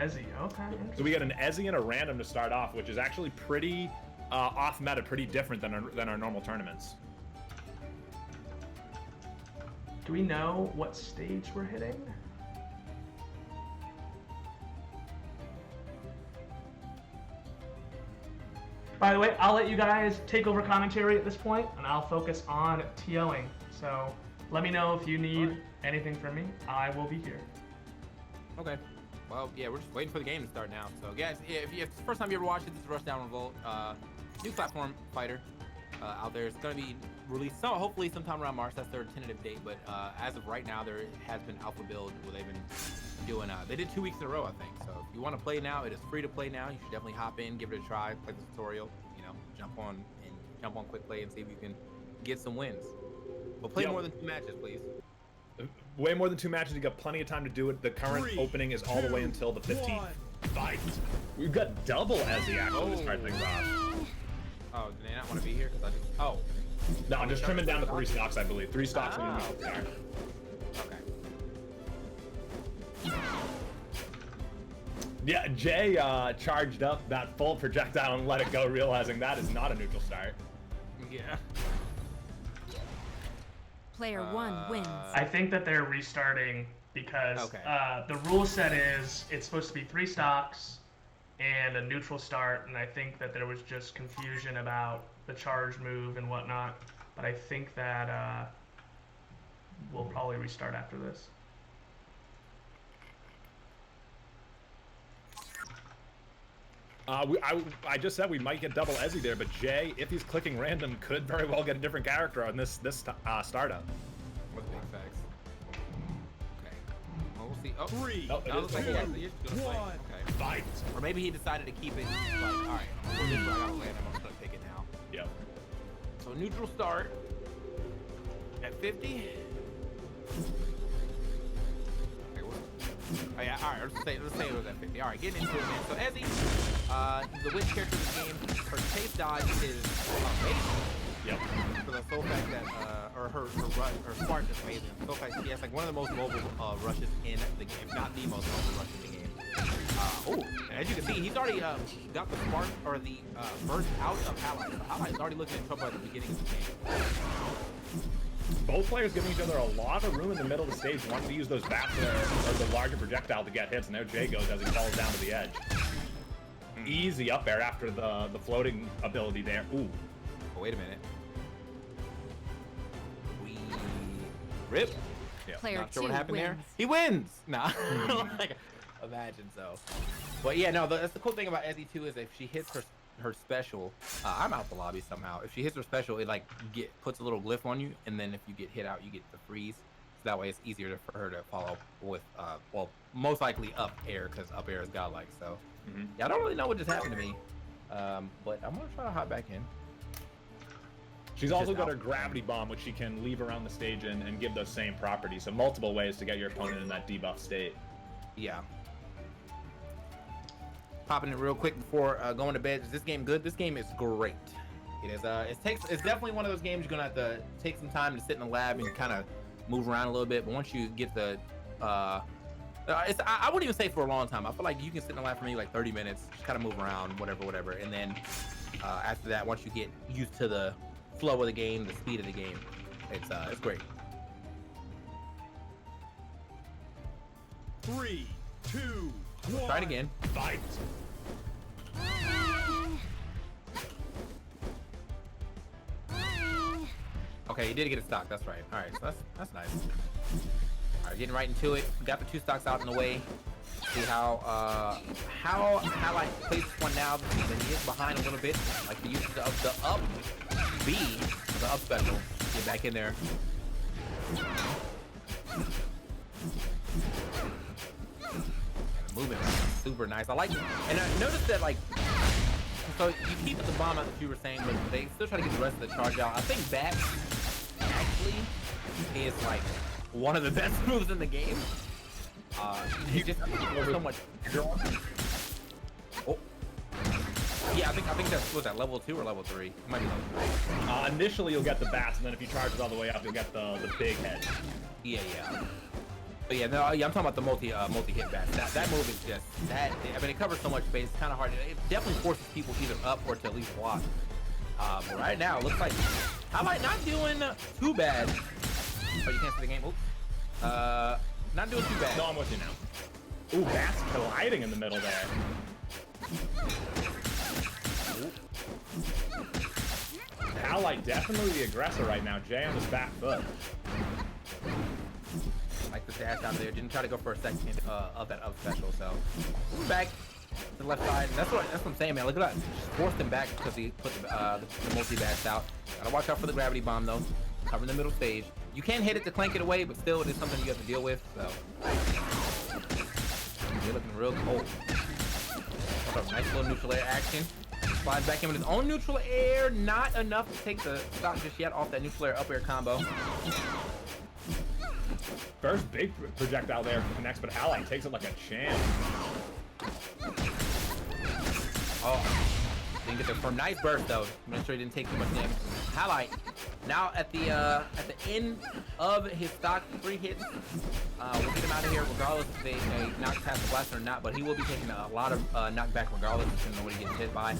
Ezzy. Okay. So we get an Ezzy and a random to start off, which is actually pretty off meta, pretty different than our normal tournaments. Do we know what stage we're hitting? By the way, I'll let you guys take over commentary at this point, and I'll focus on TOing. So let me know if you need anything from me. I will be here. Okay. Well, yeah, we're just waiting for the game to start now. So, guys, if it's the first time you ever watched it, this is Rushdown Revolt. New platform fighter out there. It's going to be released hopefully sometime around March. That's their tentative date. But as of right now, there has been alpha build where they've been doing. They did 2 weeks in a row, I think. So if you want to play now, it is free to play now. You should definitely hop in, give it a try, play the tutorial. You know, jump on quick play and see if you can get some wins. But play more than 2 matches, please. Way more than 2 matches. You got plenty of time to do it. The current opening is all the way until the 15th. Fight. We've got double Ezzy actually to start things off. Oh, did they not want to be here? Cause No, I'm just trimming down to 3 stocks, I believe. 3 stocks in the middle there. Okay. Yeah, Jay charged up that full projectile and let it go, realizing that is not a neutral start. Yeah. Player 1 wins. I think that they're restarting because the rule set is it's supposed to be 3 stocks and a neutral start, and I think that there was just confusion about the charge move and whatnot. But I think that we'll probably restart after this. I just said we might get double Ezzy there, but Jay, if he's clicking random, could very well get a different character on this startup. With big facts. Okay. Well, we'll see. Oh, 3, looks like he actually is gonna play. Okay. Fight. Or maybe he decided to keep it like, all right, I'm gonna go this way, I gotta land him, I'm just gonna pick it now. Yep. So neutral start at 50. Oh, yeah, all right, let's say it was at 50. All right, getting into it, man. So Ezzy, the witch character of the game, her chase dodge is amazing. Yep. For the sole fact that, or her spark is amazing. The sole fact she has like one of the most mobile rushes in the game, if not the most mobile rush in the game. As you can see, he's already got the spark or the burst out of Halla. So Halla is already looking in trouble at the beginning of the game. Both players giving each other a lot of room in the middle of the stage, wanting to use those bats or the larger projectile to get hits, and now Jay goes as he falls down to the edge. Easy up air after the floating ability there. Ooh. Oh, wait a minute. We rip. Yeah. Player Not sure 2 what happened wins. there. He wins. Nah. Like, imagine so. But yeah, no. That's the cool thing about Ezzy too is if she hits her special, I'm out the lobby somehow. If she hits her special, it like puts a little glyph on you, and then if you get hit out, you get the freeze. So that way, it's easier for her to follow with, well, most likely up air because up air is godlike. So yeah, I don't really know what just happened to me, but I'm gonna try to hop back in. She's also got her gravity bomb, which she can leave around the stage and give those same properties. So multiple ways to get your opponent in that debuff state. Yeah. Popping it real quick before going to bed. Is this game good? This game is great. It is. It's definitely one of those games you're gonna have to take some time to sit in the lab and kind of move around a little bit. But once you get the, I wouldn't even say for a long time. I feel like you can sit in the lab for maybe like 30 minutes, just kind of move around, whatever. And then after that, once you get used to the flow of the game, the speed of the game, it's great. 3, 2, 1. Try it again. Fight. Okay, you did get a stock. That's right. All right, so that's nice. All right, getting right into it. We got the 2 stocks out in the way. See how I place this one now. Then you get behind a little bit, like the use of the up B, the up special. Get back in there. Movement super nice. I like it. And I noticed that like, so you keep the bomb out that you were saying, but they still try to get the rest of the charge out. I think that actually is like one of the best moves in the game. You just so much. Oh. Yeah, I think that's was that level 2 or level 3? It might be level 3. Initially, you'll get the bats, and then if you charge it all the way up, you'll get the big head. Yeah. But yeah, no, yeah, I'm talking about the multi-hit bat. That move is just that. I mean, it covers so much space. It's kind of hard. It definitely forces people either up or to at least block. But right now, it looks like Highlight not doing too bad. Oh, you can't see the game. Oops. Not doing too bad. No, I'm with you now. Ooh, Bats colliding in the middle there. Highlight definitely the aggressor right now. Jay on his back foot. Like the dash out there, didn't try to go for a second of that up special, so back to the left side. That's what I'm saying, man. Look at that, just forced him back because he put the multi-bash out. Gotta watch out for the gravity bomb though. Covering the middle stage. You can hit it to clank it away, but still it is something you have to deal with. So you're looking real cold. Nice little neutral air action. Slides back in with his own neutral air. Not enough to take the stock just yet off that neutral air up air combo. First big projectile there connects, but Highlight takes it like a champ. Oh, didn't get there for a nice burst though. Make sure he didn't take too much damage. Highlight now at the end of his stock 3 hits. We'll get him out of here regardless if they knock past the blaster or not. But he will be taking a lot of knockback regardless, depending on what he gets hit by.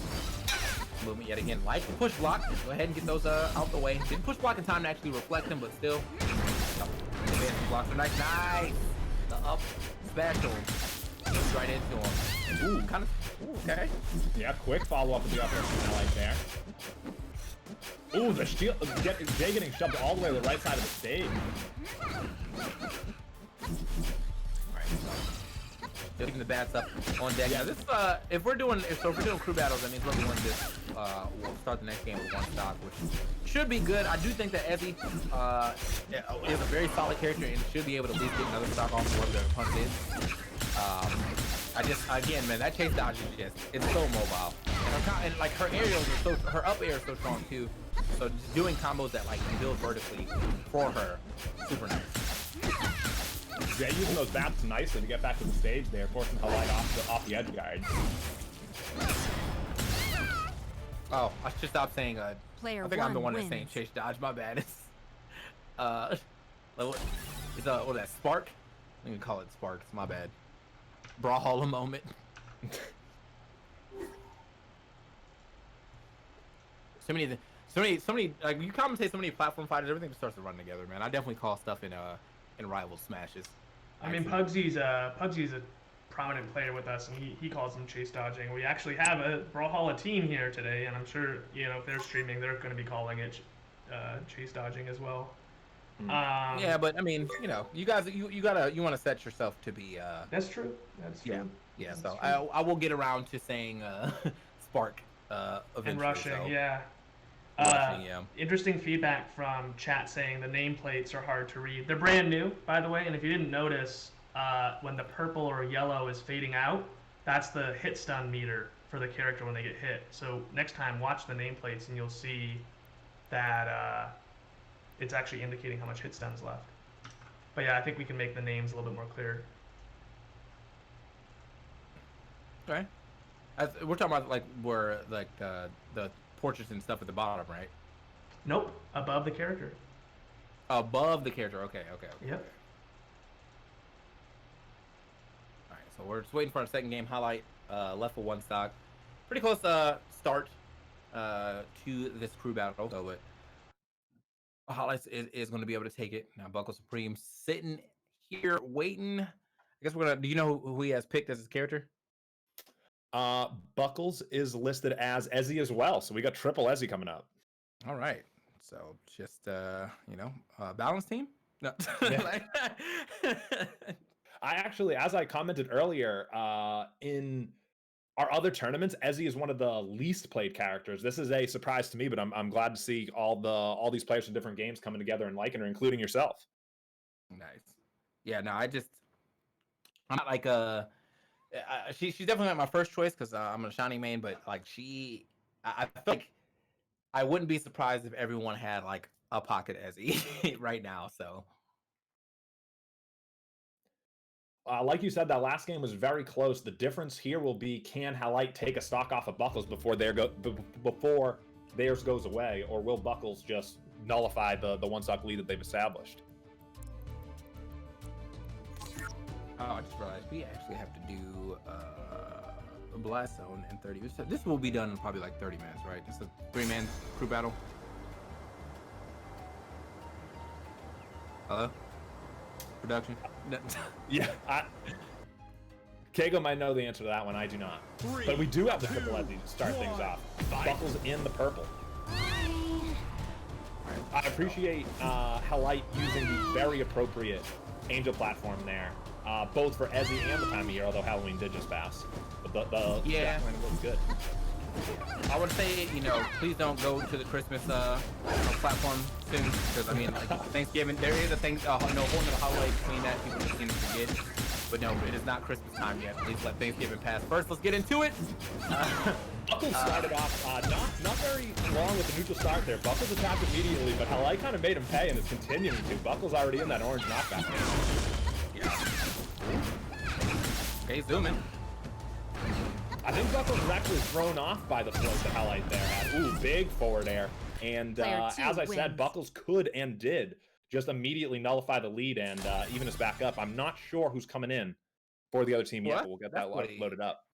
Movement yet again. Like the push block. Go ahead and get those out the way. Didn't push block in time to actually reflect him, but still. Advanced blocks are nice. Nice. The up special. Goes right into him. Ooh, kind of. Ooh, okay. Yeah, quick follow up with the up air from Highlight there. Ooh, the shield. Jay getting shoved all the way to the right side of the stage. Alright, so getting the bats up on deck. Now this if we're doing crew battles, that means whoever wins this will start the next game with 1 stock, which should be good. I do think that Ezzy is a very solid character and should be able to at least get another stock off whoever their opponent is. Again, man, that chase dodge is just, it's so mobile. And like her aerials are so, her up air is so strong too. So just doing combos that like can build vertically for her, super nice. Jay using those bats nicely to get back to the stage there, forcing Highlight off the edge guard. Oh, I should stop saying Player I think I'm the one wins. that's saying chase dodge, my bad. It's what is that spark? I'm gonna call it spark, it's my bad. Brawlhalla moment. so many like you commentate so many platform fighters, everything just starts to run together, man. I definitely call stuff in rival smashes. I mean, Pugsy's a prominent player with us, and he calls them chase dodging. We actually have a Brawlhalla team here today, and I'm sure if they're streaming, they're going to be calling it chase dodging as well. Yeah, but I mean, you guys, you want to set yourself to be. That's true. That's true. Yeah. That's so true. I will get around to saying spark eventually. And rushing, so. yeah. Rushing, yeah. Interesting feedback from chat saying the nameplates are hard to read. They're brand new, by the way, and if you didn't notice, when the purple or yellow is fading out, that's the hit stun meter for the character when they get hit. So next time, watch the nameplates and you'll see that it's actually indicating how much hit stun's left. But yeah, I think we can make the names a little bit more clear. Okay. We're talking about like where like the portraits and stuff at the bottom, right? Nope, above the character. Above the character. Okay. Yep. All right, so we're just waiting for our second game. Highlight left with 1 stock. Pretty close start to this crew battle, though. But Highlight is going to be able to take it. Now Buckle Supreme sitting here waiting. I guess we're gonna. Do you know who he has picked as his character? Buckles is listed as Ezzy as well, so we got triple Ezzy coming up. All right, so just balance team. No. Yeah. I actually, as I commented earlier, in our other tournaments, Ezzy is one of the least played characters. This is a surprise to me, but I'm glad to see all these players from different games coming together and liking her, including yourself. Nice. Yeah. No, I'm not like she's definitely not my first choice because I'm a Shining main, but like I feel like I wouldn't be surprised if everyone had like a pocket Ezzy right now. So, like you said, that last game was very close. The difference here will be, can Highlight take a stock off of Buckles before theirs goes away, or will Buckles just nullify the 1 stock lead that they've established? Oh, I just realized we actually have to do a blast zone in 30 minutes. This will be done in probably like 30 minutes, right? Just a 3-man crew battle. Hello? Production? Yeah, Kago might know the answer to that one. I do not. But we do have the triple Ezzy to start things off. Buckles in the purple. I appreciate Halite using the very appropriate Angel platform there, both for Ezzy and the time of year, although Halloween did just pass. But the yeah, looks good. I would say, you know, please don't go to the Christmas platform soon, because I mean, like Thanksgiving, there is a thing, no whole nother holiday between that. People just seem to forget. But no, it is not Christmas time yet. Please let Thanksgiving pass first. Let's get into it. Buckles started off not very long with the neutral start there. Buckles attacked immediately, but Halite kind of made him pay and is continuing to. Buckles already in that orange knockback now. Yeah. Okay, zooming. I think Buckles was actually thrown off by the float that Halite there had. Ooh, big forward air. And as I said, Buckles could and did just immediately nullify the lead and even us back up. I'm not sure who's coming in for the other team yet, but we'll get that loaded up.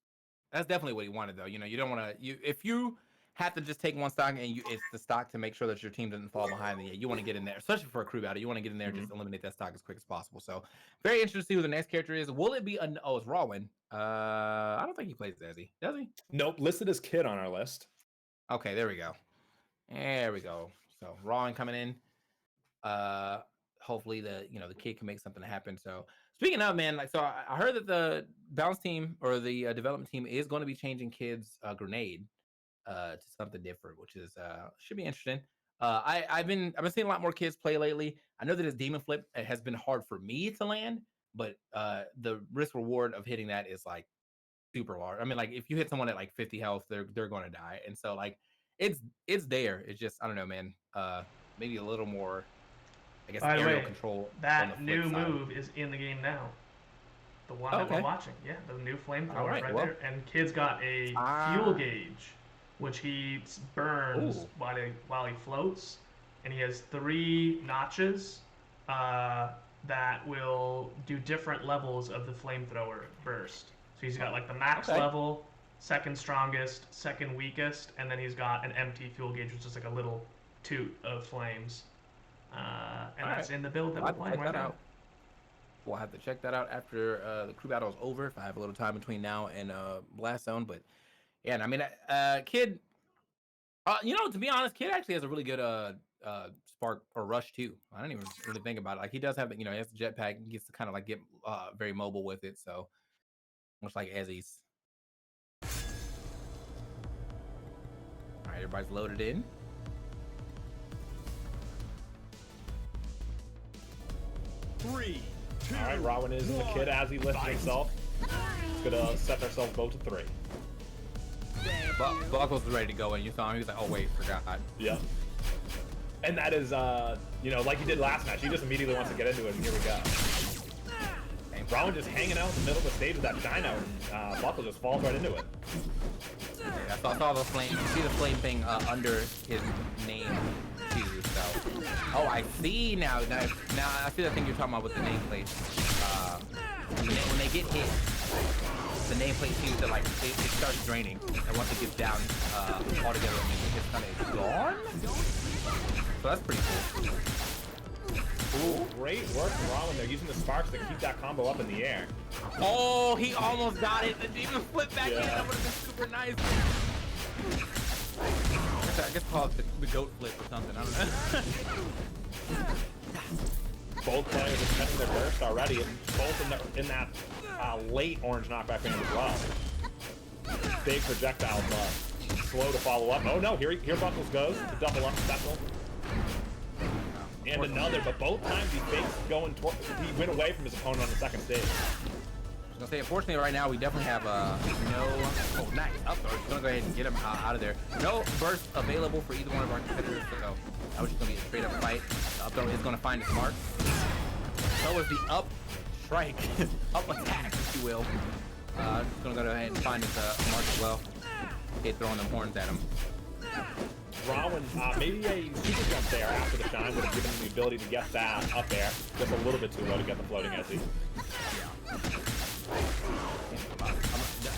That's definitely what he wanted, though. You know, you don't want to. If you have to just take one stock and it's the stock to make sure that your team doesn't fall behind. You want to get in there, especially for a crew battle. You want to get in there, just eliminate that stock as quick as possible. So, very interested to see who the next character is. Will it be it's Rawin? I don't think he plays Ezzy. Does he? Nope, listed as Kid on our list. Okay, there we go. There we go. So Rawin coming in. Hopefully the Kid can make something happen. So speaking of, man, like, so I heard that the balance team or the development team is going to be changing Kid's grenade to something different, which is should be interesting. I've been seeing a lot more kids play lately. I know that his demon flip has been hard for me to land, but the risk reward of hitting that is like super large. I mean, like if you hit someone at like 50 health, they're going to die, and so like it's there. It's just, I don't know, man. Maybe a little more, I guess, aerial control. That new move is in the game now. The one that we're watching, yeah, the new flamethrower right there. And Kid's got a fuel gauge, which he burns while he floats, and he has 3 notches that will do different levels of the flamethrower burst. So he's got like the max level, second strongest, second weakest, and then he's got an empty fuel gauge, which is like a little toot of flames. And that's in the build that we're playing right now. We'll have to check that out after the crew battle is over, if I have a little time between now and Blast Zone. But yeah, and I mean, Kid, to be honest, Kid actually has a really good spark or rush too. I don't even really think about it. Like he does have, he has the jetpack. He gets to kind of like get very mobile with it. So much like Ezzy's. All right, everybody's loaded in. Three. All right, Rawin is in the Kid as he lifts himself. It's gonna set ourselves both to 3. Buckles was ready to go in. You saw him. He was like, "Oh wait, forgot." Yeah. And that is, like he did last match. He just immediately wants to get into it, and here we go. And Rawin just hanging out in the middle of the stage with that shine out, and Buckle just falls right into it. Yeah, I saw the flame. You see the flame thing under his name too. So, I see now. Now I see that thing you're talking about with the nameplate. When they get hit, the nameplate seems to it starts draining, and once it gets down altogether, it's kind of gone. So that's pretty cool. Ooh, great work from Rawin there, using the sparks to keep that combo up in the air. Oh, he almost got it. The demon flipped back in. That would have been super nice. I guess call it the goat flip or something. I don't know. Both players are spending their burst already, and both in that late orange knockback band as well. Big projectile, but slow to follow up. Oh no, here Buckles goes. The double up special. And another, but both times he fakes going toward. He went away from his opponent on the second stage. I was gonna say, unfortunately, right now we definitely have no. Oh, nice up throw. Just gonna go ahead and get him out of there. No burst available for either one of our competitors. So that was just gonna be a straight up fight. The up throw is gonna find its mark. So is the up strike, up attack, if you will. Just gonna go ahead and find its mark as well. Okay, throwing them horns at him. Rawin, maybe a super jump there after the shine would have given him the ability to get that up there just a little bit too low to get the floating Ezzy. Yeah.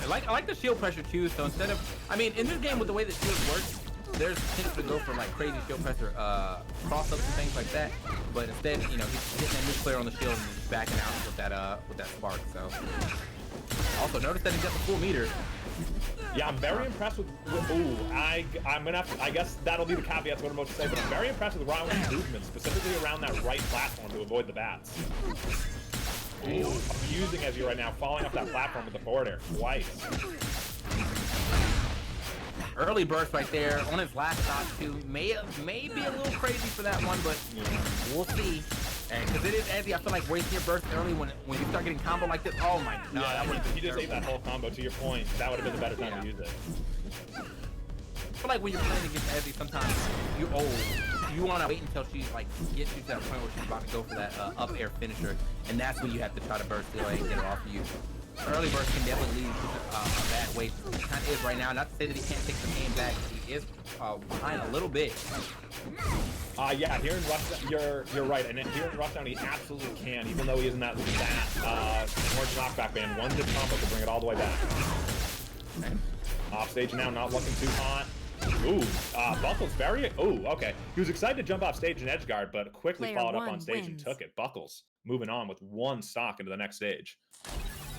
I like the shield pressure too. So instead of, I mean, in this game with the way that shields work, there's potential to go for like crazy shield pressure cross ups and things like that. But instead, you know, he's hitting that nuclear on the shield and just backing out with that spark. So also notice that he's got the full meter. Yeah, I'm very impressed with ooh, I'm gonna have to, I guess that'll be the caveat to what I'm about to say, but I'm very impressed with Ryland's movement, specifically around that right platform to avoid the bats. Ooh, abusing as you right now, falling off that platform with the forward air twice. Early burst right there on his last shot too. May be a little crazy for that one, but we'll see. And because it is edgy, I feel like wasting your burst early when you start getting combo like this. Oh my god! Yeah, he just ate that whole combo. To your point, that would have been the better time to use it. I feel like when you're playing against Ezzy, sometimes you want to wait until she like gets you to that point where she's about to go for that up air finisher, and that's when you have to try to burst the and get her off of you. Early burst can definitely lead to a bad way. He kind of is right now. Not to say that he can't take the game back. He is behind a little bit. Yeah, here in Rushdown, you're right, and here in Rushdown he absolutely can, even though he isn't that orange knockback band. One good combo to bring it all the way back. Okay. Off stage now, not looking too hot. Ooh, Buckles very, okay. He was excited to jump off stage in edge guard, but quickly Player followed up on stage wins. and took it. Buckles moving on with one stock into the next stage.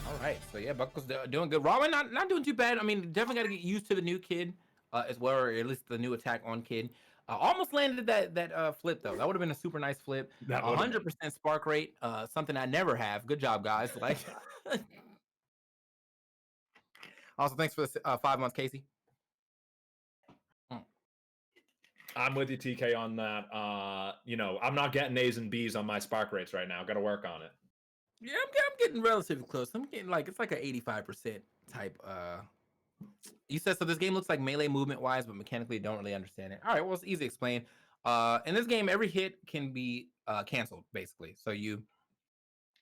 All right, so yeah, Buckles doing good. Robin not doing too bad. I mean, definitely got to get used to the new kid as well, or at least the new attack on kid. Almost landed that flip though. That would have been a super nice flip. 100% spark rate, something I never have. Good job, guys. Like. Also, thanks for the 5 months, Casey. I'm with you, TK, on that. You know, I'm not getting A's and B's on my spark rates right now. Got to work on it. Yeah, I'm getting relatively close. I'm getting like it's like an 85% type. You said so. This game looks like melee movement wise, but mechanically don't really understand it. All right, well it's easy to explain. In this game, every hit can be canceled basically. So it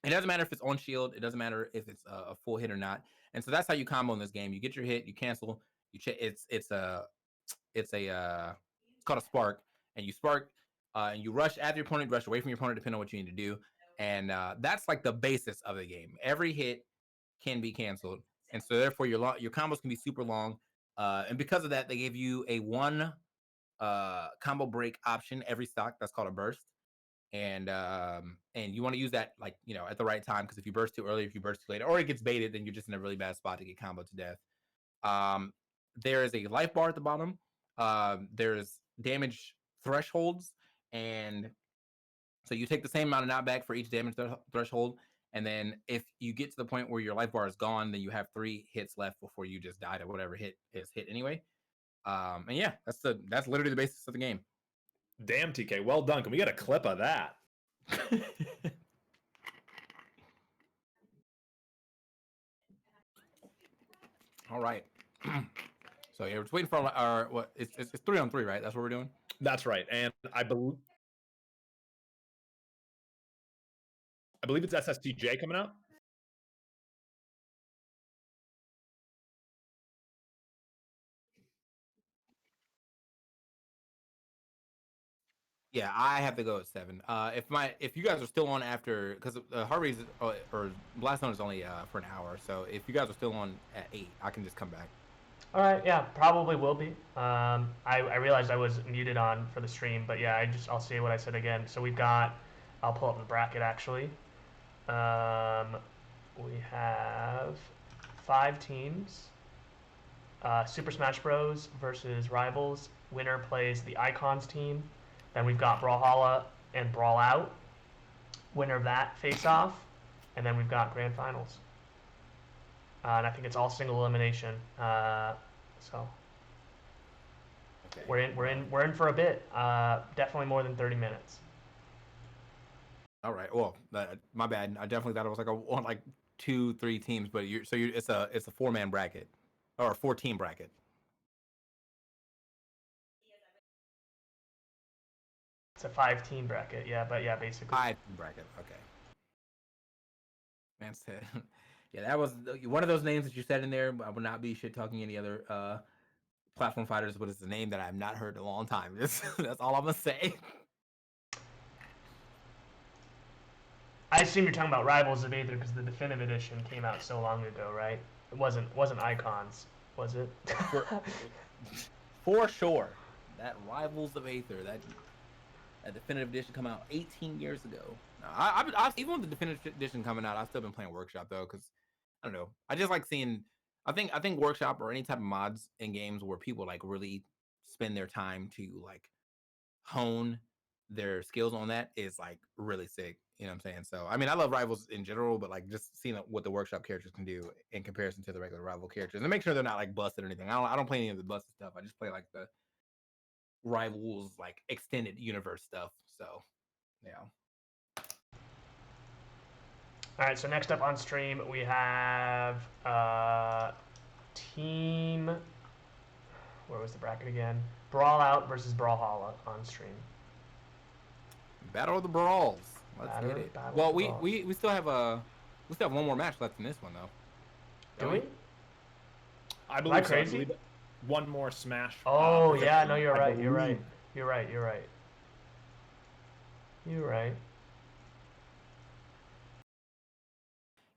doesn't matter if it's on shield. It doesn't matter if it's a full hit or not. And so that's how you combo in this game. You get your hit, you cancel. It's called a spark, and you spark, and you rush at your opponent, rush away from your opponent, depending on what you need to do. And that's like the basis of the game. Every hit can be canceled, and so therefore your combos can be super long. And because of that, they gave you a 1 combo break option every stock. That's called a burst. And you want to use that like at the right time, because if you burst too early, if you burst too late, or it gets baited, then you're just in a really bad spot to get combo to death. There is a life bar at the bottom. There's damage thresholds, and so you take the same amount of knockback for each damage threshold, and then if you get to the point where your life bar is gone, then you have 3 hits left before you just die to whatever hit is hit anyway. And yeah, that's literally the basis of the game. Damn, TK, well done. Can we get a clip of that? All right. So yeah, we're just waiting for our what? It's 3-on-3, right? That's what we're doing. That's right, and I believe it's SSTJ coming out. Yeah, I have to go at 7. If you guys are still on after, because Harvey's or Blastone is only for an hour, so if you guys are still on at 8, I can just come back. All right, yeah, probably will be. I realized I was muted on for the stream, but yeah, I'll say what I said again. So I'll pull up the bracket actually. We have 5 teams. Super Smash Bros. Versus Rivals. Winner plays the Icons team. Then we've got Brawlhalla and Brawlout. Winner of that face off, and then we've got Grand Finals. And I think it's all single elimination. So okay. We're in for a bit. Definitely more than 30 minutes. All right. Well, my bad. I definitely thought it was like 2-3 teams, but it's a 4-man bracket or a 4-team bracket. It's a 5-team bracket, yeah, but yeah, basically. 5-team bracket, okay. Man said, yeah, that was one of those names that you said in there. I would not be shit talking any other platform fighters, but it's a name that I have not heard in a long time. That's all I'm gonna say. I assume you're talking about Rivals of Aether because the definitive edition came out so long ago, right? It wasn't Icons, was it? For sure. That Rivals of Aether, that definitive edition come out 18 years ago. I even with the definitive edition coming out, I've still been playing Workshop though, because I don't know. I just like seeing. I think Workshop or any type of mods in games where people like really spend their time to like hone their skills on that is like really sick. You know what I'm saying? So I mean, I love Rivals in general, but like just seeing what the Workshop characters can do in comparison to the regular Rival characters, and make sure they're not like busted or anything. I don't play any of the busted stuff. I just play like the Rivals like extended universe stuff. So yeah. All right, so next up on stream we have team. Where was the bracket again? Brawlout versus Brawlhalla on stream. Battle of the Brawls. Let's get it. Well, we still have one more match left in this one though. Do we? I believe so. Crazy? I believe one more Smash. Oh yeah, no, you're right. You're right. You're right. You're right. You're right.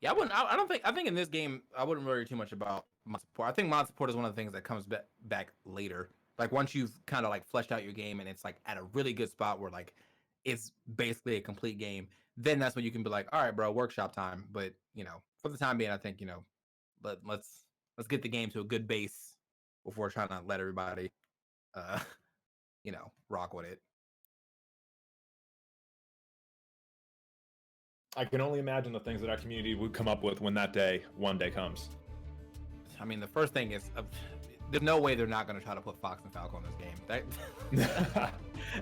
Yeah, I think in this game I wouldn't worry too much about mod support. I think mod support is one of the things that comes back later. Like once you've kind of like fleshed out your game and it's like at a really good spot where like it's basically a complete game, then that's when you can be like, all right, bro, Workshop time. But you know, for the time being, I think let's get the game to a good base before trying to let everybody, rock with it. I can only imagine the things that our community would come up with when one day comes. I mean, the first thing is, there's no way they're not going to try to put Fox and Falco in this game.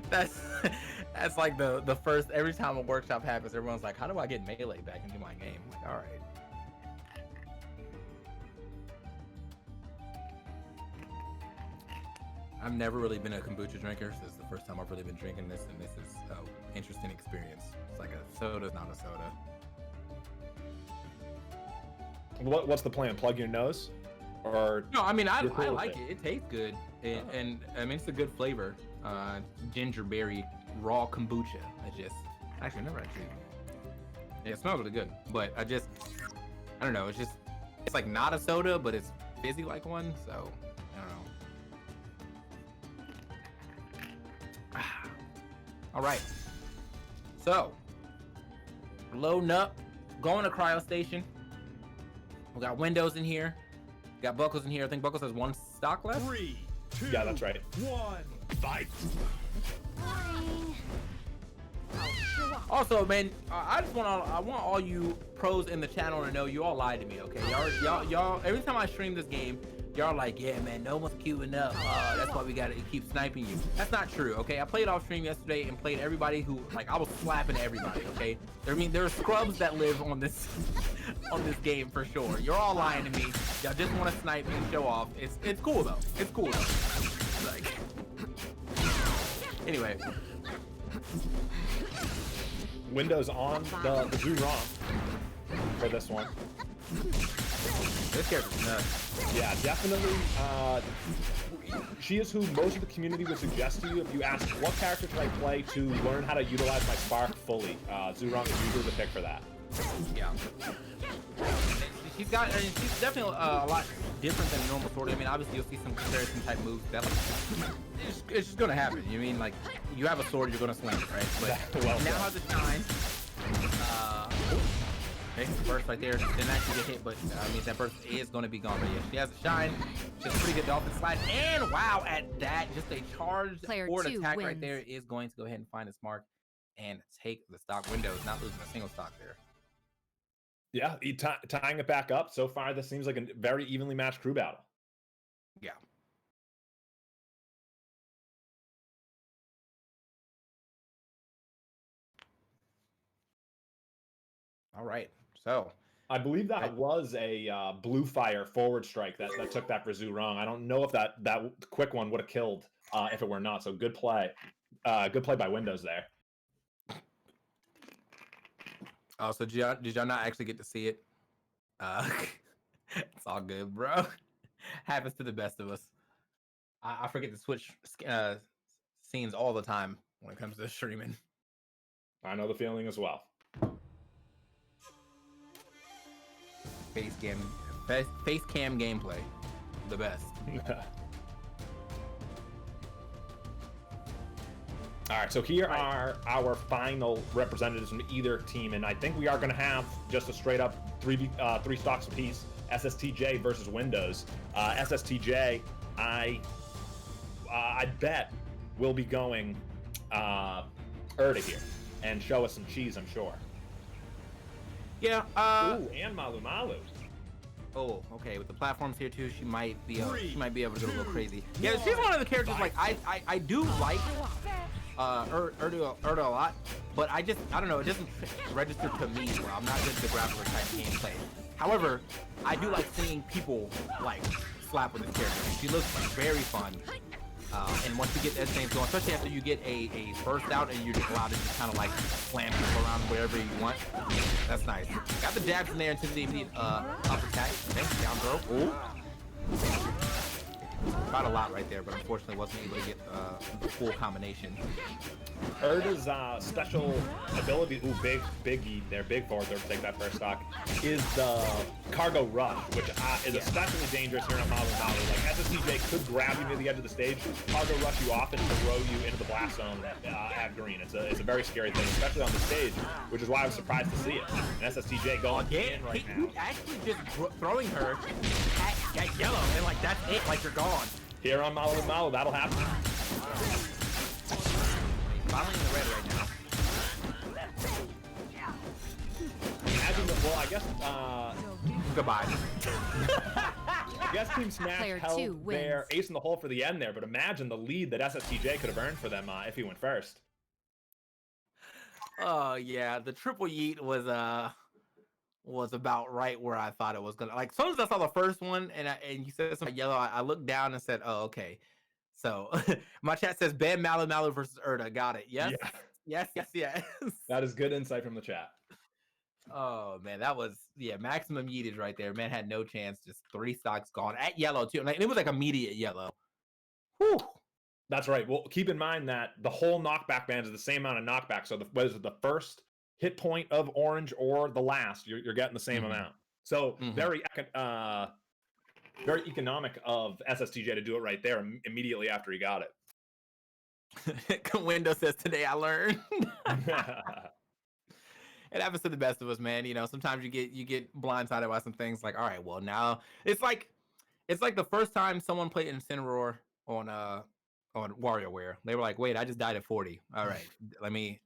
That's like the first. Every time a Workshop happens, everyone's like, "How do I get Melee back into my game?" Like, all right. I've never really been a kombucha drinker. So this is the first time I've really been drinking this, and this is an interesting experience. It's like a soda's not a soda. What's the plan? Plug your nose, or no? I mean, I like it. It tastes good, and I mean it's a good flavor. Ginger berry raw kombucha. I never actually. Yeah, it smells really good, but I don't know. It's like not a soda, but it's fizzy like one. So I don't know. All right, so loading up, going to Cryo Station. We got Windows in here, we got Buckles in here. I think Buckles has one stock left. 3, 2, yeah, that's right. 1, fight. Also, man, I want all you pros in the channel to know you all lied to me. Okay, y'all. Every time I stream this game, y'all like, yeah, man, no one's queuing up. That's why we gotta keep sniping you. That's not true, okay? I played off stream yesterday and played everybody who, like, I was slapping everybody, okay? I mean, there are scrubs that live on this game for sure. You're all lying to me. Y'all just want to snipe and show off. It's cool though. It's cool though. Like, anyway. Windows on the Zoo ROM for this one. This character's nuts. Yeah, definitely. She is who most of the community would suggest to you if you ask what character should I play to learn how to utilize my spark fully. Zurong is usually the pick for that. Yeah. She's definitely a lot different than a normal sword. I mean, obviously you'll see some comparison type moves that like, it's just gonna happen. You mean like you have a sword, you're gonna swing it, right? But well now has a shine. Makes the burst right there. Didn't actually get hit, but I mean that burst is gonna be gone. But yeah, she has a shine. She has a pretty good dolphin slide. And wow, at that, just a charged forward attack right there is going to go ahead and find its mark and take the stock. Windows, not losing a single stock there. Yeah, tying it back up. So far, this seems like a very evenly matched crew battle. Yeah. All right. So I believe that was a blue fire forward strike that took that for Zurong. I don't know if that quick one would have killed if it were not. So good play. Good play by Windows there. Oh, so did y'all not actually get to see it? It's all good, bro. Happens to the best of us. I forget to switch scenes all the time when it comes to streaming. I know the feeling as well. face cam gameplay, the best. All right, so here are our final representatives from either team, and I think we are going to have just a straight up three stocks apiece. SSTJ versus Windows. SSTJ, I bet will be going Erda here and show us some cheese, I'm sure. Yeah. Ooh, and Malu Malu. Oh, okay. With the platforms here too, she might be able to go a little crazy. Yeah, she's one of the characters like I do like Erda a lot, but I don't know, it doesn't register to me well. I'm not into the graphical type gameplay. However, I do like seeing people like slap with this character. She looks very fun. And once you get that thing going, especially after you get a burst out and you're just allowed to just kind of like slam people around wherever you want, that's nice. Got the jabs in there until the immediate up attack. Thanks, down throw. Ooh. Got a lot right there, but unfortunately wasn't able to get the full combination. Erda's special ability, big eat there, big forward there to take that first stock, is the cargo rush, which is especially dangerous here on Malu Malu. Like, SSTJ could grab you near the edge of the stage, cargo rush you off, and throw you into the blast zone at green. It's a very scary thing, especially on the stage, which is why I was surprised to see it. And SSTJ going in right now. Actually just throwing her at yellow, and like that's it, like you're gone. Here on Malu Malu, that'll happen. Following the red right now. Imagine that, well, I guess, Goodbye. I guess Team Smash Player held 2 wins. their ace in the hole for the end there, but imagine the lead that SSTJ could have earned for them if he went first. Oh yeah, the triple yeet was about right where I thought it was gonna. Like, as soon as I saw the first one and you said something yellow, I looked down and said, "Oh, okay." So my chat says Ben Malu Malu versus Erda. Got it. Yes. Yeah. Yes. That is good insight from the chat. Oh man, that was maximum yeetage right there. Man had no chance. Just 3 stocks gone at yellow too, and it was like immediate yellow. Whew. That's right. Well, keep in mind that the whole knockback band is the same amount of knockback. So whether it's the first hit point of orange or the last, you're getting the same amount. So very economic of SSTJ to do it right there immediately after he got it. Window says today I learned. It happens to the best of us, man. You know, sometimes you get blindsided by some things. Like, all right, well now it's like the first time someone played Incineroar on WarioWare. They were like, wait, I just died at 40. All right,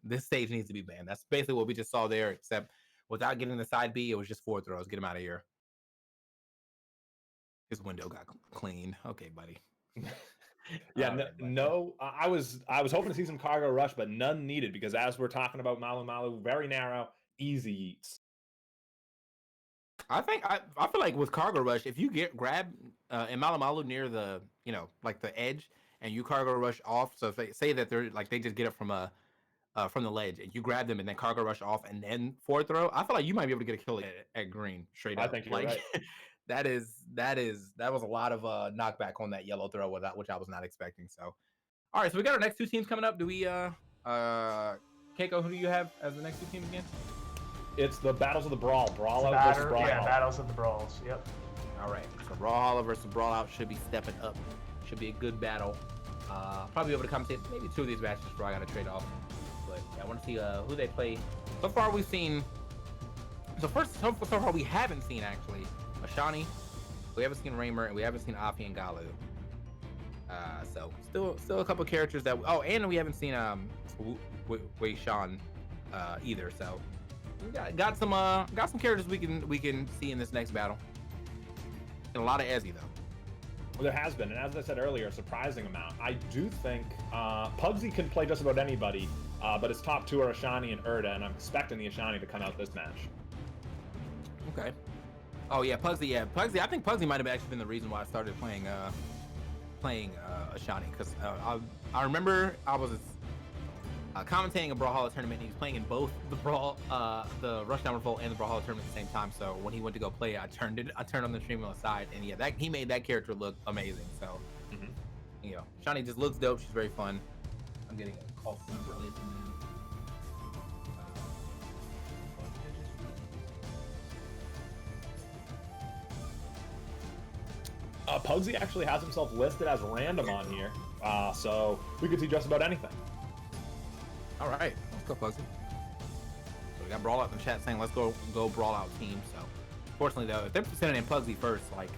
this stage needs to be banned. That's basically what we just saw there, except without getting the side B, it was just 4 throws. Get him out of here. His window got clean. Okay, buddy. Yeah, I was hoping to see some cargo rush, but none needed, because as we're talking about Malu Malu, very narrow, easy eats. I feel like with cargo rush, if you grab in Malu Malu near the like the edge, and you cargo rush off, so if they say that they're like they just get it from the ledge, and you grab them and then cargo rush off and then forward throw, I feel like you might be able to get a kill at green straight up. I think you're right. That was a lot of knockback on that yellow throw, which I was not expecting. So, all right, so we got our next 2 teams coming up. Do we Keiko, who do you have as the next 2 teams again? It's the Battles of the Brawlout versus Brawlhalla. Yeah, Battles of the Brawls. Yep. All right, so Brawlhalla versus Brawlout should be stepping up. Should be a good battle. Probably able to commentate maybe 2 of these matches before I got to trade off. But yeah, I want to see who they play. So far we've seen. So far we haven't seen actually Ashani, we haven't seen Raymer, and we haven't seen Afi and Galu. So still a couple characters that. Oh, and we haven't seen Wei Shan either. So we got some characters we can see in this next battle. And a lot of Ezzy though. Well, there has been, and as I said earlier, a surprising amount. I do think Pugsy can play just about anybody, but his top 2 are Ashani and Erda, and I'm expecting the Ashani to come out this match. Okay. Oh yeah, Pugsy. Yeah, Pugsy. I think Pugsy might have actually been the reason why I started playing Ashani, because I remember I was commentating a Brawlhalla tournament. And he was playing in both the Rushdown Revolt and the Brawlhalla tournament at the same time. So when he went to go play, I turned on the stream on the side, and yeah, he made that character look amazing. So Ashani just looks dope. She's very fun. I'm getting a call from early. Pugsy actually has himself listed as random on here, so we could see just about anything. All right, let's go, Pugsy. So we got Brawlout in the chat saying, let's go Brawlout team. So, fortunately, though, if they're sending in Pugsy first, like,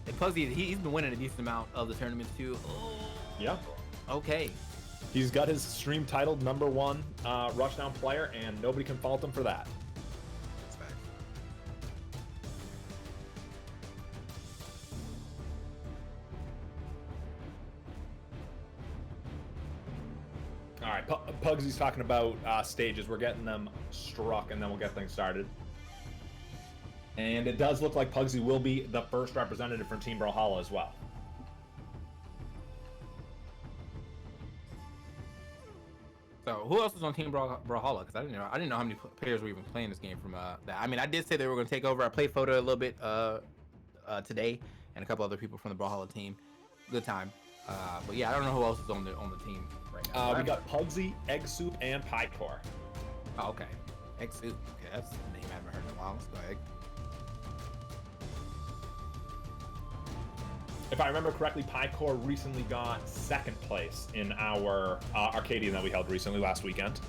and Pugsy, he's been winning a decent amount of the tournaments, too. Oh, yeah. Okay. He's got his stream titled #1 Rushdown player, and nobody can fault him for that. That's fact. All right, Pugsy's talking about stages. We're getting them struck, and then we'll get things started. And it does look like Pugsy will be the first representative from Team Brawlhalla as well. So who else is on Team Brawlhalla? Because I didn't know how many players were even playing this game from that. I mean, I did say they were going to take over. I played photo a little bit today, and a couple other people from the Brawlhalla team. Good time. But yeah, I don't know who else is on the team right now. We got Pugsy, Egg Soup, and Pie-Core. Oh, okay. Egg Soup. Okay, that's a name I haven't heard in a while. Let's go Egg. If I remember correctly, Pie-Core recently got 2nd place in our Arcadian that we held recently last weekend.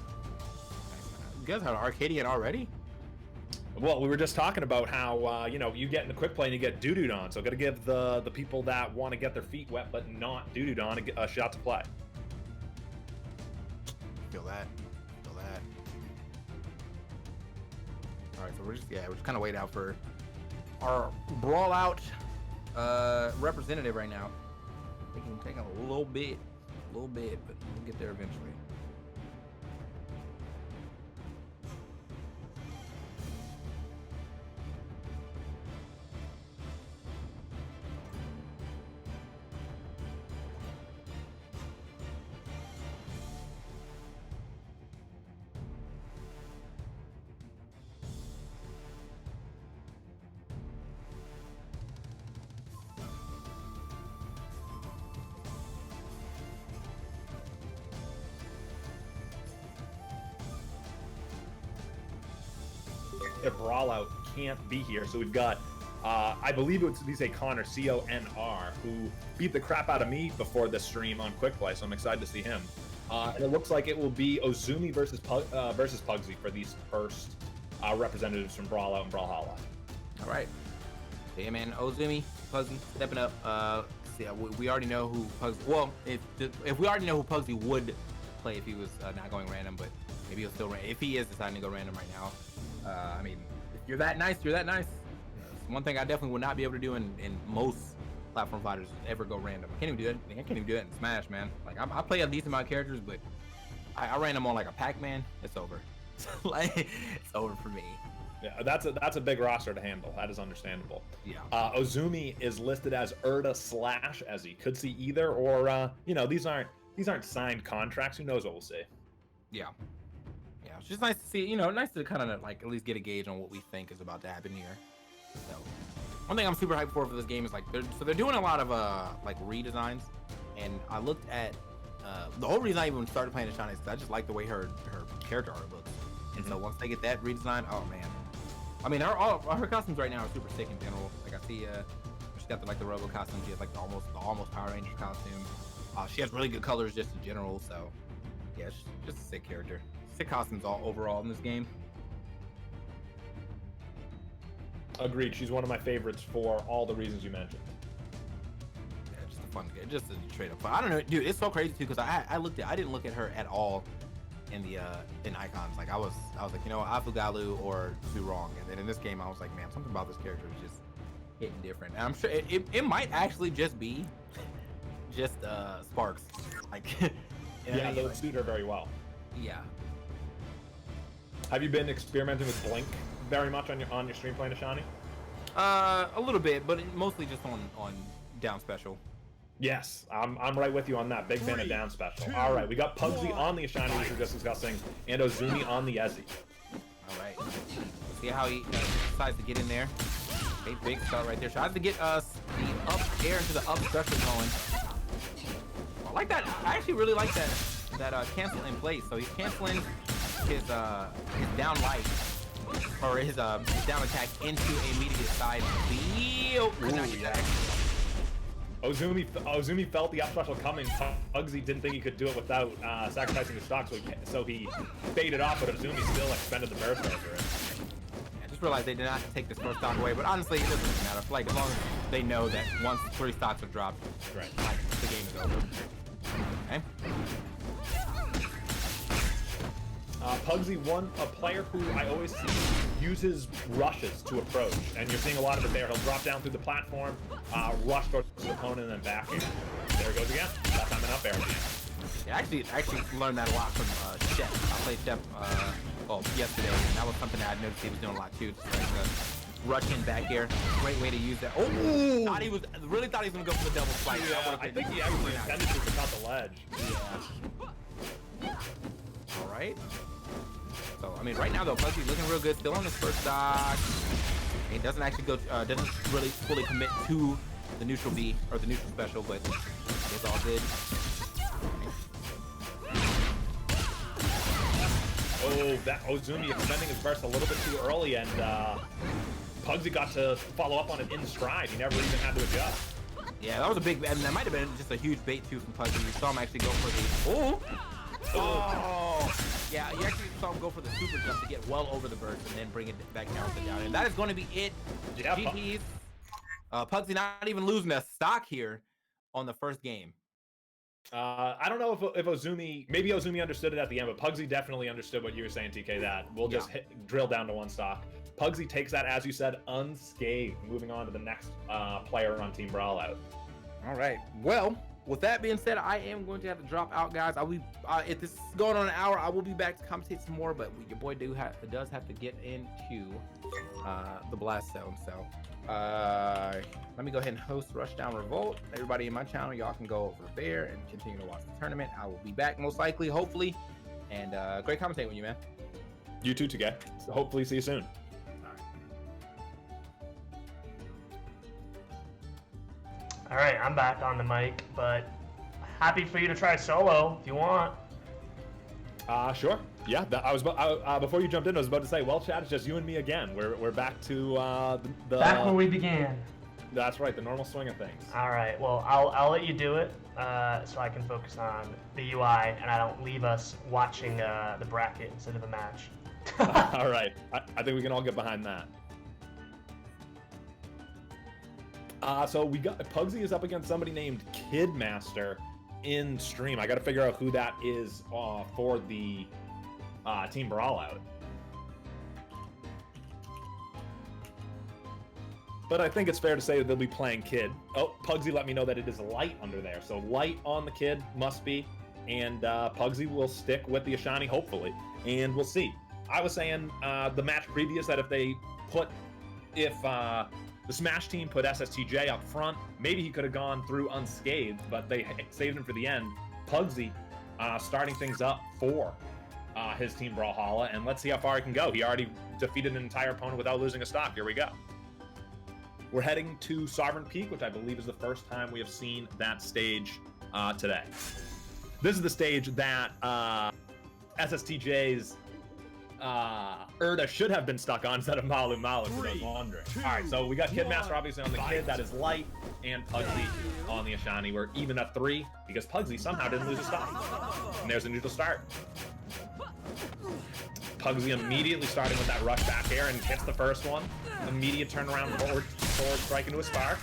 You guys had an Arcadian already? Well, we were just talking about how, you get in the quick play and you get doo-dooed on. So got to give the people that want to get their feet wet but not doo-dooed on a shot to play. Feel that. All right, so we're just kind of waiting out for our Brawlout representative right now. It can take a little bit, but we'll get there eventually. If Brawlout can't be here, so we've got, I believe it would be Connor, C-O-N-R, who beat the crap out of me before the stream on Quick Play, so I'm excited to see him. And it looks like it will be Ozumi versus Pugsy for these first representatives from Brawlout and Brawlhalla. All right. Yeah, man. Ozumi, Pugsy, stepping up. We already know who Pugsy. Well, if we already know who Pugsy would play if he was not going random, but maybe he'll still if he is deciding to go random right now. I mean, if you're that nice, you're that nice. One thing I definitely would not be able to do in most platform fighters is ever go random. I can't even do that. I can't even do that in Smash, man. Like I play a decent amount of characters, but I random on like a Pac-Man. It's over. Like it's over for me. Yeah, that's a big roster to handle. That is understandable. Yeah. Ozumi is listed as Erda/Ezzy. Could see either, or these aren't signed contracts. Who knows what we'll see? Yeah. Yeah, it's just nice to see. Nice to kind of like at least get a gauge on what we think is about to happen here. So, one thing I'm super hyped for this game is like they're doing a lot of like redesigns, and I looked at the whole reason I even started playing Ashana is because I just like the way her character art looks. And so once they get that redesign, oh man. I mean, her costumes right now are super sick in general. Like I see, she's got the Robo costume. She has like the almost Power Ranger costume. She has really good colors just in general. So yeah, she's just a sick character. Sick costumes all overall in this game. Agreed. She's one of my favorites for all the reasons you mentioned. Yeah, just a fun game, just a straight up fun. I don't know, dude. It's so crazy too because I didn't look at her at all in the in icons. Like I was like, Afugalu or Too Wrong, and then in this game I was like, man, something about this character is just hitting different. And I'm sure it might actually just be just Sparks. Like yeah, those suit her very well. Yeah. Have you been experimenting with Blink very much on your stream playing Ashani? A little bit, but mostly just on down special. Yes, I'm right with you on that. Big fan of down special. All right, we got Pugsy on the Ashani, which we were just discussing, and Ozumi on the Ezzy. All right. Let's see how he decides to get in there. Okay, big start right there. Tries to get us the up air into the up special going. I like that. I actually really like that cancel in place. So he's canceling his down light or his down attack into a immediate side. Ooh, yeah. Ozumi felt the up special coming. Pugsy didn't think he could do it without sacrificing his stock, so he faded off, but Ozumi still expended the burst over it. I just realized they did not take this first stock away, but honestly, it doesn't really matter. Like, as long as they know that once 3 stocks are dropped, right, the game is over. Okay. Pugsy, a player who I always see uses rushes to approach, and you're seeing a lot of it there. He'll drop down through the platform, rush towards the opponent, and then back in. There it goes again. That time an up air again. Yeah, I actually learned that a lot from Chef. I played Chef yesterday, and that was something that I noticed he was doing a lot too. Just like rush in back air, great way to use that. Oh, really thought he was gonna go for the double spike. Yeah, I think he actually intended to cut the ledge. Yeah. All right. So I mean, right now though, Pugsy's looking real good. Still on his first stock. He doesn't actually go, doesn't really fully commit to the neutral B or the neutral special, but it's all good. Oh, that Ozumi extending his burst a little bit too early, and Pugsy got to follow up on it in stride. He never even had to adjust. Yeah, that was a big, and that might have been just a huge bait too from Pugsy. You saw him actually go for the, oh! Yeah, you actually saw him go for the super jump to get well over the burst and then bring it back down. And that is going to be it. Yeah, GG's. Pugsy not even losing a stock here on the first game. I don't know if Ozumi, maybe Ozumi understood it at the end, but Pugsy definitely understood what you were saying, TK, that we'll just drill down to 1 stock. Pugsy takes that, as you said, unscathed, moving on to the next player on Team Brawlout. All right. Well, with that being said, I am going to have to drop out, guys. I'll be if this is going on an hour, I will be back to commentate some more, but your boy does have to get into the blast zone. So let me go ahead and host Rushdown Revolt. Everybody in my channel, y'all can go over there and continue to watch the tournament. I will be back most likely, hopefully, and great commentating with you, man. You too, TK. Hopefully see you soon. All right, I'm back on the mic, but happy for you to try solo if you want. Sure. Yeah, before you jumped in, I was about to say, well, Chad, it's just you and me again. We're back to the back where we began. That's right, the normal swing of things. All right, well, I'll let you do it so I can focus on the UI and I don't leave us watching the bracket instead of a match. All right, I think we can all get behind that. So we got Pugsy is up against somebody named Kidmaster in stream. I got to figure out who that is for the Team Brawlout. But I think it's fair to say that they'll be playing Kid. Oh, Pugsy let me know that it is Light under there. So Light on the Kid must be. And Pugsy will stick with the Ashani, hopefully. And we'll see. I was saying the match previous that if the Smash team put SSTJ up front, maybe he could have gone through unscathed, but they saved him for the end. Pugsy starting things up for his team Brawlhalla, and let's see how far he can go. He already defeated an entire opponent without losing a stock. Here we go. We're heading to Sovereign Peak, which I believe is the first time we have seen that stage today. This is the stage that SSTJ's Erda should have been stuck on instead of Malu Malu, for those wondering. All right, so we got Kidmaster obviously on the Kid, that is Light, and Pugsy on the Ashani. We're even at 3 because Pugsy somehow didn't lose a stock. And there's a neutral start. Pugsy immediately starting with that rush back air and hits the first one. Immediate turnaround forward strike into a spark.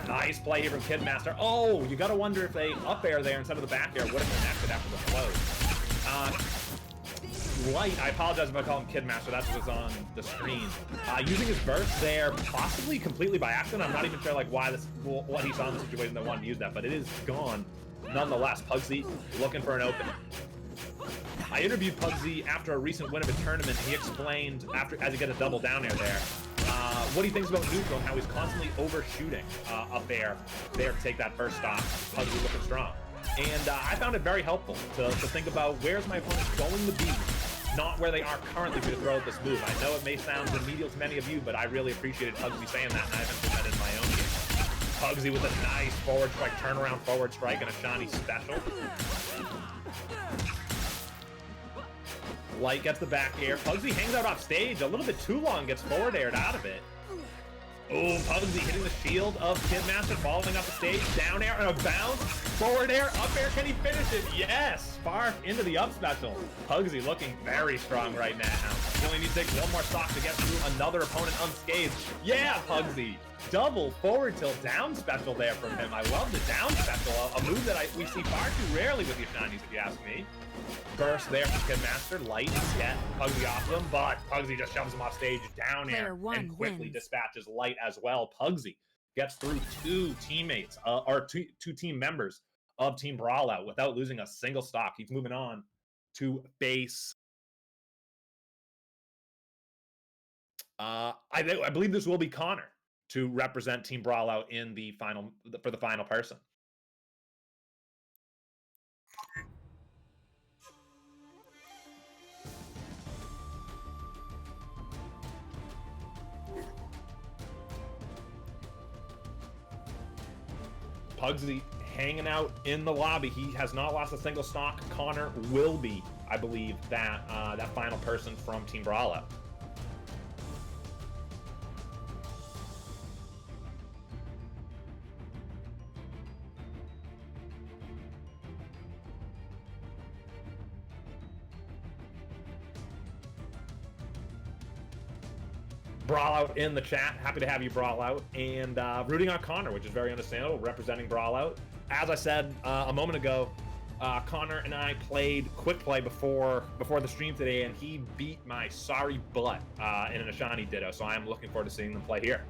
Nice play here from Kidmaster. Oh, you gotta wonder if they up air there instead of the back air would have connected after the float. Light, I apologize if I call him Kidmaster, that's what's on the screen. Using his burst there, possibly completely by accident. I'm not even sure like what he saw in the situation that wanted to use that, but it is gone. Nonetheless, Pugsy looking for an open. I interviewed Pugsy after a recent win of a tournament. He explained, as he got a double down air there, what he thinks about neutral and how he's constantly overshooting up there to take that first stop. Pugsy looking strong. And I found it very helpful to think about where's my opponent going to be, not where they are currently to throw out this move. I know it may sound remedial to many of you, but I really appreciated Pugsy saying that, and I've implemented in my own game. Pugsy with a nice forward strike, turnaround forward strike, and a Shani special. Light gets the back air. Pugsy hangs out off stage a little bit too long, gets forward aired out of it. Oh, Pugsy hitting the shield of Kidmaster, following up the stage, down air and a bounce, forward air, up air, can he finish it? Yes, Spark into the up special. Pugsy looking very strong right now. He only needs to take one more stock to get through another opponent unscathed. Yeah, Pugsy, double forward tilt down special there from him. I love the down special, a move that we see far too rarely with the Ashanis, if you ask me. Burst there from Kidmaster, light to get Pugsy off them, but Pugsy just shoves him off stage, down air, and quickly dispatches Light as well. Pugsy gets through two teammates, two team members of Team Brawlout without losing a single stock. He's moving on to face... I believe this will be Connor to represent Team Brawlout in the final, for the final person. Pugsy hanging out in the lobby. He has not lost a single stock. Connor will be, I believe, that that final person from Team Brawlout. Brawlout in the chat. Happy to have you, Brawlout. And rooting on Connor, which is very understandable, representing Brawlout. As I said a moment ago, Connor and I played quick play before the stream today, and he beat my sorry butt in an Ashani Ditto, so I'm looking forward to seeing them play here.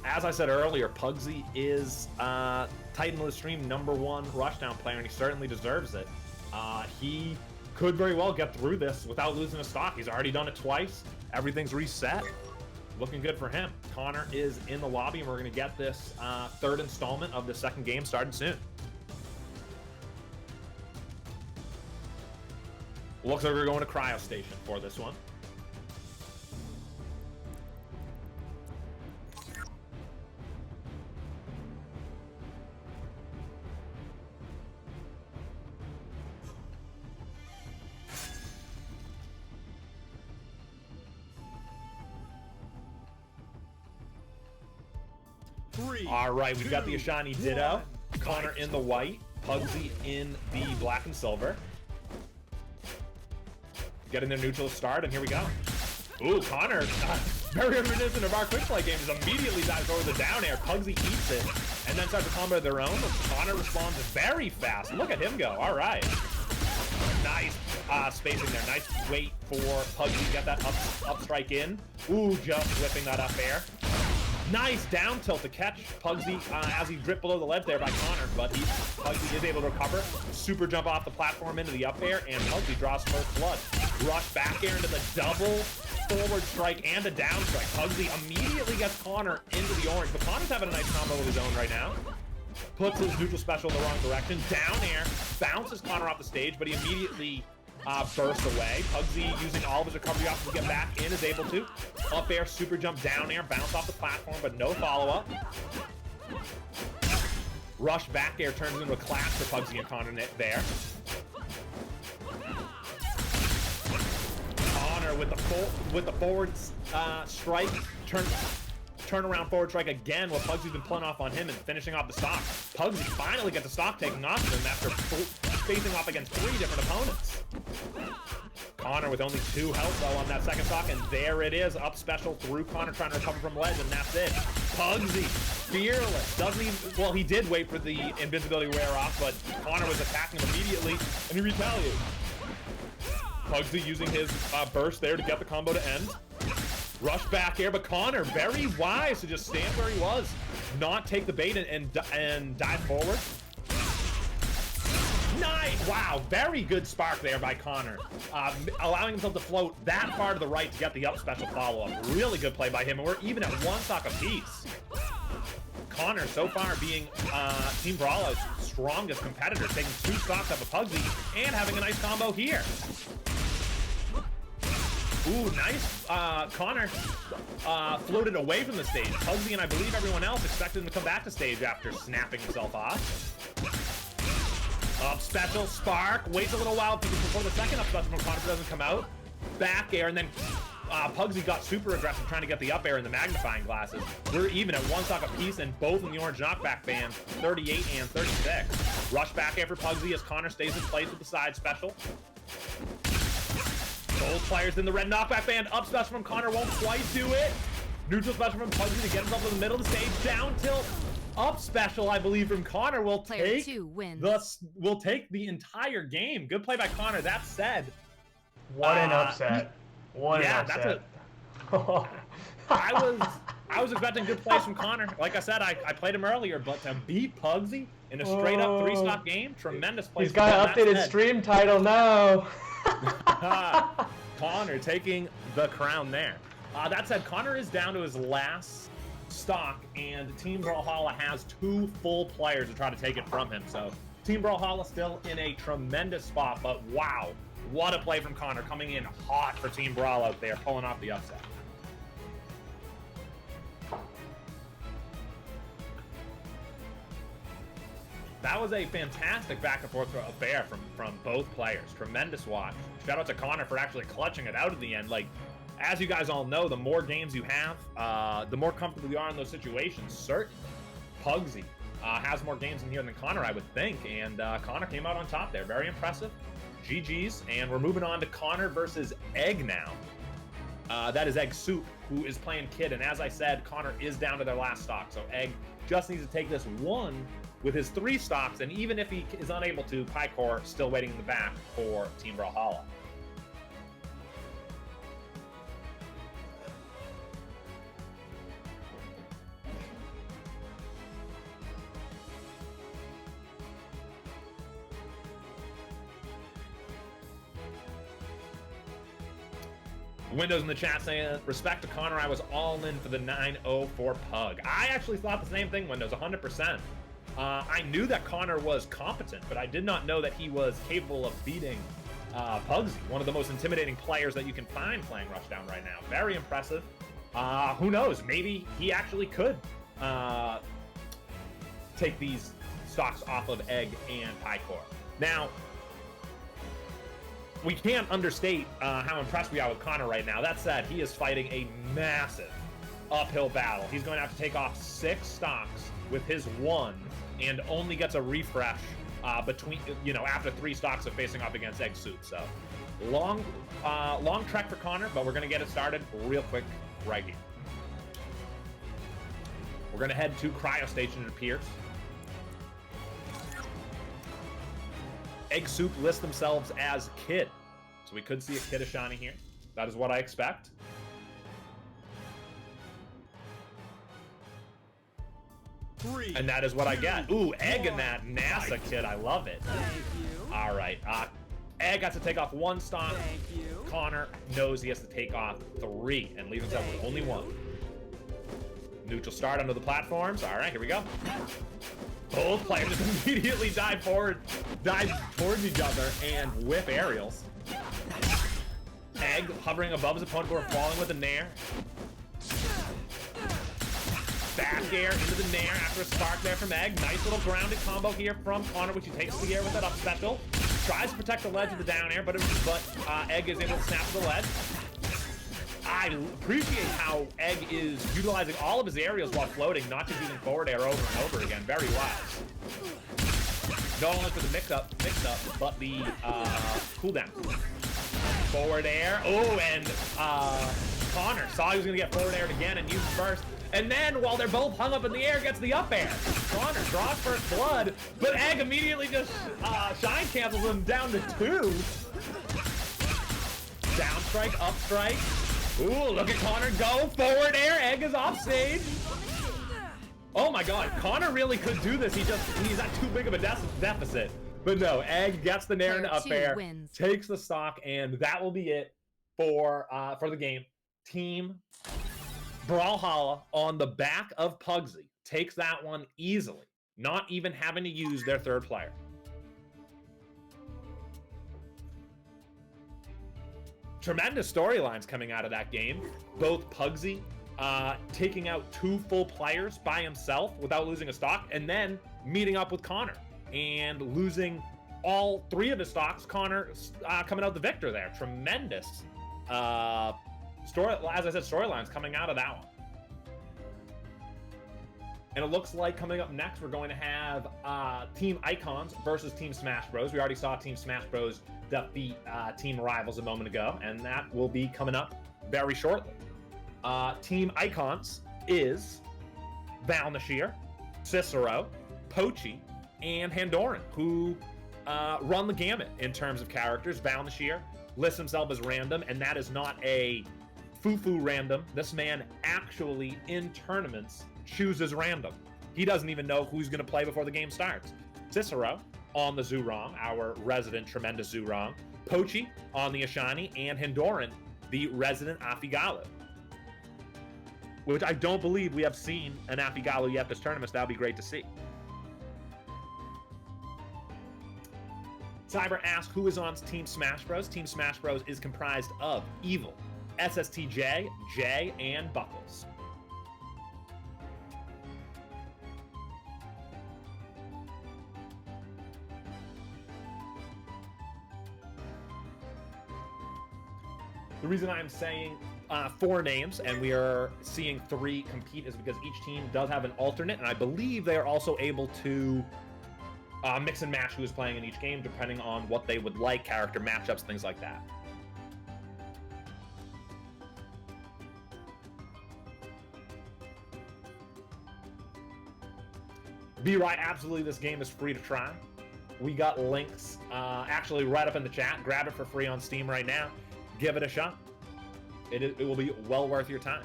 As I said earlier, Pugsy is Titan of the Stream #1 Rushdown player, and he certainly deserves it. He could very well get through this without losing a stock. He's already done it twice. Everything's reset. Looking good for him. Connor is in the lobby, and we're going to get this third installment of the second game started soon. Looks like we're going to Cryo Station for this one. All right, we've got the Ashani Ditto, Connor in the white, Pugsy in the black and silver. Getting their neutral start, and here we go. Ooh, Connor, very reminiscent of our quick play games, immediately dives over the down air. Pugsy eats it, and then starts a combo of their own. Connor responds very fast. Look at him go. All right. Nice spacing there. Nice wait for Pugsy. Get that up strike in. Ooh, just whipping that up air. Nice down tilt to catch Pugsy as he dripped below the ledge there by Connor, but Pugsy is able to recover. Super jump off the platform into the up air, and Pugsy draws first blood. Rush back air into the double forward strike and a down strike. Pugsy immediately gets Connor into the orange, but Connor's having a nice combo of his own right now. Puts his neutral special in the wrong direction. Down air, bounces Connor off the stage, but he immediately bursts away. Pugsy, using all of his recovery options to get back in, is able to. Up air, super jump, down air, bounce off the platform, but no follow-up. Rush back air turns into a clash for Pugsy and Connor there. Connor with the forward strike, turn around forward strike again, while Pugsy's been pulling off on him and finishing off the stock. Pugsy finally gets the stock taken off of him after facing off against 3 different opponents. Connor with only 2 health though on that second stock, and there it is, up special through Connor trying to recover from ledge, and that's it. Pugsy, fearless, doesn't even, well, he did wait for the invincibility wear off, but Connor was attacking him immediately, and he retaliated. Pugsy using his burst there to get the combo to end. Rush back air, but Connor very wise to just stand where he was, not take the bait and dive forward. Nice! Wow, very good spark there by Connor. Allowing himself to float that far to the right to get the up special follow-up. Really good play by him, and we're even at 1 stock apiece. Connor, so far, being Team Brawlout's strongest competitor, taking 2 stocks up of Pugsy and having a nice combo here. Ooh, nice. Connor floated away from the stage. Pugsy and I believe everyone else expected him to come back to stage after snapping himself off. Up special, spark, waits a little while before the second up special from Connor doesn't come out. Back air, and then Pugsy got super aggressive trying to get the up air in the magnifying glasses. We're even at 1 stock apiece, and both in the orange knockback band, 38 and 36. Rush back air for Pugsy as Connor stays in place with the side special. Both players in the red knockback band. Up special from Connor won't quite do it. Neutral special from Pugsy to get himself in the middle of the stage. Down tilt. Up special, I believe, from Connor will take the entire game. Good play by Connor. That said, what an upset! What an upset! I was expecting good plays from Connor. Like I said, I played him earlier, but to beat Pugsy in a straight up 3-stock game, tremendous play. He's got an updated stream title now. Connor taking the crown there. That said, Connor is down to his last stock, and Team Brawlhalla has 2 full players to try to take it from him. So Team Brawlhalla still in a tremendous spot, but wow, what a play from Connor, coming in hot for Team Brawlout there, pulling off the upset. That was a fantastic back and forth affair from both players. Tremendous watch. Shout out to Connor for actually clutching it out at the end. Like, as you guys all know, the more games you have, the more comfortable you are in those situations. Certainly, Pugsy has more games in here than Connor, I would think, and Connor came out on top there. Very impressive. GG's, and we're moving on to Connor versus Egg now. That is Egg Soup, who is playing Kid, and as I said, Connor is down to their last stock, so Egg just needs to take this one with his 3 stocks, and even if he is unable to, Pycore still waiting in the back for Team Brawlhalla. Windows in the chat saying, respect to Connor, I was all in for the 9-0 for Pug. I actually thought the same thing, Windows, 100%. I knew that Connor was competent, but I did not know that he was capable of beating Pugsy, one of the most intimidating players that you can find playing Rushdown right now. Very impressive. Who knows? Maybe he actually could take these stocks off of Egg and Pycore. Now, we can't understate how impressed we are with Connor right now. That said, he is fighting a massive uphill battle. He's going to have to take off 6 stocks with his 1 and only gets a refresh between, after 3 stocks of facing off against Egg Soup. So long trek for Connor, but we're going to get it started real quick right here. We're going to head to Cryo Station, it appears. Egg Soup list themselves as Kid, so we could see a Kid Ashani here. That is what I expect. And that is what I get. Ooh, Egg in that NASA Kid. I love it. Thank you. All right. Egg has to take off 1 stock. Thank you. Connor knows he has to take off 3 and leave himself with only 1. Neutral start under the platforms. All right, here we go. Both players immediately dive towards each other and whip aerials. Egg hovering above his opponent before falling with a nair. Back air into the nair after a spark there from Egg. Nice little grounded combo here from Connor, which he takes to the air with that up special. Tries to protect the ledge with the down air, but Egg is able to snap to the ledge. I appreciate how Egg is utilizing all of his aerials while floating, not just using forward air over and over again. Very wise. Not only for the mix-up, but the cooldown. Forward air. Oh, and Connor saw he was going to get forward aired again and used first. And then, while they're both hung up in the air, gets the up air. Connor draws first blood, but Egg immediately just shine cancels him down to 2. Down strike, up strike. Ooh, look at Connor go. Forward air. Egg is off stage. Oh my god. Connor really could do this. He's at too big of a deficit. But no, Egg gets the Nair Player up two air, wins. takes the stock, and that will be it for the game. Team Brawlhalla on the back of Pugsy takes that one easily, not even having to use their third player. Tremendous storylines coming out of that game. Both Pugsy taking out 2 full players by himself without losing a stock, and then meeting up with Connor and losing all 3 of his stocks. Connor coming out the victor there. Tremendous storylines coming out of that one. And it looks like coming up next, we're going to have Team Icons versus Team Smash Bros. We already saw Team Smash Bros defeat Team Rivals a moment ago, and that will be coming up very shortly. Team Icons is Val Nashir, Cicero, Pochi, and Handoran, who run the gamut in terms of characters. Val Nashir lists himself as random, and that is not a foo-foo random. This man actually, in tournaments, chooses random. He doesn't even know who's going to play before the game starts. Cicero on the Zurong, our resident tremendous Zurong. Pochi on the Ashani, and Handoran, the resident Afigalu. Which I don't believe we have seen an Afigalu yet this tournament, so that'll be great to see. Cyber asks who is on Team Smash Bros. Team Smash Bros is comprised of Evil, SSTJ, Jay, and Buckles. The reason I'm saying 4 names and we are seeing 3 compete is because each team does have an alternate, and I believe they are also able to mix and match who is playing in each game depending on what they would like, character matchups, things like that. B-Right, absolutely, this game is free to try. We got links actually right up in the chat. Grab it for free on Steam right now. Give it a shot. It will be well worth your time.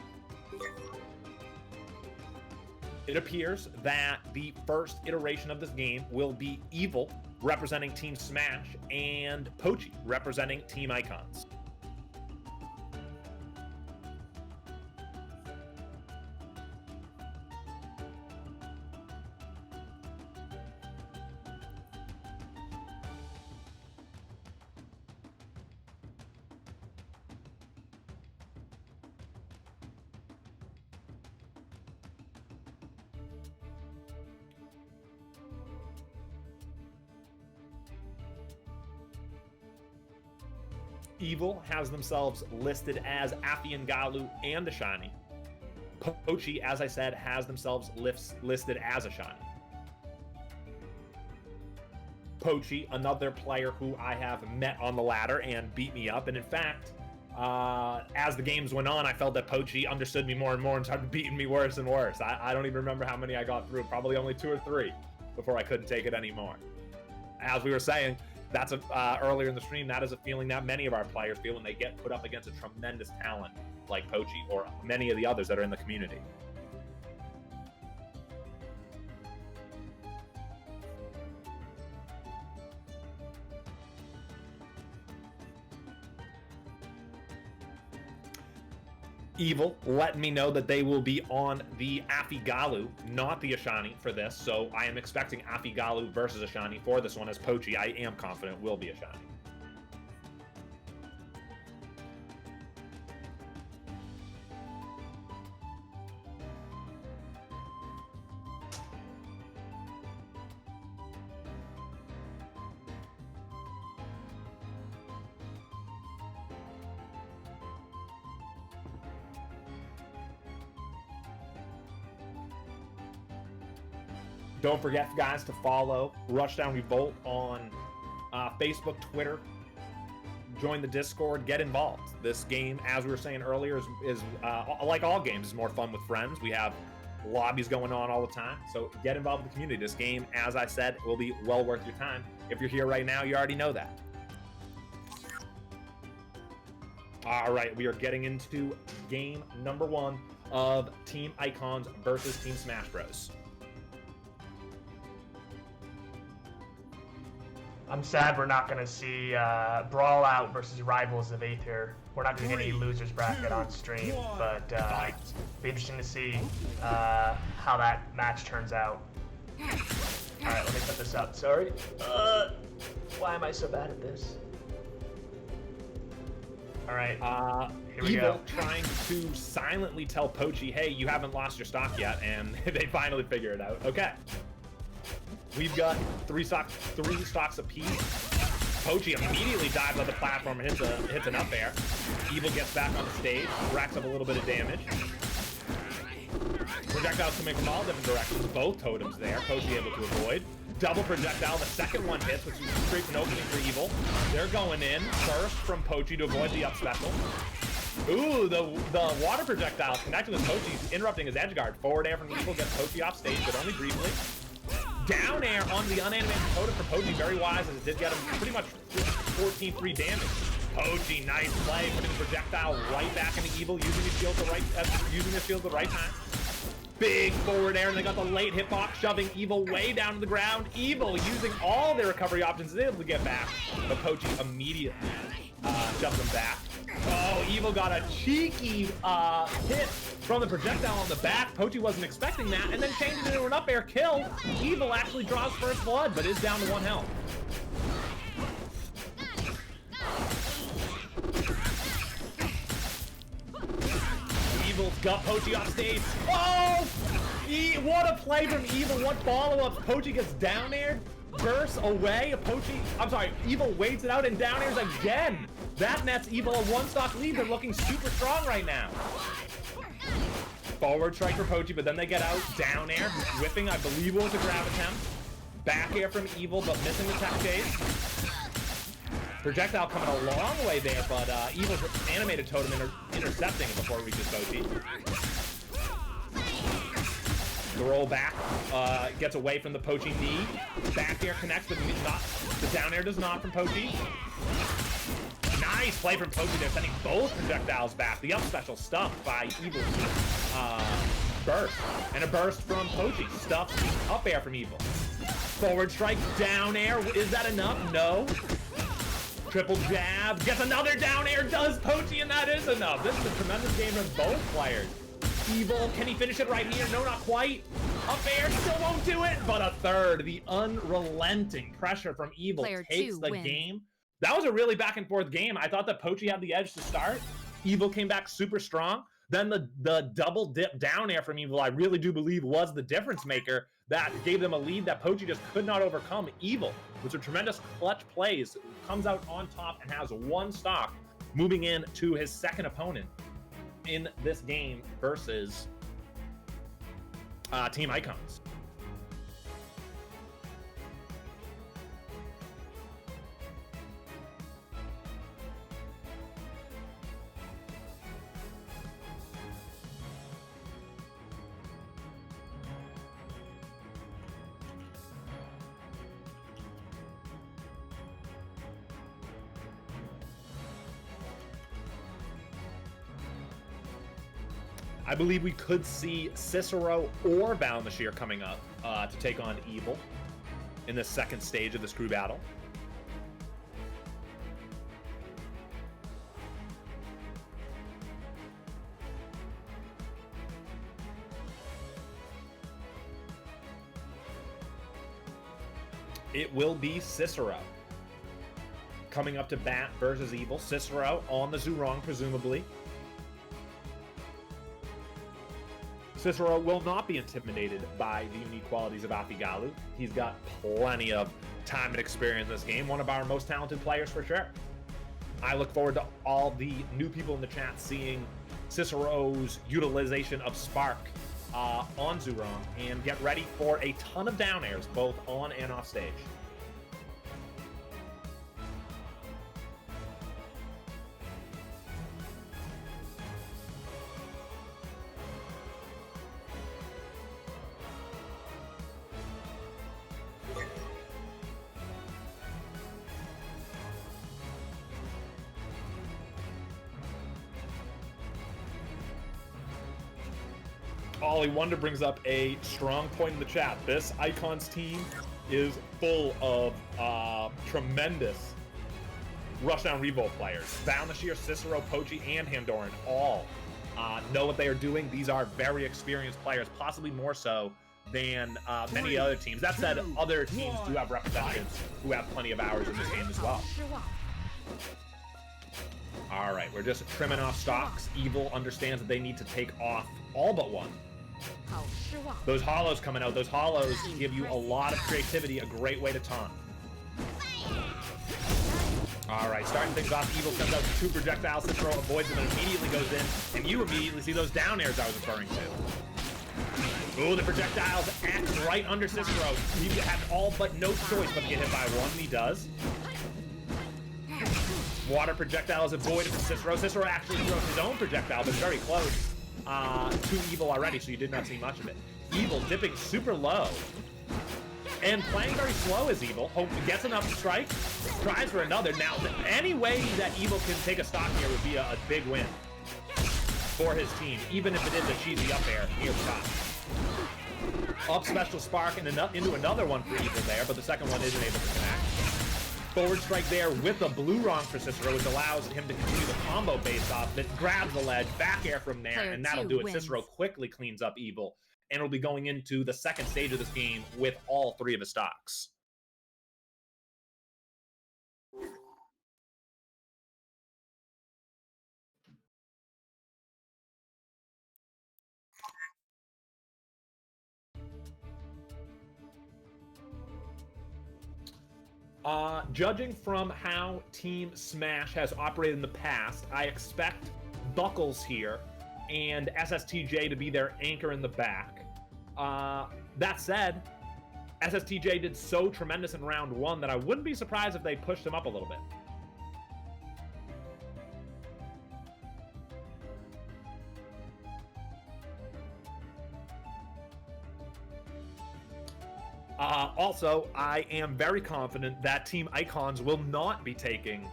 It appears that the first iteration of this game will be Evil representing Team Smash and Pochi representing Team Icons. Evil has themselves listed as Afi Galu and Ashani. Pochi, as I said, has themselves listed as Ashani. Pochi, another player who I have met on the ladder and beat me up. And in fact, as the games went on, I felt that Pochi understood me more and more and started beating me worse and worse. I don't even remember how many I got through, probably only 2 or 3 before I couldn't take it anymore. As we were saying, that's earlier in the stream, that is a feeling that many of our players feel when they get put up against a tremendous talent like Pochi or many of the others that are in the community. Evil letting me know that they will be on the Afigalu, not the Ashani, for this. So I am expecting Afigalu versus Ashani for this one, as Pochi, I am confident, will be Ashani. Don't forget, guys, to follow Rushdown Revolt on Facebook, Twitter. Join the Discord. Get involved. This game, as we were saying earlier, is like all games, is more fun with friends. We have lobbies going on all the time. So get involved with the community. This game, as I said, will be well worth your time. If you're here right now, you already know that. All right, we are getting into game number 1 of Team Icons versus Team Smash Bros. I'm sad we're not gonna see Brawlout versus Rivals of Aether. We're not gonna get any losers bracket on stream, but be interesting to see how that match turns out. All right, let me put this up. Sorry. Why am I so bad at this? All right. Here we Evil go. trying to silently tell Pochi, hey, you haven't lost your stock yet, and they finally figure it out. Okay. We've got three stocks apiece. Pochi immediately dives on the platform and hits an up air. Evil gets back on the stage, racks up a little bit of damage. Projectiles coming from all different directions, both totems there. Pochi able to avoid. Double projectile, the second one hits, which creates an opening for Evil. They're going in first from Pochi to avoid the up special. Ooh, the water projectile connected with Pochi, interrupting his edge guard. Forward air from Evil gets Pochi off stage, but only briefly. Down air on the unanimated totem for Pochi, very wise, as it did get him pretty much 14-3 damage. Pochi, nice play, putting the projectile right back into Evil, using his shield the right time. Big forward air, and they got the late hitbox, shoving Evil way down to the ground. Evil using all their recovery options is able to get back, but Pochi immediately shoves him back. Oh, Evil got a cheeky hit from the projectile on the back. Pochi wasn't expecting that, and then changes it into an up air kill. Evil actually draws first blood, but is down to 1 health. Evil's got Pochi off stage. Oh! What a play from Evil. What follow-ups. Pochi gets down aired, bursts away. Evil waits it out and down airs again. That nets Evil a 1-stock lead. They're looking super strong right now. Forward strike for Pochi, but then they get out. Down air, whipping, I believe was a grab attempt. Back air from Evil, but missing the tech chase. Projectile coming a long way there, but Evil's animated totem intercepting it before it reaches Pochi. The roll back gets away from the Pochi knee. Back air connects, but the down air does not from Pochi. Nice play from Pochi there, sending both projectiles back. The up special stuffed by Evil's burst. And a burst from Pochi. Stuffed up air from Evil. Forward strike, down air. Is that enough? No. Triple jab. Gets another down air. Does Pochi, and that is enough. This is a tremendous game from both players. Evil, can he finish it right here? No, not quite. Up air, still won't do it. But a third. The unrelenting pressure from Evil takes the game. That was a really back and forth game. I thought that Pochi had the edge to start. Evil came back super strong. Then the double dip down air from Evil, I really do believe, was the difference maker that gave them a lead that Pochi just could not overcome. Evil, with a tremendous clutch plays, comes out on top and has 1 stock, moving in to his second opponent in this game versus Team Icons. I believe we could see Cicero or Balmashir coming up to take on Evil in the second stage of this crew battle. It will be Cicero coming up to bat versus Evil. Cicero on the Zurong, presumably. Cicero will not be intimidated by the unique qualities of Afigalu. He's got plenty of time and experience in this game. One of our most talented players for sure. I look forward to all the new people in the chat seeing Cicero's utilization of Spark on Zurong, and get ready for a ton of down airs both on and off stage. Ollie Wonder brings up a strong point in the chat. This Icons team is full of tremendous Rushdown Revolt players. Valnashir, Cicero, Pochi, and Handoran all know what they are doing. These are very experienced players, possibly more so than many other teams. That said, other teams do have representatives who have plenty of hours in this game as well. All right, we're just trimming off stocks. Evil understands that they need to take off all but one. Those hollows coming out, those hollows give you a lot of creativity, a great way to taunt. All right, starting things off, Evil sends out 2 projectiles, Cicero avoids them and immediately goes in, and you immediately see those down airs I was referring to. Ooh, the projectiles act right under Cicero. He had all but no choice but to get hit by one, and he does. Water projectile is avoided from Cicero. Cicero actually throws his own projectile, but very close to Evil already, so you did not see much of it. Evil dipping super low. And playing very slow as Evil. Hope gets enough to strike. Tries for another. Now, any way that Evil can take a stock here would be a big win for his team, even if it is a cheesy up air near the top. Up special spark and into another one for Evil there, but the second one isn't able to connect. Forward strike there with a blue wrong for Cicero, which allows him to continue the combo base off. That grabs the ledge, back air from there, and that'll do it. Cicero quickly cleans up Evil, and will be going into the second stage of this game with all 3 of his stocks. Judging from how Team Smash has operated in the past, I expect Buckles here and SSTJ to be their anchor in the back. That said, SSTJ did so tremendous in round 1 that I wouldn't be surprised if they pushed him up a little bit. Also, I am very confident that Team Icons will not be taking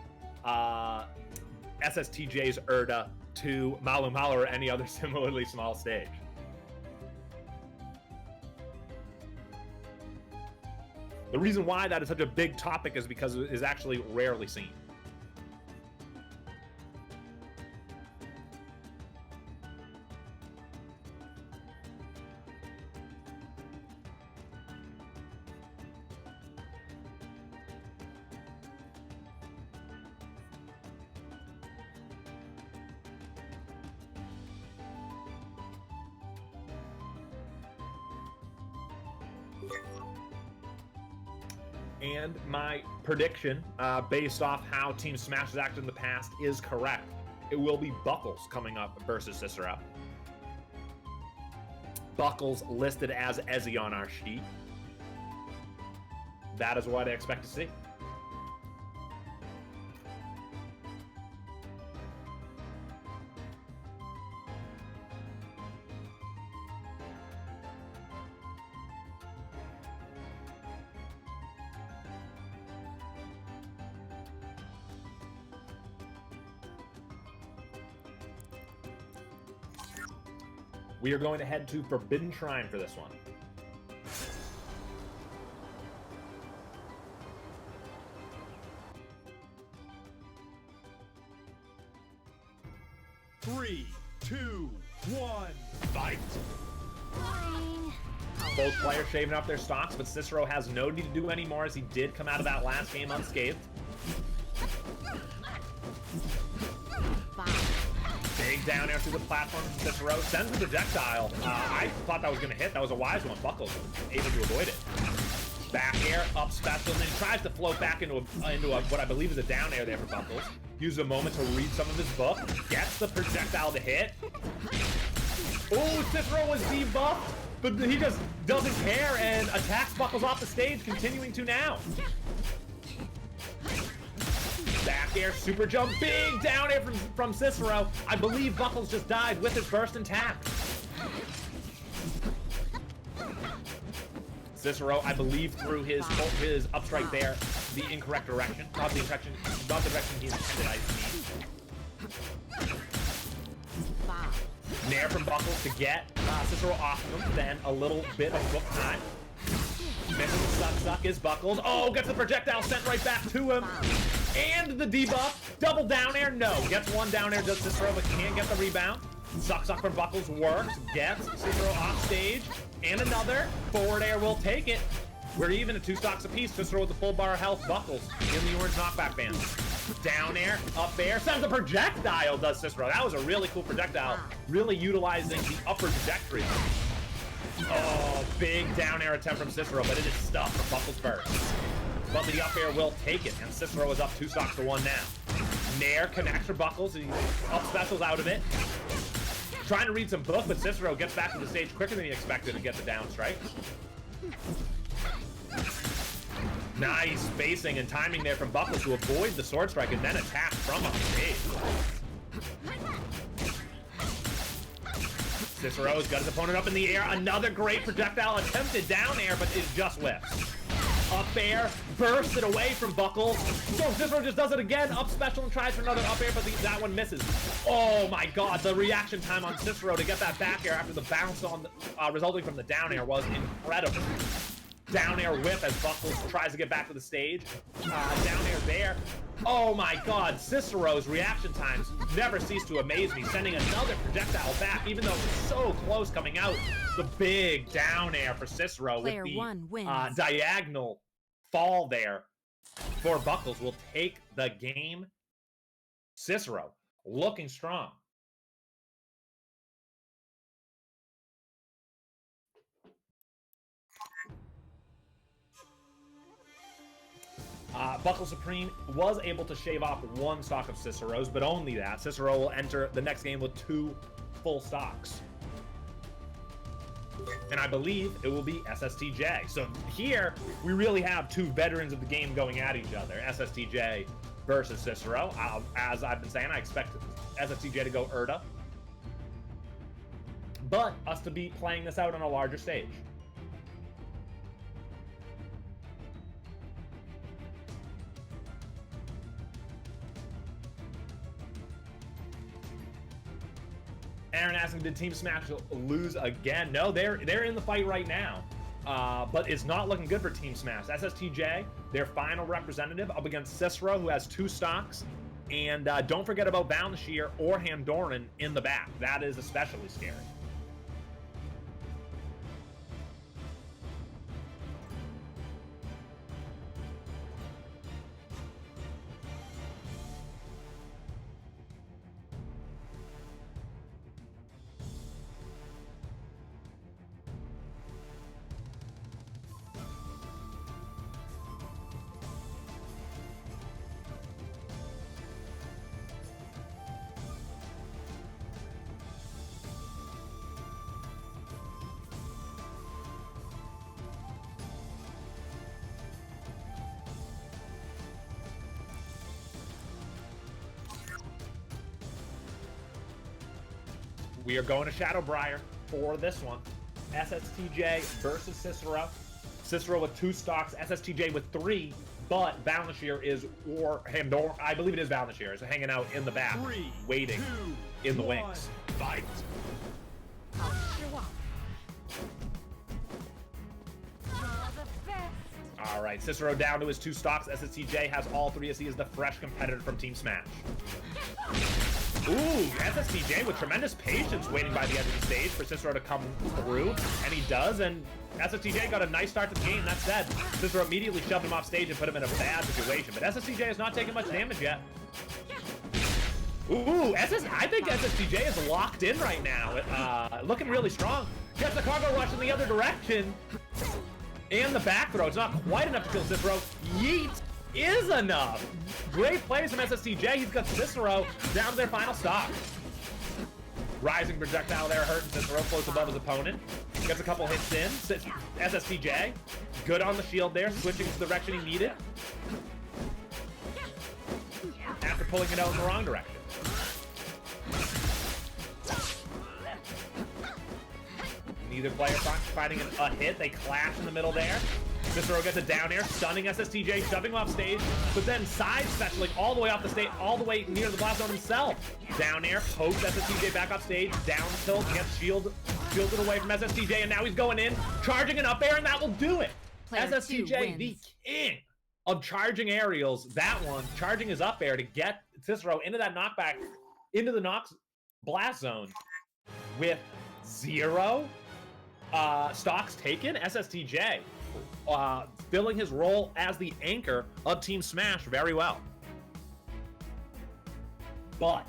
SSTJ's Erda to Malu Malu or any other similarly small stage. The reason why that is such a big topic is because it is actually rarely seen. And my prediction, based off how Team Smash has acted in the past, is correct. It will be Buckles coming up versus Cicero. Buckles listed as Ezzy on our sheet. That is what I expect to see. We are going to head to Forbidden Shrine for this one. Three, two, one, fight! Both players shaving up their stocks, but Cicero has no need to do any more as he did come out of that last game unscathed. Big down air through the platform from Cicero. Sends the projectile. I thought that was going to hit. That was a wise one. Buckles able to avoid it. Back air, up special, and then tries to float back into what I believe is a down air there for Buckles. Uses a moment to read some of his book. Gets the projectile to hit. Oh, Cicero was debuffed, but he just doesn't care and attacks Buckles off the stage, continuing to now. Back air, super jump, big down air from Cicero. I believe Buckles just died with his burst intact. Cicero, I believe, threw his up strike there the incorrect direction. Not the direction he intended, I mean. Nair from Buckles to get Cicero off of him, then a little bit of book time. Suck is buckled. Oh, gets the projectile sent right back to him. And the debuff. Double down air. No. Gets one down air. Does Cicero, but can't get the rebound. Suck from Buckles works. Gets Cicero off stage. And another. Forward air will take it. We're even at 2 stocks apiece. Cicero with the full bar of health. Buckles in the orange knockback band. Down air, up air, sends a projectile, does Cicero. That was a really cool projectile. Really utilizing the upper trajectory. Oh, big down air attempt from Cicero, but it is stuffed from Buckles first. But the up air will take it, and Cicero is up 2 stocks to 1 now. Nair connects for Buckles, he up specials out of it. Trying to read some book, but Cicero gets back to the stage quicker than he expected to get the down strike. Nice spacing and timing there from Buckles to avoid the sword strike and then attack from up stage. Cicero's got his opponent up in the air. Another great projectile attempted down air, but it just whiffs. Up air, bursts it away from Buckles. So Cicero just does it again. Up special and tries for another up air, but that one misses. Oh my god, the reaction time on Cicero to get that back air after the bounce on resulting from the down air was incredible. Down air whip as Buckles tries to get back to the stage. Down air there. Oh my god, Cicero's reaction times never cease to amaze me. Sending another projectile back, even though it was so close coming out. The big down air for Cicero with the diagonal fall there for Buckles will take the game. Cicero looking strong. Buckle Supreme was able to shave off 1 stock of Cicero's, but only that. Cicero will enter the next game with 2 full stocks. And I believe it will be SSTJ. So here, we really have 2 veterans of the game going at each other. SSTJ versus Cicero. As I've been saying, I expect SSTJ to go Urda. But us to be playing this out on a larger stage. Aaron asking, did Team Smash lose again? No, they're in the fight right now. But it's not looking good for Team Smash. SSTJ, their final representative, up against Cicero, who has 2 stocks. And don't forget about Valnashir or Handoran in the back. That is especially scary. We are going to Shadowbriar for this one. SSTJ versus Cicero. Cicero with 2 stocks, SSTJ with 3, but Valnashir is, or Handor, I believe it is Valnashir, is hanging out in the back, waiting in the wings. Fight! All right, Cicero down to his 2 stocks. SSTJ has all 3 as he is the fresh competitor from Team Smash. Ooh, SSTJ with tremendous patience waiting by the edge of the stage for Cicero to come through, and he does, and SSTJ got a nice start to the game. That said, Cicero immediately shoved him off stage and put him in a bad situation, but SSTJ is not taking much damage yet. Ooh, I think SSTJ is locked in right now, looking really strong. Gets the cargo rush in the other direction, and the back throw. It's not quite enough to kill Cicero. Yeet is enough. Great plays from SSTJ. He's got Cicero down to their final stock. Rising projectile there hurting Cicero, close above his opponent. Gets a couple hits in. SSTJ, good on the shield there, switching to the direction he needed. After pulling it out in the wrong direction. Neither player finding a hit. They clash in the middle there. Cicero gets a down air, stunning SSTJ, shoving him off stage, but then side specialing all the way off the stage, all the way near the blast zone himself. Down air, pokes SSTJ back off stage, down tilt, gets shielded away from SSTJ, and now he's going in, charging an up air, and that will do it. Player 2 SSTJ, the wins. king of charging aerials. That one, charging his up air to get Cicero into that knockback, into the Nox blast zone with 0 stocks taken. SSTJ filling his role as the anchor of Team Smash very well. But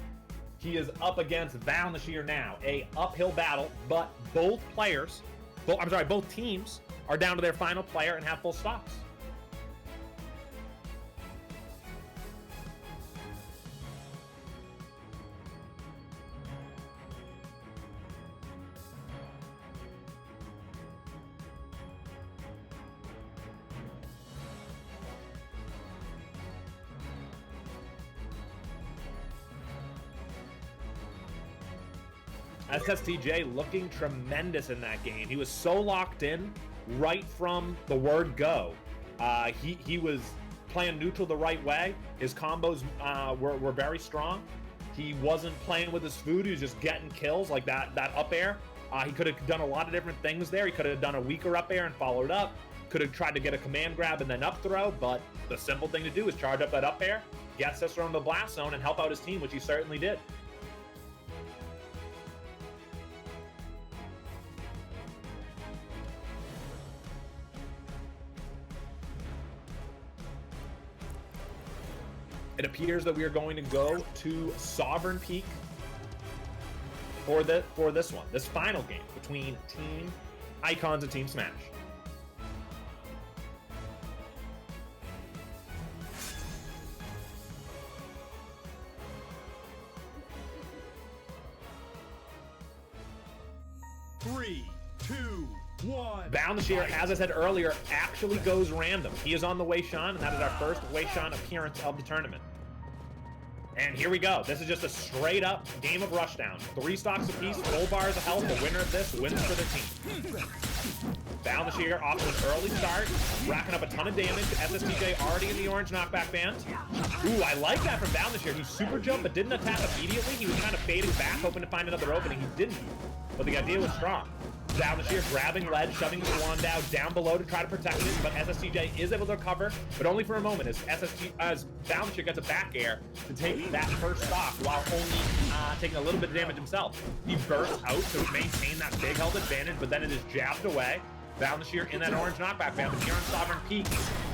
he is up against Val Nashir now. A uphill battle, but both teams are down to their final player and have full stocks. SSTJ looking tremendous in that game. He was so locked in right from the word go. He was playing neutral the right way. His combos were very strong. He wasn't playing with his food. He was just getting kills like that up air. He could have done a lot of different things there. He could have done a weaker up air and followed up. Could have tried to get a command grab and then up throw, but the simple thing to do is charge up that up air, get Cicero in the blast zone, and help out his team, which he certainly did. It appears that we are going to go to Sovereign Peak for this one, this final game between Team Icons and Team Smash. Three, two, one. Val Nashir, as I said earlier, actually goes random. He is on the Wei Shan, and that is our first Wei Shan appearance of the tournament. And here we go. This is just a straight up game of Rushdown. 3 stocks apiece, full bars of health. The winner of this wins for the team. Val Nashir off to an early start, racking up a ton of damage. SSTJ already in the orange knockback band. Ooh, I like that from Val Nashir. He super jumped but didn't attack immediately. He was kind of fading back, hoping to find another opening. He didn't, but the idea was strong. Val Nashir grabbing ledge, shoving his wand down below to try to protect it, but SSTJ is able to recover, but only for a moment as Val Nashir gets a back air to take that first stock while only taking a little bit of damage himself. He bursts out to maintain that big health advantage, but then it is jabbed away. Val Nashir in that orange knockback band, but here on Sovereign Peak.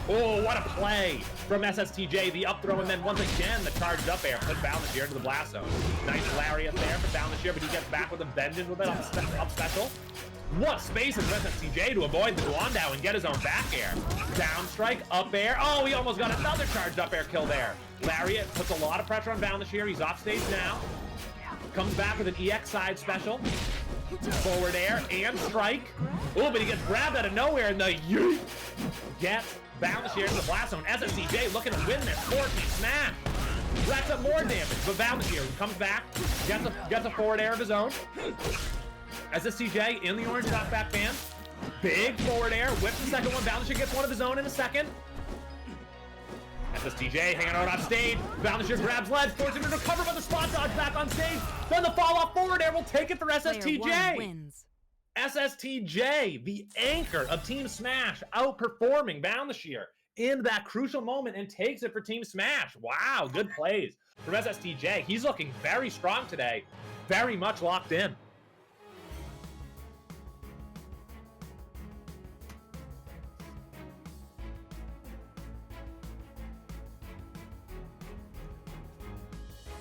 Oh, what a play from SSTJ. The up throw, and then once again, the charged up air put Val Nashir into the blast zone. Nice lariat there for Val Nashir, but he gets back with a vengeance with it up special. What space is SSTJ to avoid the Guandao and get his own back air. Down strike, up air. Oh, he almost got another charged up air kill there. Lariat puts a lot of pressure on Val Nashir. He's off stage now. Comes back with an EX side special. Forward air and strike. Oh, but he gets grabbed out of nowhere, and the yeet gets Val Nashir in the blast zone. SSTJ looking to win this. 14 smash. Racks up more damage, but Val Nashir comes back, gets a forward air of his own. SSTJ in the orange knockback band. Big forward air, whips the second one. Val Nashir gets one of his own in a second. SSTJ hanging out off stage. Val Nashir grabs ledge, forcing him to recover, but the spot dodge back on stage. Then the fall off forward air will take it for SSTJ. Player 1 wins. SSTJ, the anchor of Team Smash, outperforming Val Nashir in that crucial moment and takes it for Team Smash. Wow, good plays from SSTJ. He's looking very strong today, very much locked in.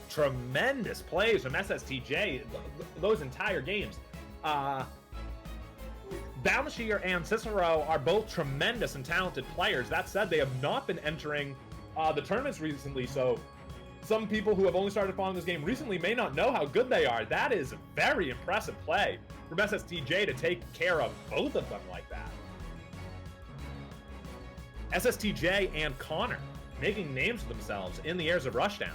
Tremendous plays from SSTJ those entire games. Val Nashir and Cicero are both tremendous and talented players. That said, they have not been entering the tournaments recently, so some people who have only started following this game recently may not know how good they are. That is a very impressive play from SSTJ to take care of both of them like that. SSTJ and Connor making names for themselves in the Heirs of Rushdown.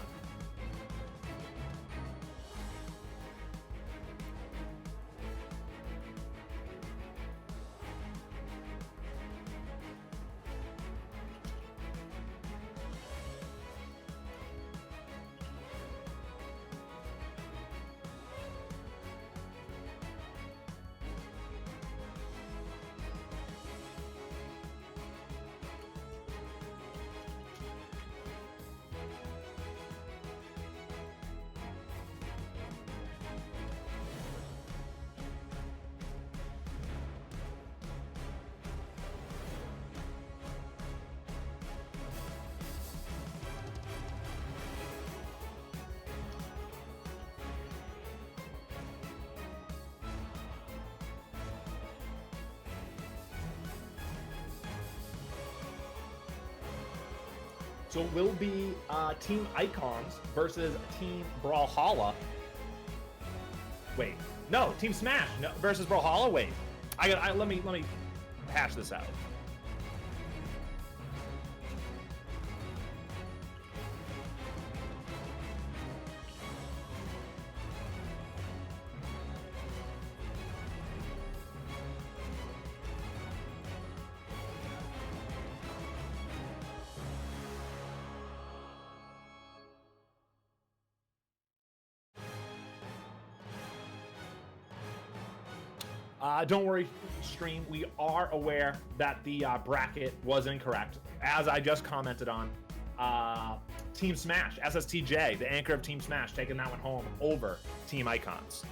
So it will be Team Icons versus Team Brawlhalla. Wait, no, Team Smash versus Brawlhalla. Wait, let me hash this out. Don't worry, stream. We are aware that the bracket was incorrect, as I just commented on. Team Smash, SSTJ, the anchor of Team Smash, taking that one home over Team Icons.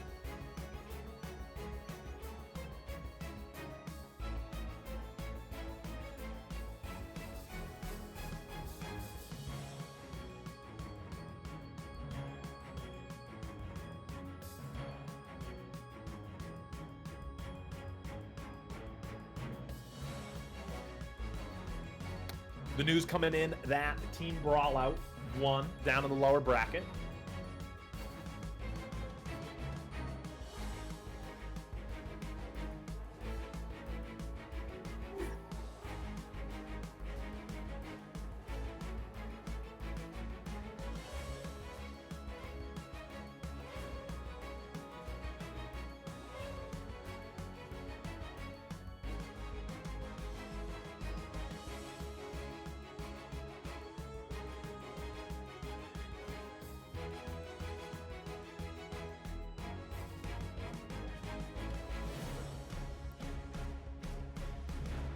The news coming in that Team Brawlout won down in the lower bracket.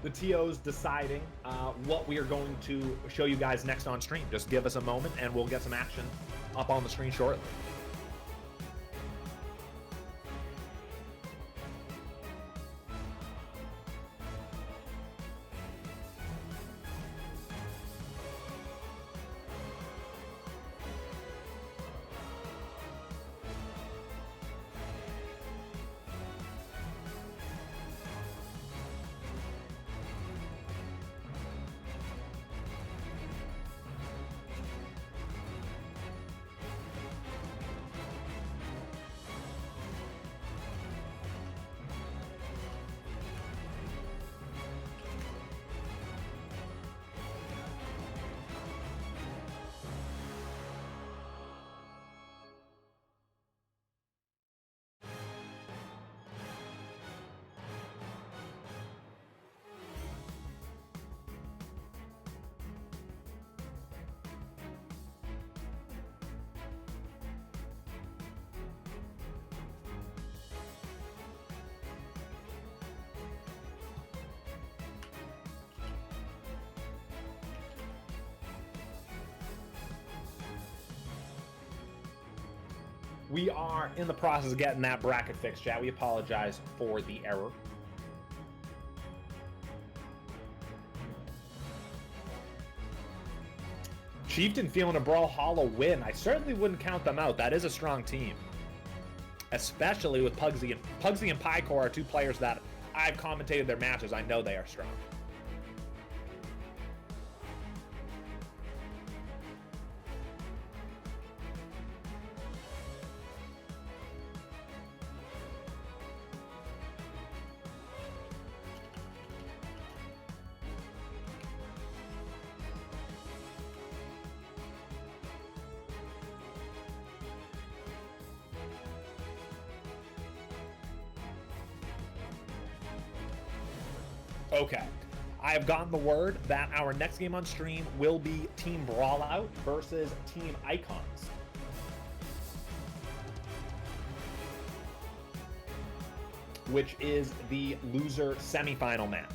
The TO's deciding what we are going to show you guys next on stream. Just give us a moment and we'll get some action up on the screen shortly. We are in the process of getting that bracket fixed, chat. We apologize for the error. Chieftain feeling a Brawlhalla win. I certainly wouldn't count them out. That is a strong team. Especially with Pugsy. Pugsy and Pycore are two players that I've commentated their matches. I know they are strong. Okay, I have gotten the word that our next game on stream will be Team Brawlout versus Team Icons. Which is the loser semifinal match.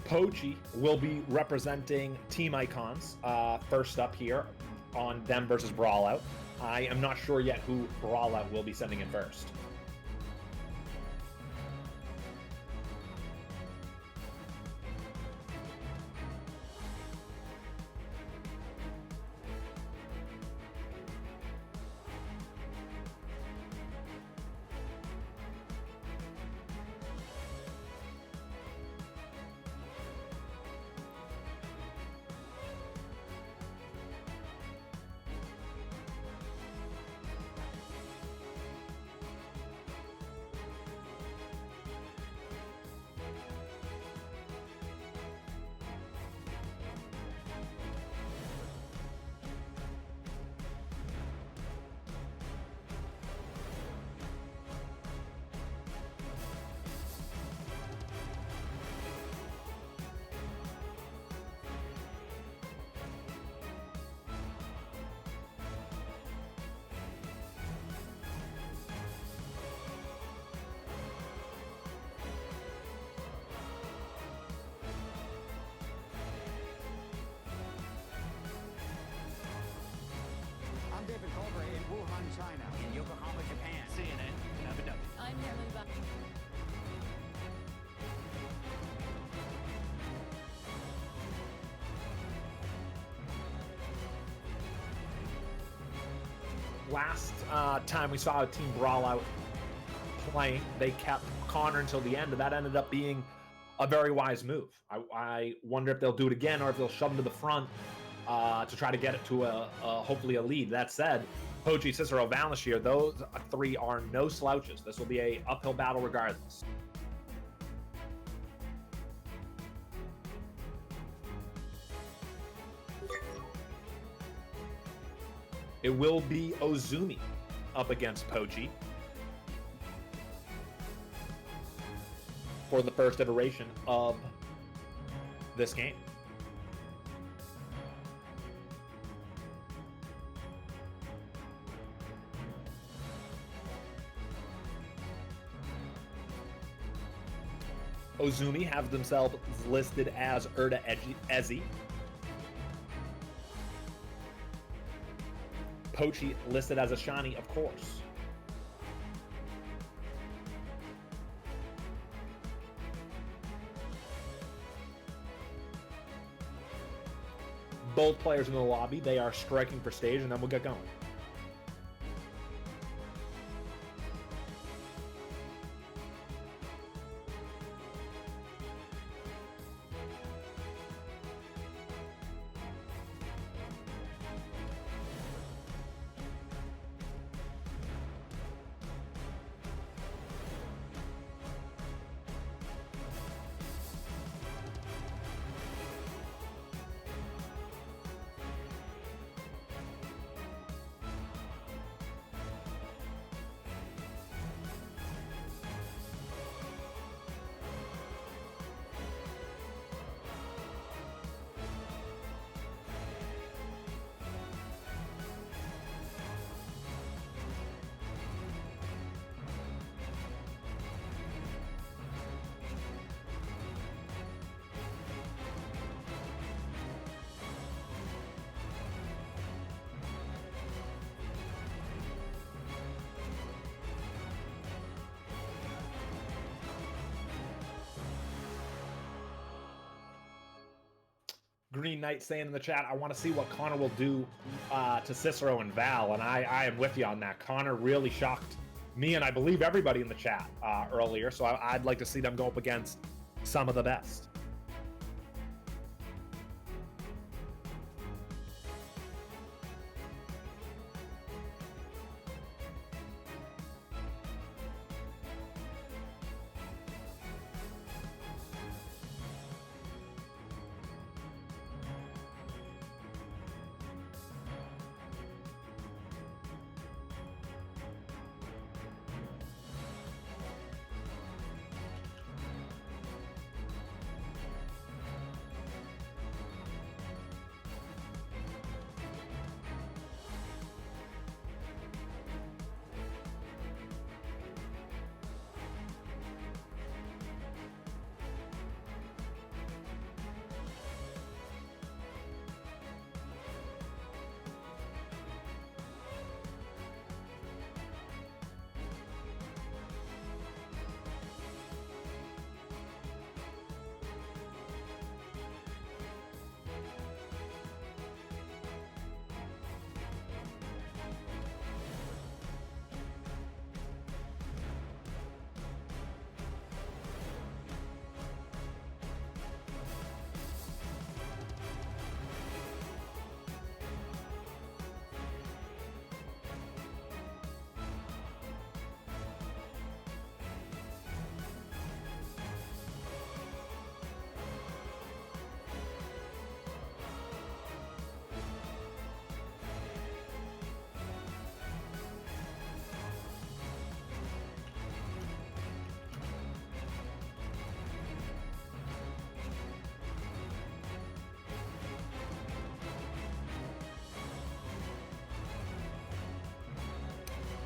Pochi will be representing Team Icons first up here on them versus Brawlout. I am not sure yet who Brawlout will be sending in first. I'm David Culver in Wuhan, China. In Yokohama, Japan. CNN, in Abu Dhabi. I'm Emily Buck. Last time we saw Team Brawlout playing, they kept Connor until the end, and that ended up being a very wise move. I wonder if they'll do it again or if they'll shove him to the front to try to get it to hopefully a lead. That said, Pochi, Cicero, Valashir, those three are no slouches. This will be a uphill battle regardless. It will be Ozumi up against Pochi for the first iteration of this game. Ozumi have themselves listed as Urda Ezi. Pochi listed as Ashani, of course. Both players in the lobby, they are striking for stage, and then we'll get going. Green Knight saying in the chat, I want to see what Connor will do to Cicero and Val, and I am with you on that. Connor really shocked me, and I believe everybody in the chat earlier, so I'd like to see them go up against some of the best.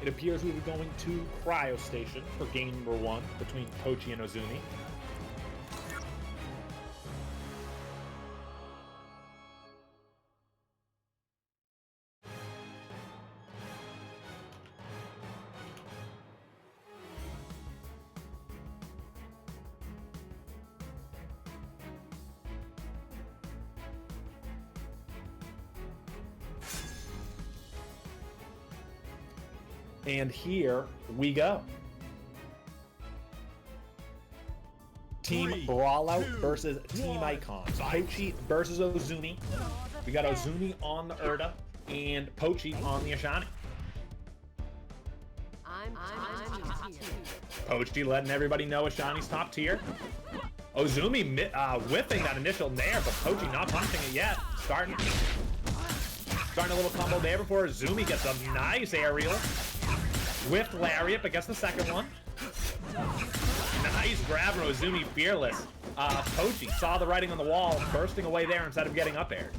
It appears we will be going to Cryo Station for game number 1 between Pochi and Ozumi. And here we go. Team Brawlout versus Team Icons. Pochi versus Ozumi. We got Ozumi on the Urda and Pochi on the Ashani. Pochi letting everybody know Ashani's top tier. Ozumi whiffing that initial nair, but Pochi not punching it yet. Starting a little combo there before Ozumi gets a nice aerial. Whiffed lariat, but gets the second one. Nice grab from Ozumi, fearless. Pochi saw the writing on the wall, bursting away there instead of getting up air.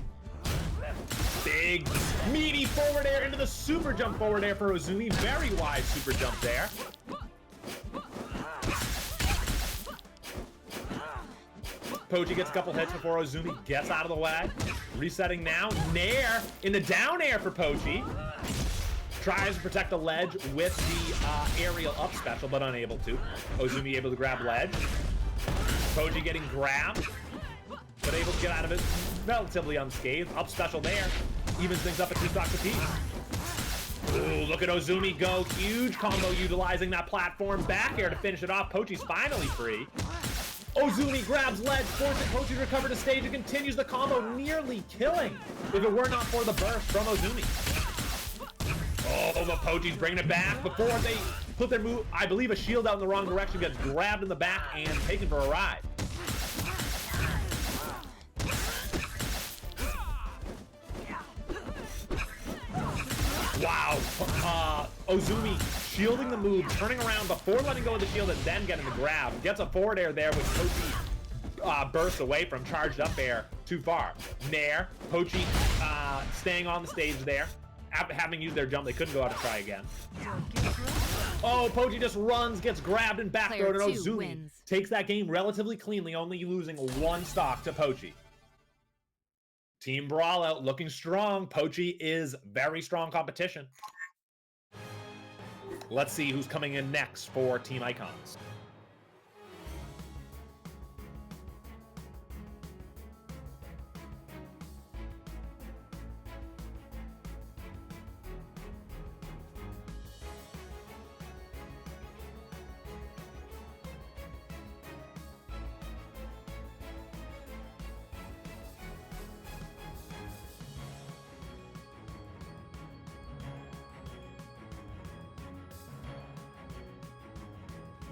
Big, meaty forward air into the super jump forward air for Ozumi. Very wide super jump there. Pochi gets a couple hits before Ozumi gets out of the way. Resetting now. Nair into down air for Pochi. Tries to protect the ledge with the aerial up special, but unable to. Ozumi able to grab ledge. Pochi getting grabbed, but able to get out of it relatively unscathed. Up special there. Evens things up at 2 stocks apiece. Ooh, look at Ozumi go. Huge combo utilizing that platform back air to finish it off. Pochi's finally free. Ozumi grabs ledge, forcing Pochi to recover the stage and continues the combo, nearly killing if it were not for the burst from Ozumi. Oh, but Pochi's bringing it back before they put their move. I believe a shield out in the wrong direction, gets grabbed in the back and taken for a ride. Wow. Ozumi shielding the move, turning around before letting go of the shield and then getting the grab. Gets a forward air there, which Pochi bursts away from. Charged up air too far. Nair. Pochi staying on the stage there. Having used their jump, they couldn't go out and try again. Oh, Pochi just runs, gets grabbed and back thrown, and Ozumi takes that game relatively cleanly, only losing 1 stock to Pochi. Team Brawlout looking strong. Pochi is very strong competition. Let's see who's coming in next for Team Icons.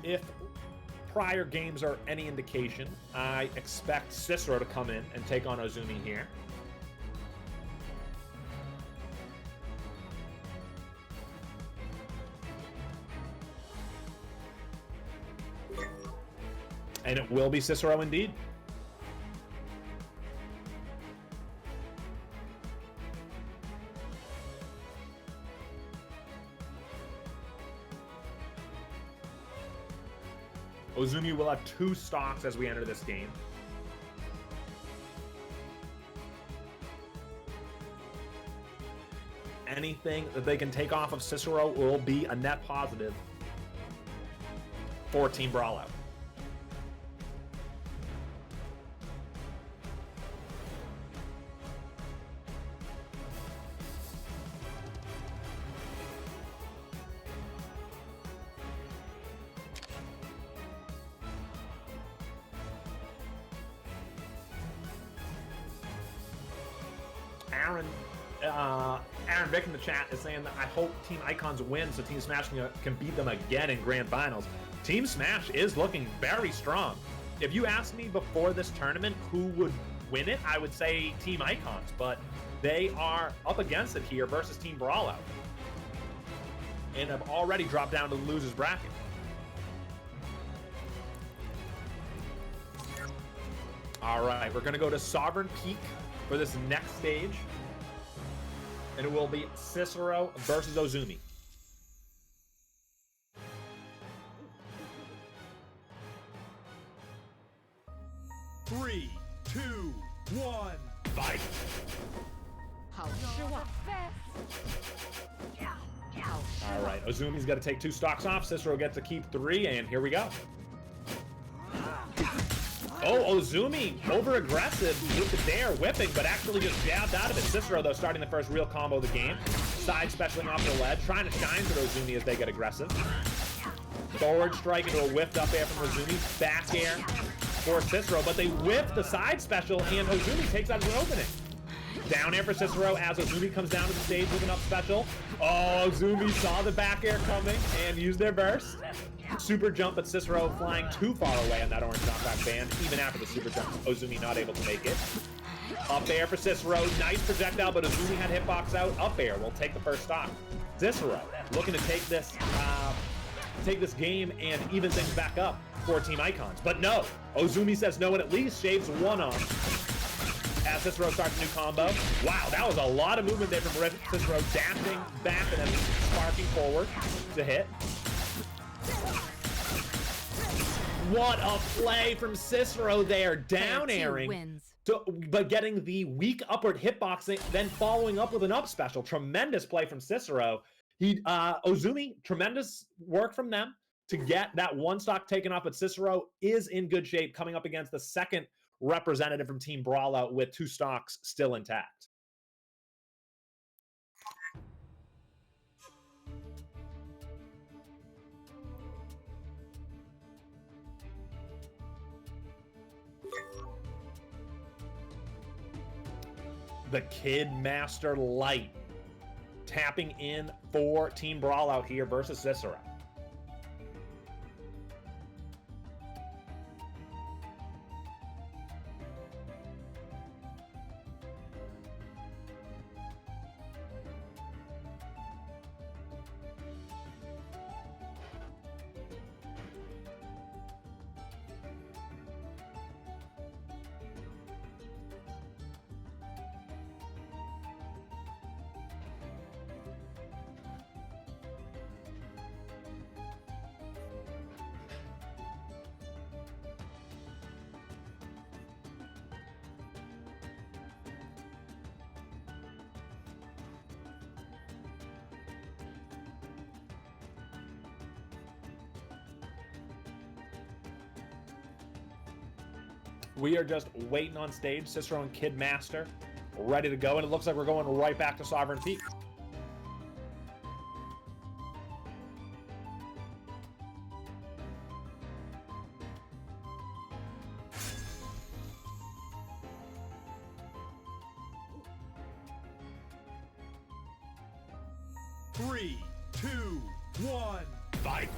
If prior games are any indication, I expect Cicero to come in and take on Ozumi here. And it will be Cicero indeed. Ozumi will have 2 stocks as we enter this game. Anything that they can take off of Cicero will be a net positive for Team Brawlout. Aaron Vick in the chat is saying that I hope Team Icons win so Team Smash can beat them again in Grand Finals. Team Smash is looking very strong. If you asked me before this tournament who would win it, I would say Team Icons, but they are up against it here versus Team Brawlout and have already dropped down to the losers bracket. All right, we're going to go to Sovereign Peak for this next stage. And it will be Cicero versus Ozumi. 3, 2, 1. Fight. All right, Ozumi's got to take 2 stocks off. Cicero gets to keep 3, and here we go. Oh, Ozumi over-aggressive with the dare whipping, but actually just jabbed out of it. Cicero, though, starting the first real combo of the game. Side specialing off the ledge, trying to shine through Ozumi as they get aggressive. Forward strike into a whiffed up air from Ozumi. Back air for Cicero, but they whiff the side special, and Ozumi takes out his opening. Down air for Cicero as Ozumi comes down to the stage with an up special. Oh, Ozumi saw the back air coming and used their burst. Super jump, but Cicero flying too far away on that orange knockback band. Even after the super jump, Ozumi not able to make it. Up air for Cicero. Nice projectile, but Ozumi had hitbox out. Up air will take the first stock. Cicero looking to take this game and even things back up for Team Icons. But no, Ozumi says no and at least shaves 1 off. As Cicero starts a new combo. Wow, that was a lot of movement there from Cicero, dashing back and then sparking forward to hit. What a play from Cicero there, down airing, but getting the weak upward hitboxing, then following up with an up special. Tremendous play from Cicero. Ozumi, tremendous work from them to get that 1 stock taken off, but Cicero is in good shape coming up against the second representative from Team Brawlout with 2 stocks still intact. The Kid Master Light tapping in for Team Brawlout here versus Cicero. We are just waiting on stage. Cicero and Kid Master ready to go, and it looks like we're going right back to Sovereign Peak. Three, 2, 1. Fight!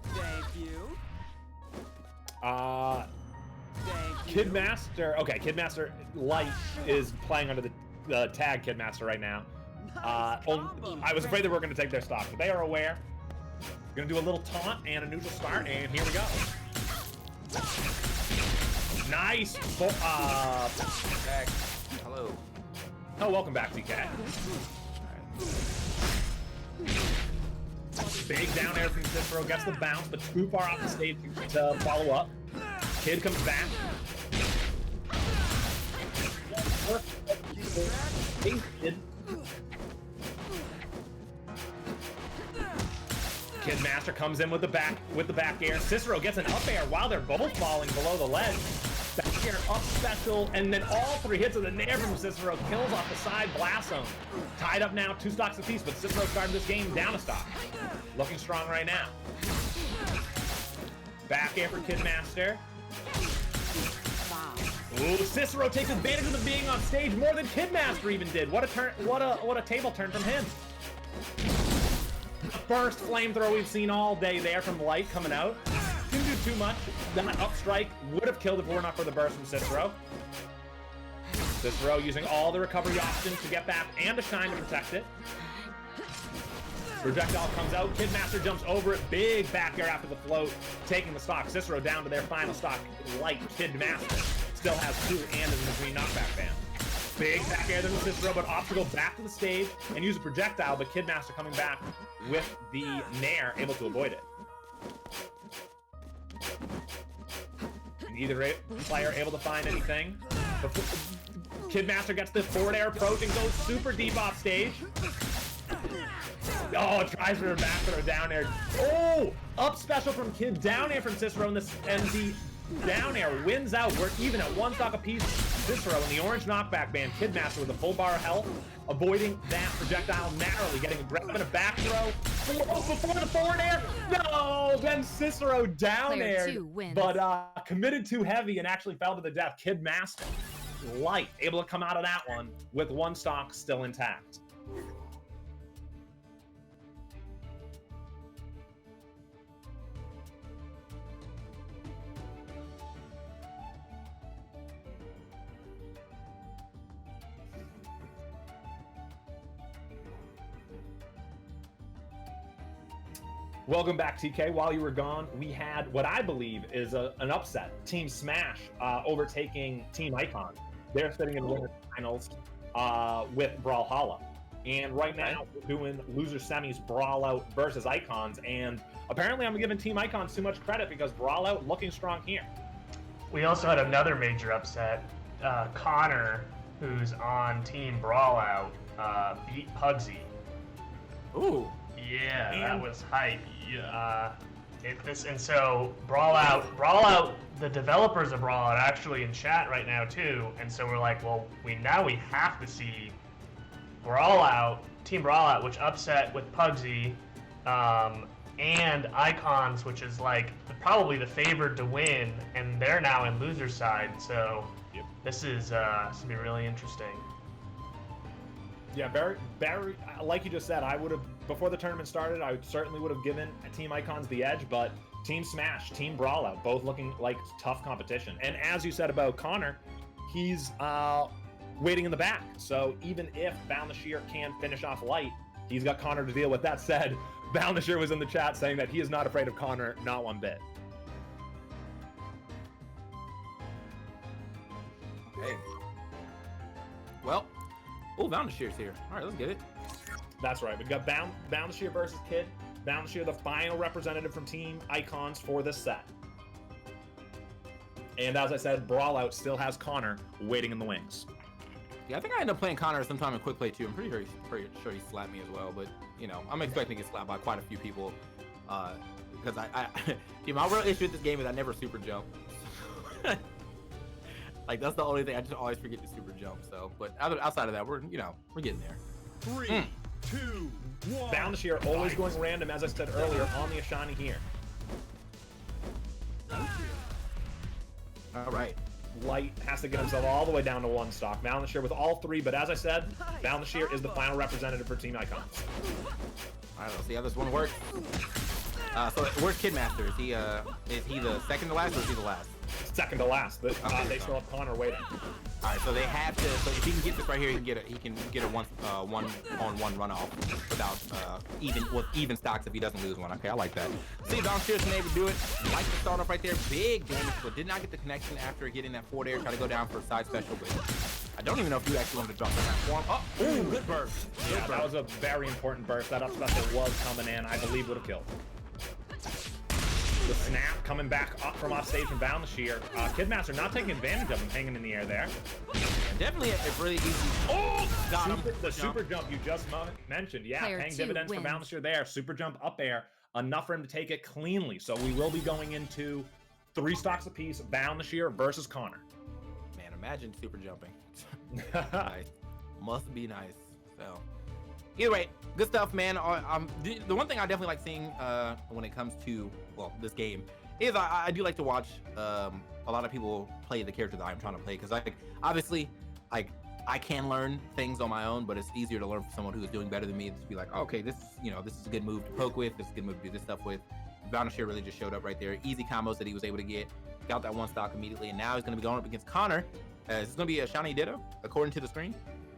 Thank you. Kid Master. Okay, Kid Master Light is playing under the tag Kid Master right now. I was afraid they were going to take their stock, but they are aware. Going to do a little taunt and a neutral start, and here we go. Nice. Back. Hello. Oh, welcome back, TK. Big down air from Cicero, gets the bounce, but too far off the stage to follow up. Kid comes back. Kid Master comes in with the back air. Cicero gets an up air while they're both falling below the ledge. Back air up special, and then all 3 hits of the nair from Cicero kills off the side blast zone. Tied up now, 2 stocks apiece, but Cicero started this game down a stock. Looking strong right now. Back air for Kid Master. Ooh, Cicero takes advantage of them being on stage more than Kid Master even did. What a turn! What a table turn from him. The first flamethrower we've seen all day there from Light coming out. Didn't do too much. That up strike would have killed if it were not for the burst from Cicero. Cicero using all the recovery options to get back and a shine to protect it. Projectile comes out. Kid Master jumps over it. Big back air after the float, taking the stock. Cicero down to their final stock. Light Kid Master still has 2 and is in the green knockback band. Big back air than Cicero, but opts to go back to the stage and use a projectile, but Kid Master coming back with the nair, able to avoid it. Either player able to find anything. Kidmaster gets the forward air approach and goes super deep off stage. Oh, tries for a back throw down air. Oh, up special from Kid, down air from Cicero, and the down air wins out. We're even at 1 stock apiece. Cicero in the orange knockback band. Kidmaster with a full bar of health, avoiding that projectile narrowly, getting a grab and a back throw. Before the forward air. No, then Cicero down air, but committed too heavy and actually fell to the death. Kidmaster, light, able to come out of that one with 1 stock still intact. Welcome back, TK. While you were gone, we had what I believe is an upset. Team Smash overtaking Team Icon. They're sitting in the winner's finals with Brawlhalla. And right now, we're doing loser semis, Brawlout versus Icons. And apparently I'm giving Team Icons too much credit because Brawlout looking strong here. We also had another major upset. Connor, who's on Team Brawlout, beat Pugsy. Ooh. Yeah, that was hype. And so Brawlout, the developers of Brawlout are actually in chat right now too, and so we're like, well, we have to see Team Brawlout, which upset with Pugsy, and Icons, which is like probably the favored to win, and they're now in loser side. So this is gonna be really interesting. Yeah, very, like you just said, I would have, before the tournament started, I certainly would have given Team Icons the edge, but Team Smash, Team Brawlout, both looking like tough competition. And as you said about Connor, he's waiting in the back. So even if Brawlhalla can finish off light, he's got Connor to deal with. That said, Brawlhalla was in the chat saying that he is not afraid of Connor, not one bit. Hey. Well, oh, Brawlhalla's here. All right, let's get it. That's right. We've got Brawlhalla versus Kid. Brawlhalla, the final representative from Team Icons for this set. And as I said, Brawlout still has Connor waiting in the wings. Yeah, I think I ended up playing Connor sometime in Quick Play too. I'm pretty sure he slapped me as well, but you know, I'm expecting to get slapped by quite a few people. Because my real issue with this game is I never super jump. Like that's the only thing, I just always forget to super jump. So, but outside of that, we're getting there. 3, 2, 1. Brawlhalla always going random, as I said earlier, on the Ashani here. All right. Light has to get himself all the way down to 1 stock. Brawlhalla with all 3, but as I said, Brawlhalla is the final representative for Team Icons. I don't know, see how this one works. So where's Kidmaster? Is he the second to last or is he the last? Second to last. They still have Connor waiting. All right, so they have to. So if he can get this right here, he can get a one on one runoff without even stocks if he doesn't lose one. Okay, I like that. See, Brawlhalla's been able to do it. Like the start off right there, big damage, but did not get the connection after getting that forward air. Try to go down for a side special, but I don't even know if you actually wanted to drop that form. Oh, ooh, good burst. Yeah, that was a very important burst. That up special was coming in. I believe would have killed. The snap coming back up from off stage from Brawlhalla. Kidmaster not taking advantage of him, hanging in the air there. Definitely a really easy. Oh, got him. The super jump you just mentioned. Yeah, Player paying 2 dividends wins. for Brawlhalla there. Super jump up air. Enough for him to take it cleanly. So we will be going into 3 stocks apiece. Brawlhalla versus Connor. Man, imagine super jumping. Nice. Must be nice. So, either way, good stuff, man. The one thing I definitely like seeing when it comes to this game is I do like to watch a lot of people play the character that I'm trying to play, because obviously I can learn things on my own, but it's easier to learn from someone who is doing better than me. To be like, okay, this is a good move to poke with. This is a good move to do this stuff with. Brawlhalla really just showed up right there. Easy combos that he was able to get. Got that 1 stock immediately, and now he's going to be going up against Connor. Is this going to be a shiny Ditto according to the screen?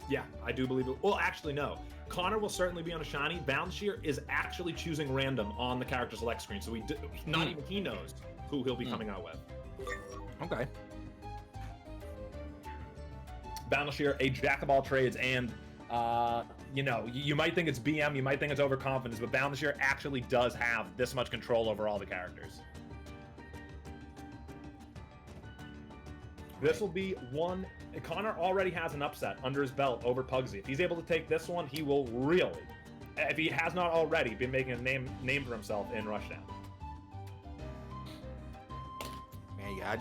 Yeah, I do believe it. Well, actually, no. Connor will certainly be on a shiny. Brawlhalla is actually choosing random on the character select screen, so not even he knows who he'll be coming out with. Okay. Brawlhalla, a jack of all trades, and you might think it's BM, you might think it's overconfidence, but Brawlhalla actually does have this much control over all the characters. This will be one. Connor already has an upset under his belt over Pugsy. If he's able to take this one, he will really, if he has not already, been making a name for himself in Rushdown. Man, yeah,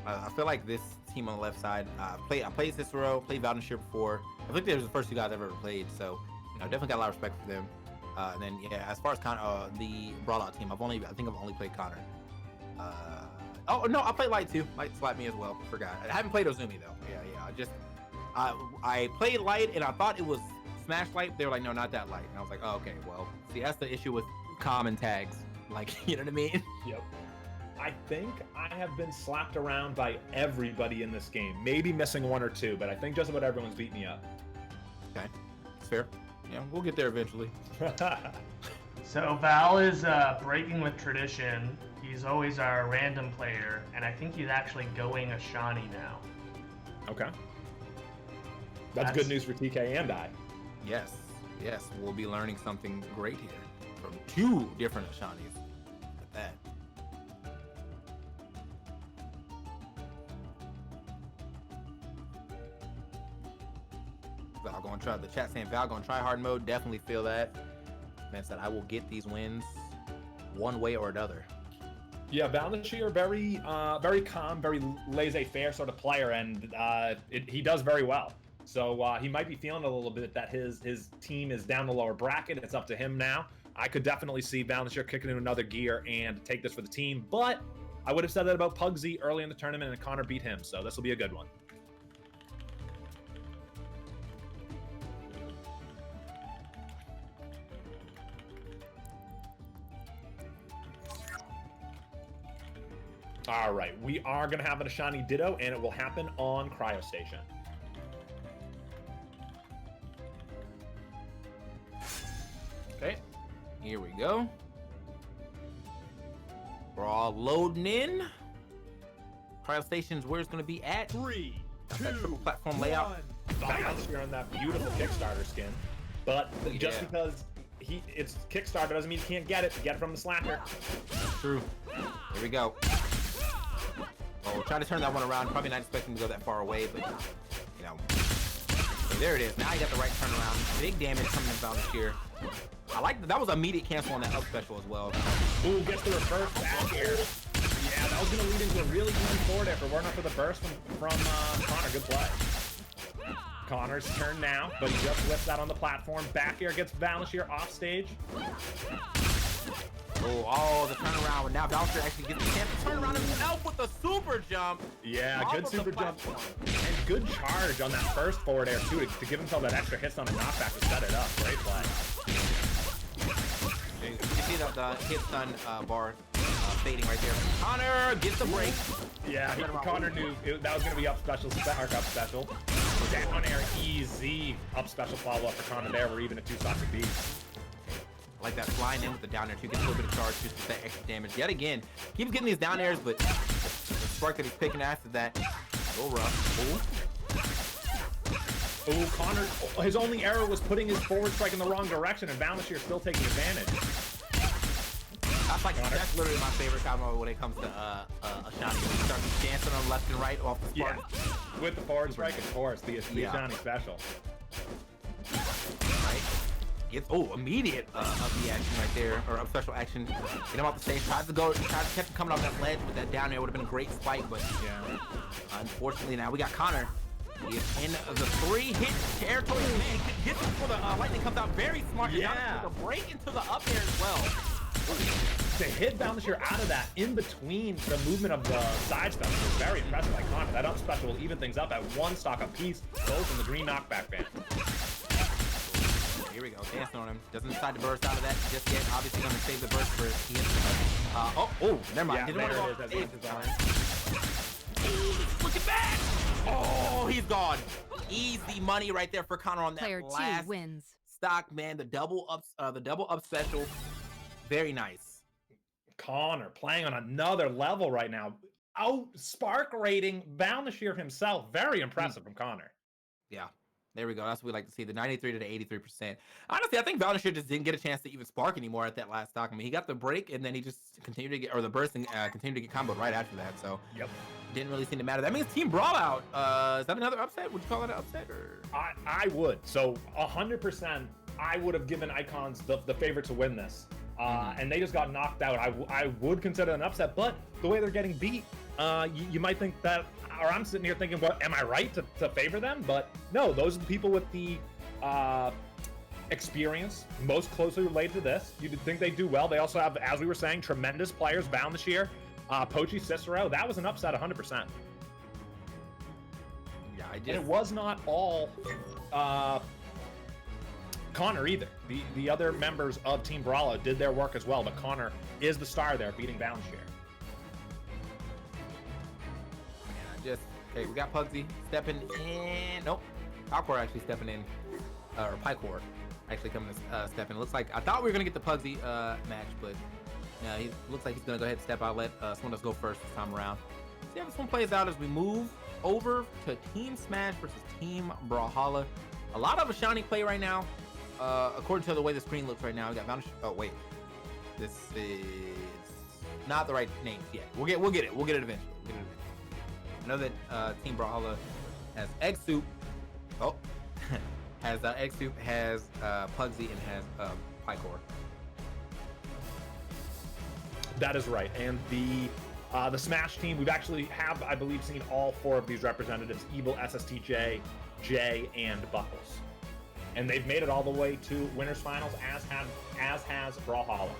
I feel like this team on the left side. I played Cicero, played Valdenshire before. I think they was the first two guys I've ever played, so definitely got a lot of respect for them. And then yeah, as far as the Brawlout team, I think I've only played Connor. Oh no, I played Light too. Light slapped me as well. Forgot. I haven't played Ozumi though. Yeah. I played Light and I thought it was Smash Light. They were like, no, not that Light. And I was like, oh, okay. Well, see, that's the issue with common tags. Like, you know what I mean? Yep. I think I have been slapped around by everybody in this game. Maybe missing one or two, but I think just about everyone's beat me up. Okay, it's fair. Yeah, we'll get there eventually. So Val is breaking with tradition. He's always our random player, and I think he's actually going Ashani now. Okay. That's good news for TK and I. Yes, we'll be learning something great here from two different Ashanis. At that. Val gonna try. The chat saying Val gonna try hard mode. Definitely feel that. Man said I will get these wins one way or another. Yeah, Valdenshire, very calm, very laissez-faire sort of player, and he does very well. So he might be feeling a little bit that his team is down the lower bracket. It's up to him now. I could definitely see Valdenshire kicking in another gear and take this for the team, but I would have said that about Pugsy early in the tournament, and Connor beat him, so this will be a good one. All right, we are going to have an Ashani Ditto, and it will happen on Cryo Station. Okay, here we go. We're all loading in. Cryo Station's where it's going to be at. 3, 2, that triple platform layout. Valdenshire on that beautiful Kickstarter skin, but just because it's Kickstarter doesn't mean you can't get it. Get it from the slacker. True. Here we go. Oh, we'll try to turn that one around. Probably not expecting to go that far away, but there it is. Now you got the right turnaround. Big damage coming in Valdenshire. I like that. That was immediate cancel on that up special as well. Ooh, gets the reverse back air. Yeah, that was going to lead into a really easy forward air if it weren't for the burst from Connor. Good play. Connor's turn now, but he just lifts that on the platform. Back air gets Valdenshire off stage. Oh, the turnaround. Now Valdenshire actually gets the chance to turn around himself with the super jump. Yeah, good super jump. And good charge on that first forward air, too, to give himself that extra hits on the knockback to set it up. Great play. You can see that the hit stun bar fading right there. Connor gets the break. Yeah, Connor knew that was going to be up special. Down air, easy up special follow-up for Connor there. We're even at 2 stocks of beat. Like that flying in with the down air too, gets a little bit of charge, just get that extra damage. Yet again, keeps getting these down airs, but the spark that he's picking after that, a little rough. Oh, Connor, his only error was putting his forward strike in the wrong direction, and Valdenshire still taking advantage. That's literally my favorite combo when it comes to Ashani. When you start dancing on left and right off the spark. Yeah, with the forward strike, of course, the Ashani special. Right. Gets immediate up the action right there, or up special action. Get him off the stage. Tried to catch him coming off that ledge with that down air. Would have been a great spike, but yeah. Unfortunately, now we got Connor. He is in the 3-hit territory. Man, gets him for the lightning, comes out very smart. Yeah. With a break into the up air as well. To hit Valdenshire out of that in between the movement of the side special was very impressive by Connor. That up special will even things up at 1 stock apiece, both in the green knockback band. Here we go, dancing on him. Doesn't decide to burst out of that just yet. Obviously going to save the burst for his never mind. Yeah, there it is. Look at that! Oh, he's gone. Easy money right there for Connor on that Player last 2 wins. stock, man. The double up special. Very nice. Connor playing on another level right now. Out spark rating Valdenshire himself. Very impressive from Connor. Yeah. There we go. That's what we like to see, the 93 to the 83%. Honestly, I think Valenshirt just didn't get a chance to even spark anymore at that last stock. I mean, he got the break, and then he just continued to get, or the burst, and continued to get comboed right after that. So Yep. didn't really seem to matter. That means Team Brawlout. Is that another upset? Would you call it an upset? Or I would. So 100%, I would have given Icons the favorite to win this. And they just got knocked out. I would consider it an upset, but the way they're getting beat, you might think that, or I'm sitting here thinking, well, am I right to favor them? But no, those are the people with the experience most closely related to this. You'd think they do well. They also have, as we were saying, tremendous players bound this year. Pochi, Cicero, that was an upset 100%. yeah, And it was not all Connor either. The other members of Team Brawlhalla did their work as well, but Connor is the star there, beating Balance Share. Okay, we got Pugsy stepping in. Nope, Alcor actually stepping in, or Pycor actually coming to step in. Looks like I thought we were gonna get the Pugsy match, but yeah, he looks like he's gonna go ahead and step out. Let someone else go first this time around. See how this one plays out as we move over to Team Smash versus Team Brawlhalla. A lot of Ashani play right now, according to the way the screen looks right now. We got Vanish. Oh wait, this is not the right names yet. We'll get it. We'll get it eventually. I know that Team Brawlhalla has Egg Soup. Oh, has Egg Soup, has Pugsy, and has Pycor. That is right. And the Smash team, we've actually have, I believe, seen all 4 of these representatives: Evil, SSTJ, Jay, and Buckles. And they've made it all the way to winners finals, as has Brawlhalla.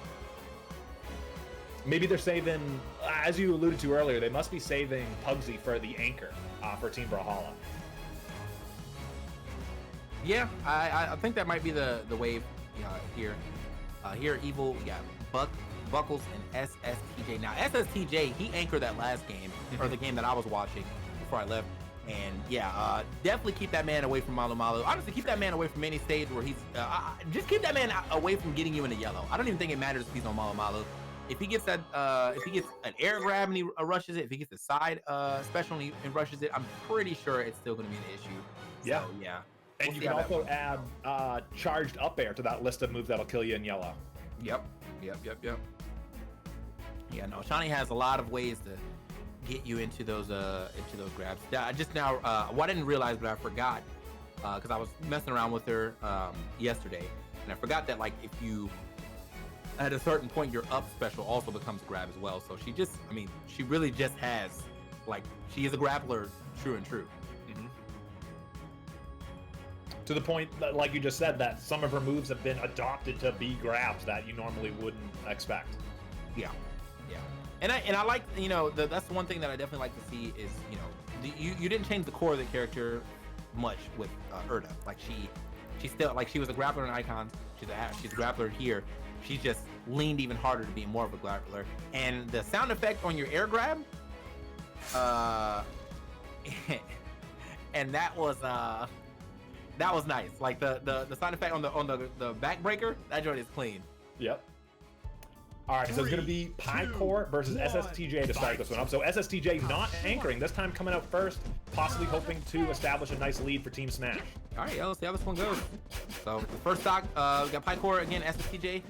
Maybe they're saving, as you alluded to earlier, they must be saving Pugsy for the anchor for Team Brawlhalla. Yeah, I think that might be the wave here. Here, Evil, we got Buckles and SSTJ. Now, SSTJ, he anchored that last game, or the game that I was watching before I left. And yeah, definitely keep that man away from Malo Malo. Honestly, keep that man away from any stage where he's, just keep that man away from getting you into yellow. I don't even think it matters if he's on Malo Malo. If he gets that, if he gets an air grab and he rushes it, if he gets a side special and he rushes it, I'm pretty sure it's still going to be an issue. Yeah. So, yeah. And you can also add charged up air to that list of moves that'll kill you in yellow. Yep. Yeah, no, Shani has a lot of ways to get you into those grabs. Just now, well, I didn't realize, but I forgot because I was messing around with her yesterday, and I forgot that like if you at a certain point your up special also becomes grab as well. So she really just has like she is a grappler, true and true. To the point that, like you just said, that some of her moves have been adopted to be grabs that you normally wouldn't expect. Yeah. And I like, that's the one thing that I definitely like to see is, you didn't change the core of the character much with Erda. Like she still, like she was a grappler in Icons. She's a grappler here. She just leaned even harder to be more of a grappler. And the sound effect on your air grab, and that was nice. Like the sound effect on the backbreaker, that joint is clean. Yep. All right, so it's going to be Pycor versus SSTJ to start this one up. So SSTJ not anchoring, this time coming out first, possibly hoping to establish a nice lead for Team Smash. All right, let's see how this one goes. So the first stock, we got Pycor again, SSTJ.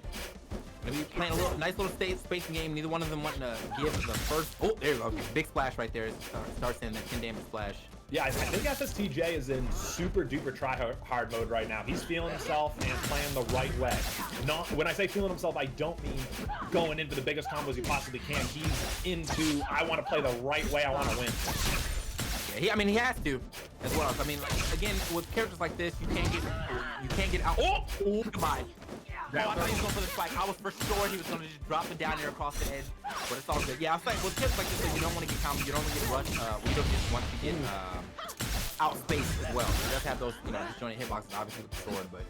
Gonna be playing a nice little spacing game. Neither one of them wanting to give the first. Oh, there you go. Okay, big splash right there. Starts in that 10 damage splash. Yeah, I think SSTJ is in super duper try hard mode right now. He's feeling himself and playing the right way. When I say feeling himself, I don't mean going in for the biggest combos you possibly can. He's into, I want to play the right way, I want to win. Yeah, he has to as well. I mean, again, with characters like this, you can't get out. Oh, goodbye. Oh, I thought he was going for the spike. I was for sure he was going to just drop it down there across the edge, but it's all good. Yeah, I was like, with tips like this, you don't want to get combo, you don't want to get rushed. We don't just want to get outspaced as well. So you have to have those, disjointed hitboxes, obviously with the sword, but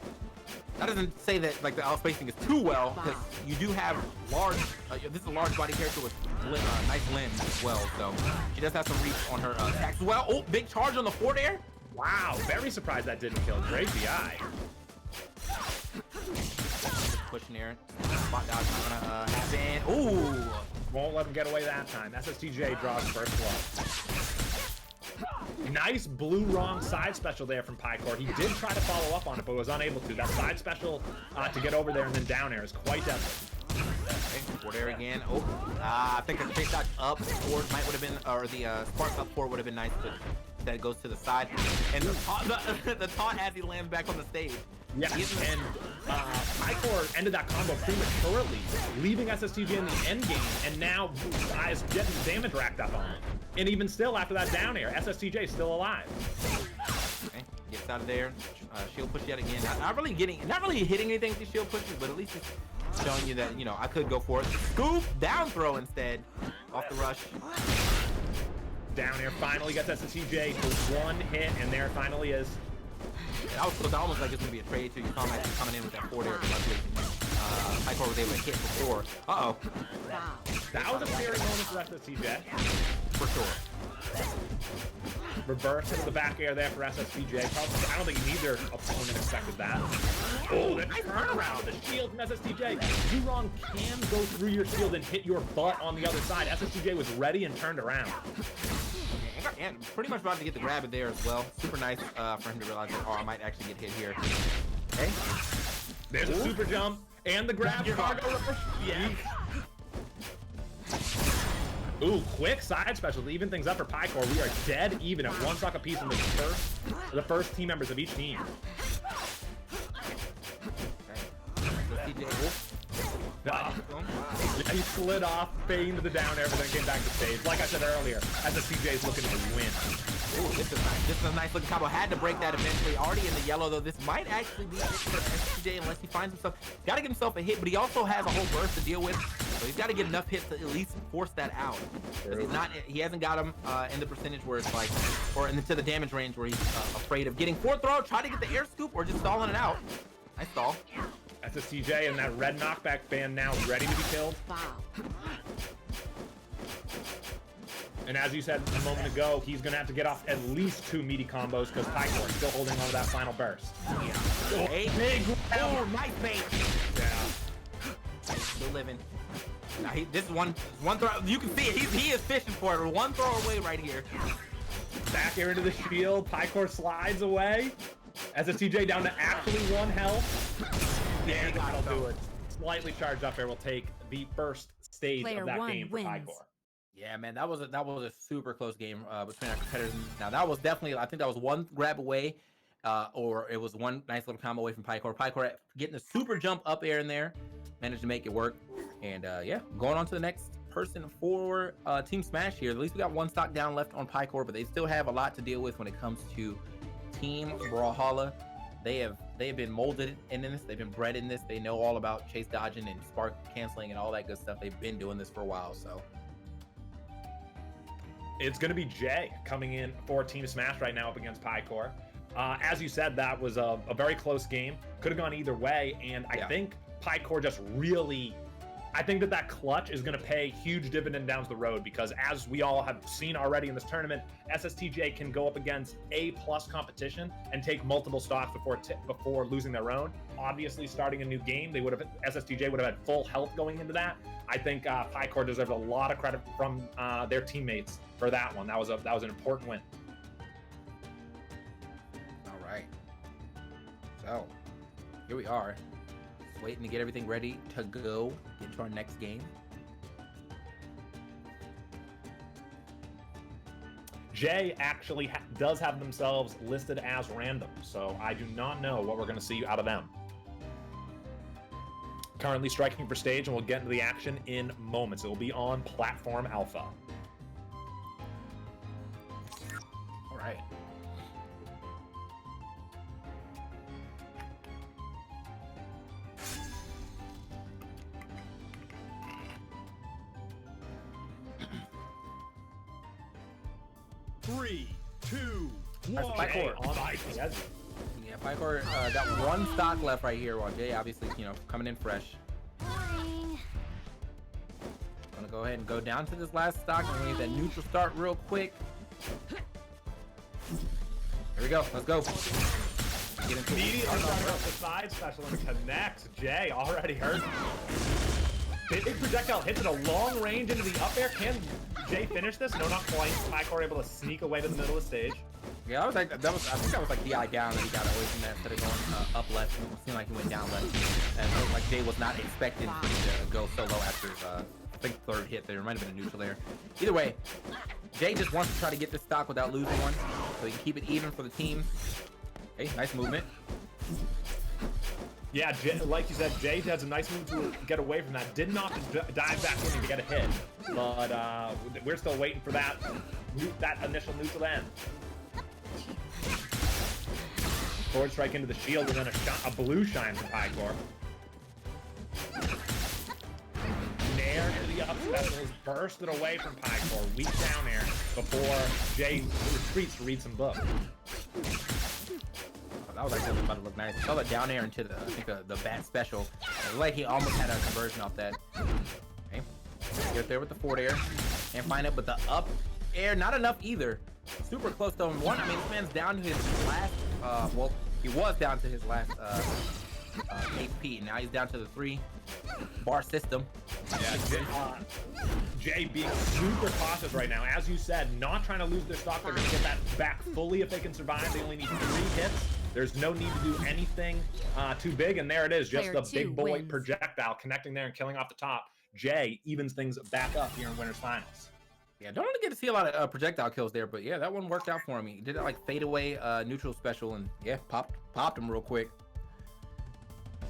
that doesn't say that like the outspacing is too well, because you do have large. This is a large body character with nice limbs as well, so she does have some reach on her attacks as well. Oh, big charge on the forward air. Wow, very surprised that didn't kill. Great DI. Pushing there. Spot dodge not gonna happen. Ooh! Won't let him get away that time. SSTJ draws first blood. Nice blue wrong side special there from Pycore. He did try to follow up on it, but was unable to. That side special to get over there and then down air is quite deadly. Okay, forward air again. Oh, I think the chase dodge up forward might would have been, or the spark up forward would have been nice, but instead it goes to the side. And the taunt as he lands back on the stage. Yeah, and Pycore ended that combo prematurely, leaving SSTJ in the end game, and now is getting damage racked up on him. And even still, after that down air, SSTJ is still alive. Okay, gets out of there. Shield push yet again. Not really hitting anything with these shield pushes, but at least it's showing you that, you know, I could go for it. Scoop down throw instead, off the rush. Down air finally gets SSTJ for one hit, and there it finally is. That was close. Almost like it's gonna be a trade too. You saw him actually coming in with that forward air. Pycore was able to hit before. Uh-oh. That was a scary moment for SSTJ. For sure. Reverse into the back air there for SSTJ. Probably, I don't think neither opponent expected that. Oh, the turnaround. The shield from SSTJ. Zurong can go through your shield and hit your butt on the other side. SSTJ was ready and turned around. And pretty much about to get the grab it there as well. Super nice for him to realize that, oh, I might actually get hit here. Okay. There's a super jump and the grab. Cargo rush. Yeah. Ooh, quick side special to even things up for Pycore. We are dead even at one stock apiece in the first team members of each team. He slid off, feigned the down air, but then came back to stage. Like I said earlier, SSTJ is looking to win. Ooh, this is nice. This is a nice looking combo. Had to break that eventually. Already in the yellow, though. This might actually be it for SSTJ unless he finds himself. He's got to get himself a hit, but he also has a whole burst to deal with. So he's got to get enough hits to at least force that out. He hasn't got him in the percentage where it's like, or into the damage range where he's afraid of getting fourth throw, try to get the air scoop, or just stalling it out. Nice stall. SSTJ and that red knockback band now ready to be killed. And as you said a moment ago, he's going to have to get off at least 2 meaty combos because Pycore is still holding on to that final burst. Yeah. Oh, big. Oh, nice bait. Yeah. Still living. Now this is one throw. You can see it. He is fishing for it. One throw away right here. Back air into the shield. Pycore slides away. SSTJ down to actually 1 health. And that'll do it. Slightly charged up air will take the first stage of that game for Pycore. Yeah, man, that was a super close game between our competitors. Now that was definitely, I think that was 1 grab away, or it was 1 nice little combo away from Pycore. Pycore getting a super jump up air in there, managed to make it work. And yeah, going on to the next person for Team Smash here. At least we got 1 stock down left on Pycore, but they still have a lot to deal with when it comes to Team Brawlhalla. They have been molded in this. They've been bred in this. They know all about chase dodging and spark canceling and all that good stuff. They've been doing this for a while, so. It's going to be Jay coming in for Team Smash right now up against Pycore. As you said, that was a very close game. Could have gone either way, and I think Pycore just really... I think that clutch is going to pay huge dividend down the road because as we all have seen already in this tournament, SSTJ can go up against A+ competition and take multiple stocks before losing their own. Obviously, starting a new game, SSTJ would have had full health going into that. I think Pycore deserves a lot of credit from their teammates for that one. That was an important win. All right. So here we are. Waiting to get everything ready to go into our next game. Jay actually does have themselves listed as random, so I do not know what we're going to see out of them. Currently striking for stage, and we'll get into the action in moments. It will be on Platform Alpha. All right. Three, two, one. Pycore. Yeah, Pycore got 1 stock left right here while Jay obviously, coming in fresh. Boring. Gonna go ahead and go down to this last stock. I'm gonna get that neutral start real quick. Here we go. Let's go. Get into immediately the side special and connects. Jay already hurt. Big projectile hits at a long range into the up air. Can Jay finish this? No, not quite. Pycore able to sneak away to the middle of the stage. Yeah, I think that was like DI down that he got away from that instead of going up left. It seemed like he went down left. And it looked like Jay was not expecting him to go so low after his I think third hit there. It might have been a neutral there. Either way, Jay just wants to try to get this stock without losing one, so he can keep it even for the team. Hey, nice movement. Yeah, like you said, Jay has a nice move to get away from that. Did not dive back in to get a hit, but we're still waiting for that initial neutral end. Forward strike into the shield, and then a blue shine from Pycore. Nair to the up special is bursted away from Pycore. Weak down air before Jay retreats to read some book. That was actually about to look nice. I saw that down air into the, I think the bat special. It looked like he almost had a conversion off that. Okay. Get there with the forward air. And find it with the up air. Not enough either. Super close to him. One, I mean, this man's down to his last, well, he was down to his last HP. Now he's down to the 3-bar system. Yeah, Jay being super cautious right now. As you said, not trying to lose their stock. They're going to get that back fully if they can survive. They only need 3 hits. There's no need to do anything too big. And there it is, just a big boy projectile connecting there and killing off the top. Jay evens things back up here in Winners Finals. Yeah, don't really get to see a lot of projectile kills there, but yeah, that one worked out for him. He did that like fade away neutral special, and yeah, popped him real quick.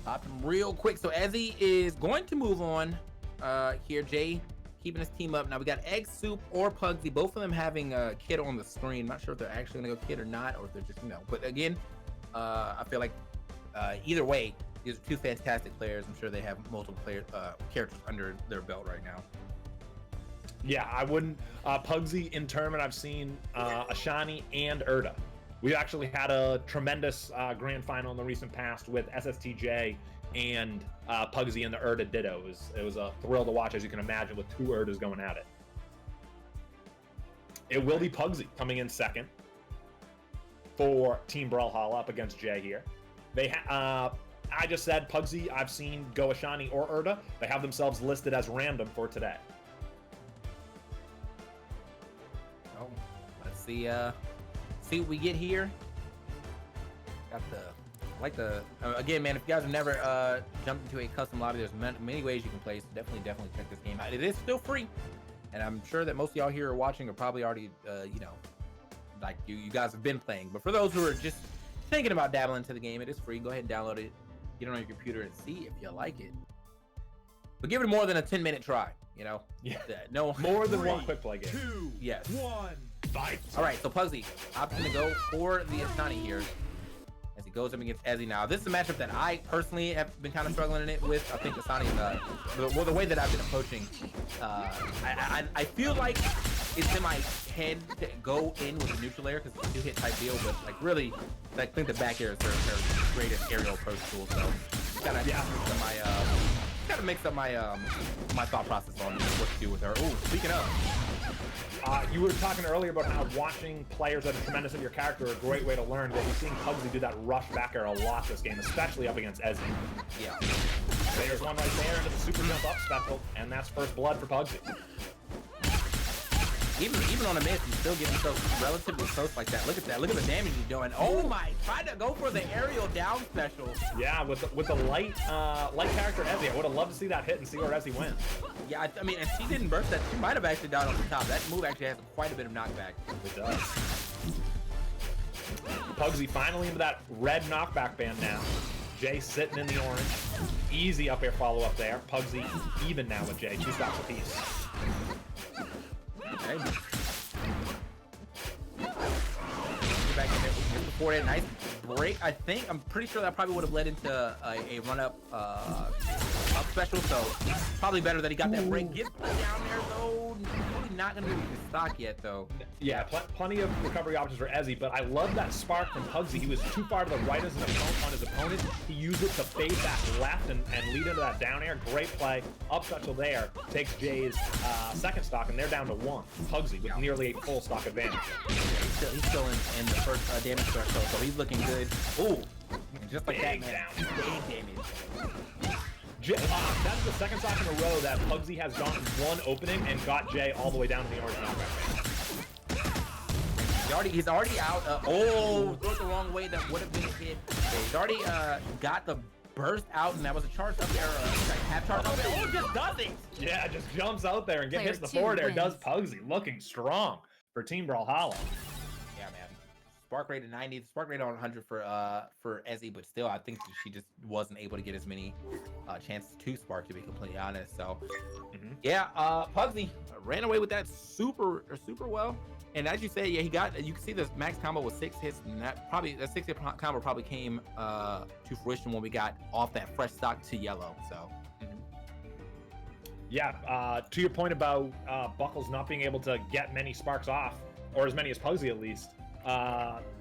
So Ezzy is going to move on here. Jay keeping his team up. Now we got Egg Soup or Pugsy, both of them having a kid on the screen. Not sure if they're actually gonna go kid or not, or if they're just, you know. But again, I feel like either way, these are 2 fantastic players. I'm sure they have multiple characters under their belt right now. Yeah, I wouldn't. Pugsy in tournament, I've seen Ashani and Erda. We actually had a tremendous grand final in the recent past with SSTJ and Pugsy and the Erda Ditto. It was a thrill to watch, as you can imagine, with 2 Erdas going at it. It will be Pugsy coming in second for Team Brawlhalla up against Jay here. They I just said Pugsy, I've seen go Ashani or Erda. They have themselves listed as random for today. Oh, let's see what we get here. Got the again, man, if you guys have never jumped into a custom lobby, there's many ways you can play, so definitely check this game out. It is still free, and I'm sure that most of y'all here are watching are probably already you know, like you guys have been playing. But for those who are just thinking about dabbling into the game, it is free. Go ahead and download it, get it on your computer, and see if you like it. But give it more than a 10-minute try, you know? Yeah. No more than one quick play game. 2, Yes. 1, fight. All right, so Pugsy opting to go for the Asani here as he goes up against Ezzy. Now, this is a matchup that I personally have been kind of struggling in it with. I think Asani, well, the way that I've been approaching, I feel like it's in my head to go in with the neutral air because it's a 2-hit type deal, but like really, I think the back air is their greatest aerial approach tool. So gotta mix up my my thought process on what to do with her. Oh, speaking of, you were talking earlier about how watching players that are tremendous at your character are a great way to learn. Well, we're seeing Pugsy do that rush back air a lot this game, especially up against Ezzy. Yeah. There's one right there into the super jump up special, and that's first blood for Pugsy. Even on a miss, he's still getting so relatively close like that. Look at that. Look at the damage he's doing. Oh my! Tried to go for the aerial down special. Yeah, with the light character Ezzy, I would have loved to see that hit and see where Ezzy wins. Yeah, I mean, if she didn't burst that, she might have actually died on the top. That move actually has quite a bit of knockback. It does. Pugsy finally into that red knockback band now. Jay sitting in the orange. Easy up air follow up there. Pugsy even now with Jay. 2 stocks apiece. Okay. Back in there before that nice break. I'm pretty sure that probably would have led into a run up special. So probably better that he got that break. Gets down there though. Probably not gonna be able to stock yet though. Yeah, plenty of recovery options for Ezzy, but I love that spark from Pugsy. He was too far to the right as on his opponent. He used it to fade back left and lead into that down air. Great play. Up special there. Takes Jay's second stock, and they're down to 1. Pugsy with nearly a full stock advantage. He's still in the first damage threshold, so he's looking good. Ooh, just like big that, man. Down. Big damage. That's the second stock in a row that Pugsy has gotten one opening and got Jay all the way down to the orange knockback. He's already out. Oh, threw it the wrong way. That would have been a hit. Yeah, he's already got the burst out, and that was a charge up there. Like half charge up there. Oh, just does it. Yeah, just jumps out there and hits the Player forward air. wins. Does Pugsy, looking strong for Team Brawlhalla. Yeah, man. Spark rate at 90. Spark rate on 100 for Ezzy, but still, I think she just wasn't able to get as many chances to spark, to be completely honest. So, yeah, Pugsy ran away with that super well. And as you say, yeah, you can see this max combo with 6 hits, and that 6-hit combo probably came to fruition when we got off that fresh stock to yellow. So, yeah, to your point about Buckles not being able to get many sparks off, or as many as Pugsy at least,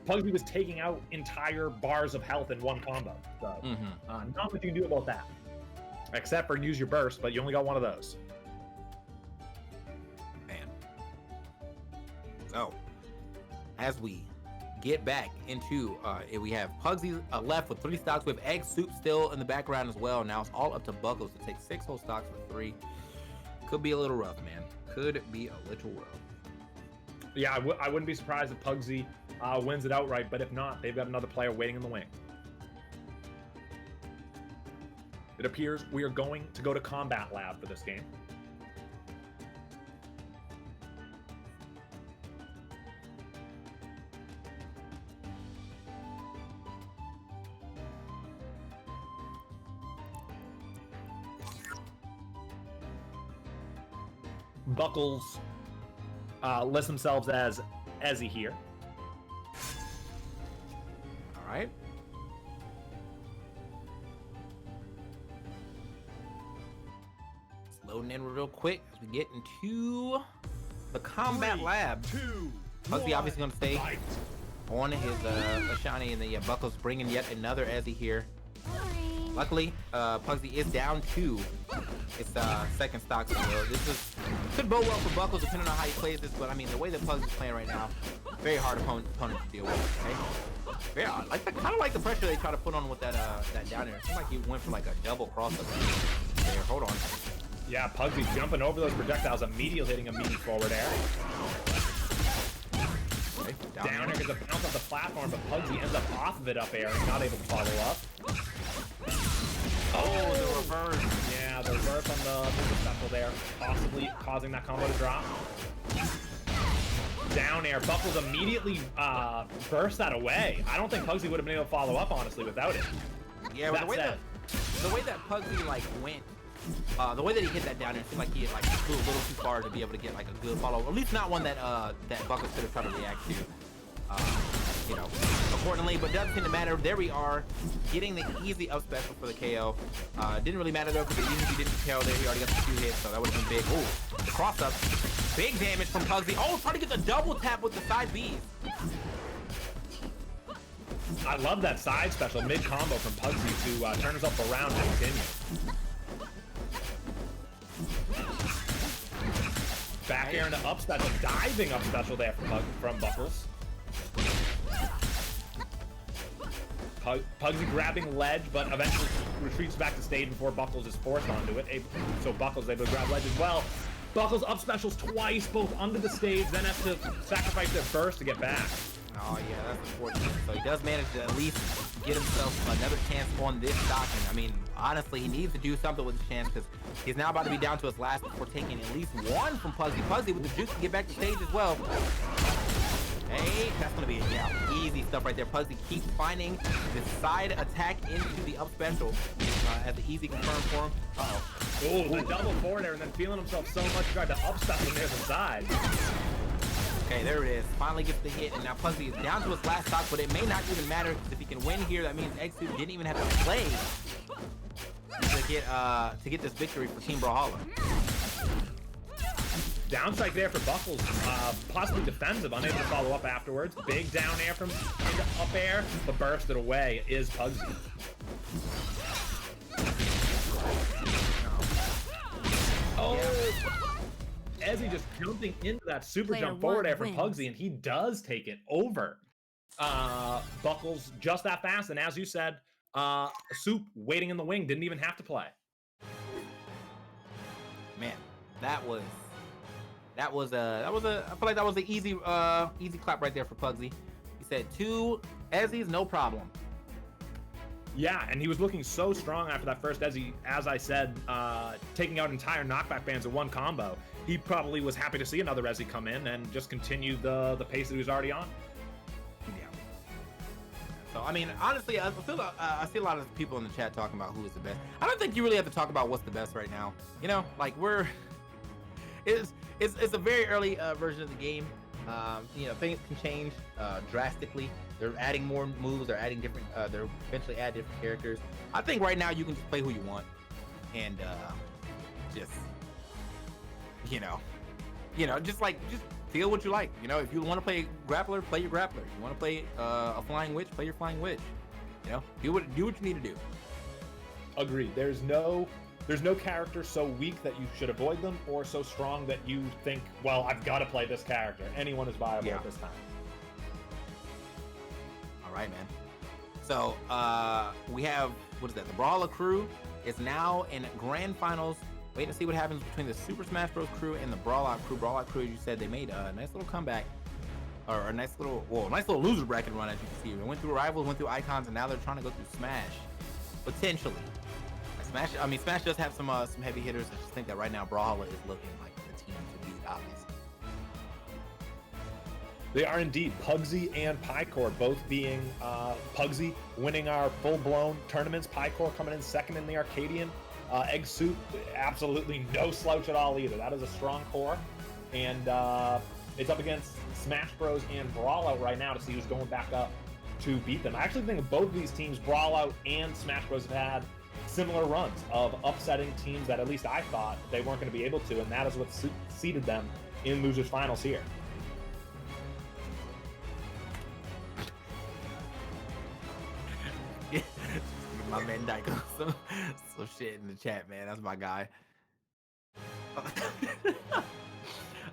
Pugsy was taking out entire bars of health in one combo. So, not much you can do about that, except for use your burst, but you only got one of those. So, as we get back into we have Pugsy left with 3 stocks. We have Egg Soup still in the background as well. Now it's all up to Buckles to take 6 whole stocks for 3. Could be a little rough, man. Could be a little rough. Yeah, I wouldn't be surprised if Pugsy wins it outright, but if not, they've got another player waiting in the wing. It appears we are going to go to Combat Lab for this game. Buckles list themselves as Ezzy here. All right. It's loading in real quick as we get into the Combat Lab. Pugsy obviously going to stay on his Ashani, and then Buckles bringing yet another Ezzy here. Luckily, Pugsy is down to its second stock. So could bode well for Buckles depending on how he plays this. But I mean, the way that Pugsy's playing right now, very hard opponent to deal with. Okay, very odd. Kind of like the pressure they try to put on with that down air. It seemed like he went for like a double crossover there. Hold on. Yeah, Pugsy jumping over those projectiles, immediately hitting immediate forward air. Okay, down air gets a bounce off the platform, but Pugsy ends up off of it up air and not able to follow up. Oh, the reverse. Yeah, the reverse on the special there, possibly causing that combo to drop. Down air, Buckles immediately burst that away. I don't think Pugsy would have been able to follow up, honestly, without it. Yeah, but the way that Pugsy went, the way that he hit that down air, it seemed like he had flew a little too far to be able to get a good follow, or at least not one that that Buckles could have tried to react to. Accordingly, but doesn't seem to matter. There we are, getting the easy up special for the KO. Didn't really matter though, because even if he didn't KO there, he already got the 2 hits, so that would have been big. Ooh, the cross up, big damage from Pugsy. Oh, trying to get the double tap with the side Bs. I love that side special mid combo from Pugsy to turn himself around and continue. Back air into up special, diving up special there from Buckles. Pugsy grabbing ledge, but eventually retreats back to stage before Buckles is forced onto it. So Buckles is able to grab ledge as well. Buckles up specials twice, both under the stage, then has to sacrifice their burst to get back. Oh yeah, that's unfortunate. So he does manage to at least get himself another chance on this stock. And I mean, honestly, he needs to do something with his chance, because he's now about to be down to his last before taking at least 1 from Pugsy. Pugsy with the juice to get back to stage as well. Hey, that's gonna be easy stuff right there. Pugsy keeps finding the side attack into the up special as the easy confirm for him. Oh, the double forward air, and then feeling himself so much, tried to up special near the side. Okay, there it is. Finally gets the hit, and now Pugsy is down to his last stock, but it may not even matter, because if he can win here, that means X2 didn't even have to play to get this victory for Team Brawlhalla. Down strike there for Buckles, possibly defensive, unable to follow up afterwards. Big down air from into up air, but bursted away is Pugsy. Oh! Ezzy just jumping into that super jump forward air from Pugsy, and he does take it over Buckles just that fast. And as you said, Soup waiting in the wing, didn't even have to play. Man, that was That was I feel like that was an easy easy clap right there for Pugsy. He said 2 Ezzies, no problem. Yeah, and he was looking so strong after that first Ezzy, as I said, taking out entire knockback bands in one combo. He probably was happy to see another Ezzy come in and just continue the pace that he was already on. Yeah. So I mean, honestly, I see a lot of people in the chat talking about who is the best. I don't think you really have to talk about what's the best right now. You know, like it's a very early version of the game. You know, things can change drastically. They're adding more moves. They're adding different. They're eventually add different characters. I think right now you can just play who you want, and just just feel what you like. You know, if you want to play grappler, play your grappler. If you want to play a flying witch, play your flying witch. You know, do what you need to do. Agreed. There's no character so weak that you should avoid them, or so strong that you think, well, I've got to play this character. Anyone is viable at this time. All right, man. So we have, what is that? The Brawlhalla crew is now in grand finals. Wait to see what happens between the Super Smash Bros. Crew and the Brawlout crew. Brawlout crew, as you said, they made a nice little comeback, or a nice little loser bracket run, as you can see. They went through Rivals, went through Icons, and now they're trying to go through Smash, potentially. Smash does have some heavy hitters. I just think that right now Brawlhalla is looking like the team to beat, obviously. They are indeed. Pugsy and Pycore both being Pugsy winning our full-blown tournaments. Pycore coming in second in the Arcadian. Egg Soup, absolutely no slouch at all either. That is a strong core. And it's up against Smash Bros. And Brawlout right now to see who's going back up to beat them. I actually think both of these teams, Brawlout and Smash Bros., have had similar runs of upsetting teams that at least I thought they weren't going to be able to, and that is what seeded them in losers finals here. My man Dyko, some shit in the chat, man. That's my guy. All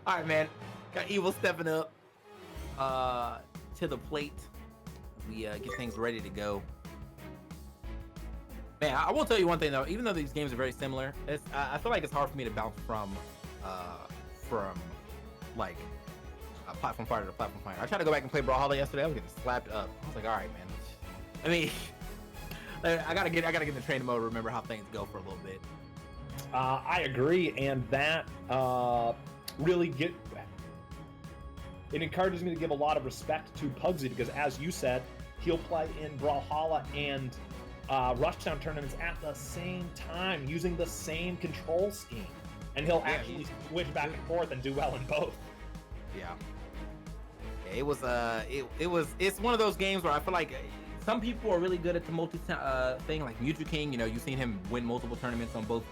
right, man. Got Evil stepping up to the plate. We get things ready to go. Man, I will tell you one thing though. Even though these games are very similar, I feel like it's hard for me to bounce from like a platform fighter to platform fighter. I tried to go back and play Brawlhalla yesterday. I was getting slapped up. I was like, all right, man. I mean, I gotta get in the training mode. Remember how things go for a little bit. I agree, and that really it encourages me to give a lot of respect to Pugsy, because as you said, he'll play in Brawlhalla and Rushdown tournaments at the same time, using the same control scheme, and he'll actually switch back and forth and do well in both. Yeah. It's one of those games where I feel like some people are really good at the multi thing, like Mewtwo King. You know, you've seen him win multiple tournaments on both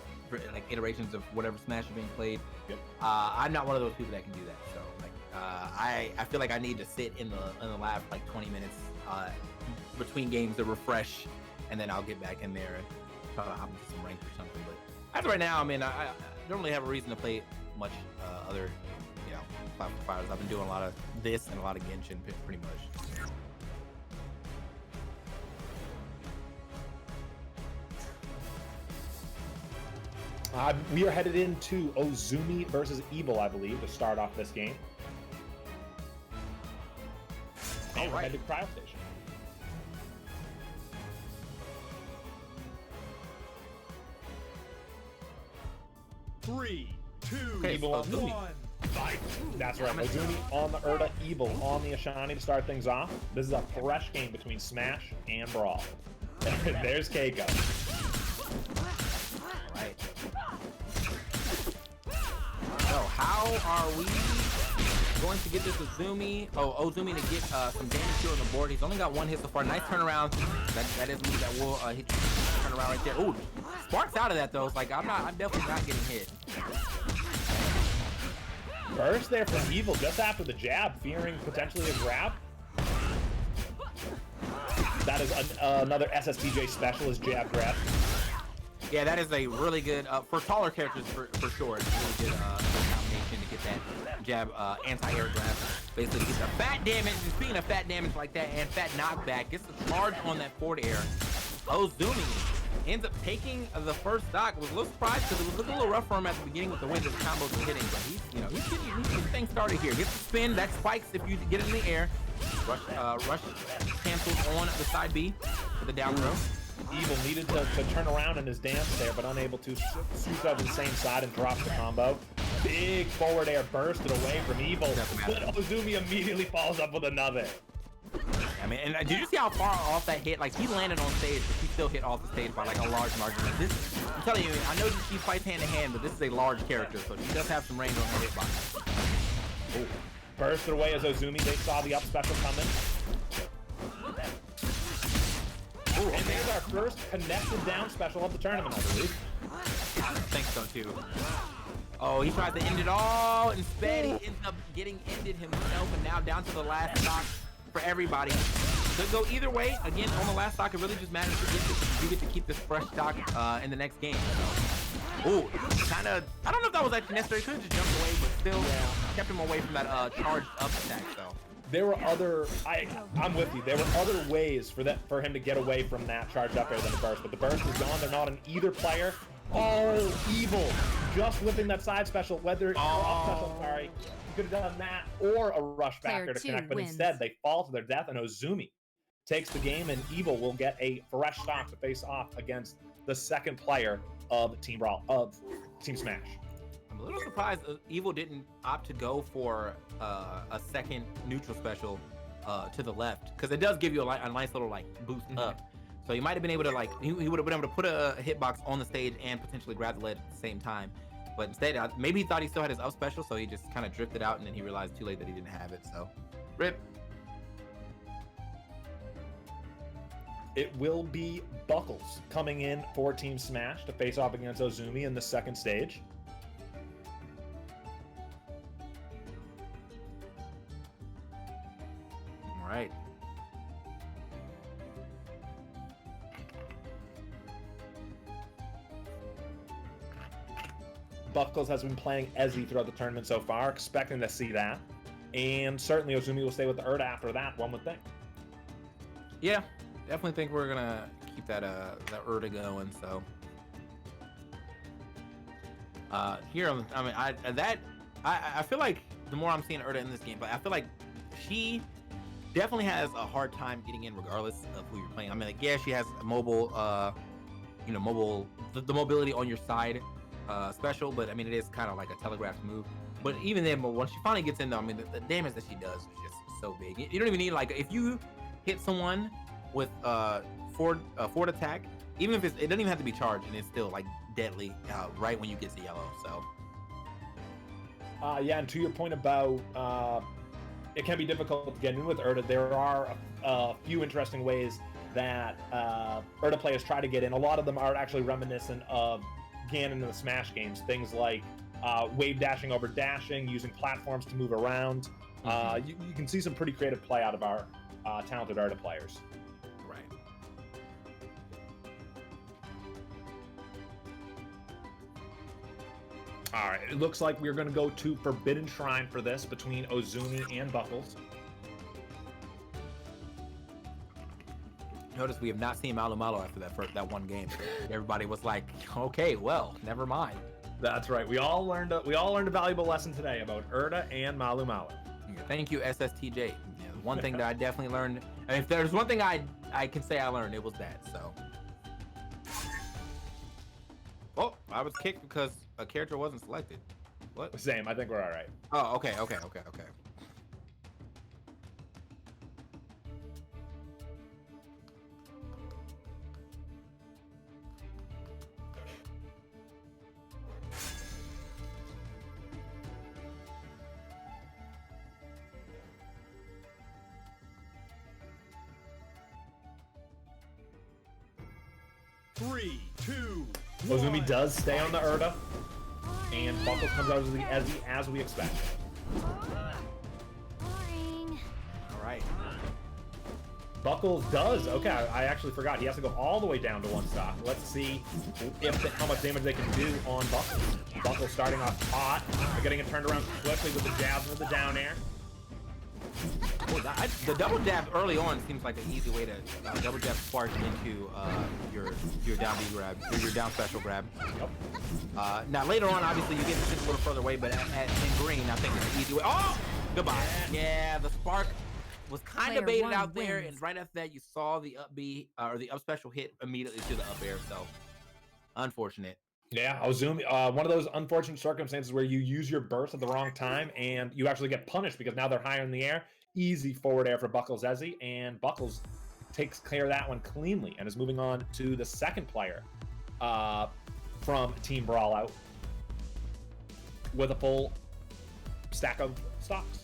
like iterations of whatever Smash is being played. Yep. I'm not one of those people that can do that. So like, I feel like I need to sit in the lab for like 20 minutes between games to refresh, and then I'll get back in there and try to hop into some ranked or something. But as of right now, I mean, I don't really have a reason to play much other, platform fighters. I've been doing a lot of this and a lot of Genshin, pretty much. We are headed into Ozumi versus Evil, I believe, to start off this game. And we're headed to Cryo Station. Three, two, Evil on Ozumi. Fight. That's right, Ozumi on the Urda, Evil on the Ashani to start things off. This is a fresh game between Smash and Brawl. There's Keiko. Right. So how are we going to get this Ozumi? Ozumi to get some damage here on the board. He's only got one hit so far. Nice turnaround. That is me that will hit turn around right there. Ooh, Sparks out of that though. It's like I'm definitely not getting hit. Burst there from Evil just after the jab, fearing potentially a grab. That is another SSTJ specialist jab grab. Yeah, that is a really good, for taller characters for sure, it's a really good combination to get that jab anti-air grab. Basically get the fat damage, and speaking of fat damage like that and fat knockback, gets the charge on that forward air. Ozumi ends up taking the first stock. Was a little surprised because it was looking a little rough for him at the beginning with the way that the combos were hitting, but he's getting things started here. Gets the spin, that spikes if you get it in the air. Rush cancels on the side B with the down throw. Evil needed to turn around in his dance there, but unable to. Shoots over the same side and drops the combo. Big forward air bursted away from Evil, but Ozumi immediately follows up with another. I mean, and did you see how far off that hit? Like, he landed on stage, but he still hit off the stage by like a large margin. Like this, I'm telling you, I know she fights hand to hand, but this is a large character, so she does have some range on her hitbox. Oh, bursted away as Ozumi. They saw the up special coming. Ooh, and there's our first connected down special of the tournament, I believe. I think so too. Oh, he tried to end it all, and Sped ends up getting ended himself, and now down to the last stock for everybody. Could go either way. Again, on the last stock, it really just matters who gets it, because you get to keep this fresh stock in the next game. So, ooh, kind of. I don't know if that was actually necessary. Could have just jumped away, but still kept him away from that charged up attack. So. There were other, I'm with you. There were other ways for him to get away from that charged up air than the burst, but the burst is gone. They're not on either player. Oh, Evil, just whipping that side special, whether off special, sorry. You could have done that or a rush backer to connect, but instead they fall to their death, and Ozumi takes the game, and Evil will get a fresh stock to face off against the second player of Team Smash. I'm a little surprised Evil didn't opt to go for a second neutral special to the left, because it does give you a nice little like boost up. So you might have been able to like he would have been able to put a hitbox on the stage and potentially grab the ledge at the same time. But instead, maybe he thought he still had his up special, so he just kind of drifted out, and then he realized too late that he didn't have it. So, rip. It will be Buckles coming in for Team Smash to face off against Ozumi in the second stage. All right. Buckles has been playing Ezzy throughout the tournament so far, expecting to see that. And certainly Ozumi will stay with the Urda after that, one would think. Yeah, definitely think we're gonna keep that Urda going, so. Here, I mean, I feel like the more I'm seeing Urda in this game, but I feel like she definitely has a hard time getting in regardless of who you're playing. I mean, like, yeah, she has a mobile, the mobility on your side special, but I mean, it is kind of like a telegraphed move. But even then, once she finally gets in there, I mean, the damage that she does is just so big. You don't even need, like, if you hit someone with forward attack, even if it doesn't even have to be charged, and it's still like deadly right when you get to yellow. So yeah, and to your point about it can be difficult to get in with Urda, there are a few interesting ways that Urda players try to get in. A lot of them are actually reminiscent of Ganon in the Smash games, things like wave dashing over dashing, using platforms to move around. You can see some pretty creative play out of our talented Urda players. Right. All right, it looks like we're going to go to Forbidden Shrine for this between Ozumi and Buckles. Notice we have not seen Malo Malo after that one game. Everybody was like, okay, well, never mind. That's right. We all learned a valuable lesson today about Urda and Malu Malu. Thank you, SSTJ. Yeah, one thing that I definitely learned, and if there's one thing I can say I learned, it was that. So. Oh, I was kicked because a character wasn't selected. What? Same. I think we're all right. Oh, okay. 3, 2, 1. Ozumi does stay on the Urda, and Buckles comes out as the Ezzy as we expected. Boring. All right. Buckles does. Okay, I actually forgot. He has to go all the way down to one stock. Let's see how much damage they can do on Buckles. Buckles starting off hot. They're getting it turned around quickly with the jabs with the down air. The double jab early on seems like an easy way to double jab spark into your down B grab, or your down special grab. Yep. Now later on, obviously you get to sit a little further away, but in green, I think it's an easy way. Oh, goodbye. Yeah, the spark was kind of baited out there, and right after that, you saw the up B or the up special hit immediately to the up air. So unfortunate. Yeah, I was zooming. One of those unfortunate circumstances where you use your burst at the wrong time and you actually get punished because now they're higher in the air. Easy forward air for Buckles Ezzy, and Buckles takes care of that one cleanly and is moving on to the second player from Team Brawlout with a full stack of stocks.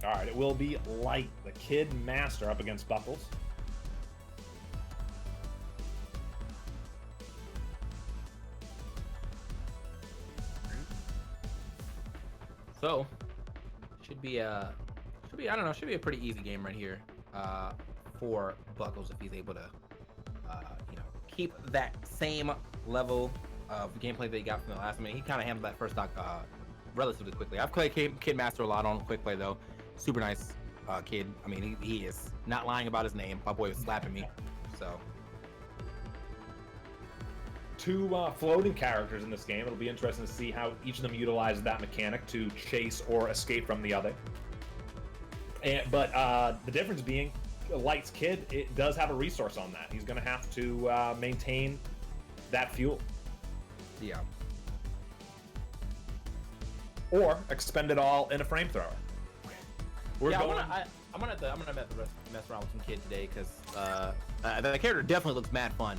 All right, it will be Light, the Kid Master, up against Buckles. So, should be a pretty easy game right here for Buckles if he's able to, keep that same level of gameplay that he got from the last one. He kind of handled that first stock relatively quickly. I've played Kid Master a lot on quick play though. Super nice kid. I mean, he is not lying about his name. My boy was slapping me, so. Two floating characters in this game. It'll be interesting to see how each of them utilizes that mechanic to chase or escape from the other. But the difference being, Light's Kid, it does have a resource on that. He's going to have to maintain that fuel. Yeah. Or expend it all in a frame thrower. I'm gonna mess around with some Kid today because the character definitely looks mad fun,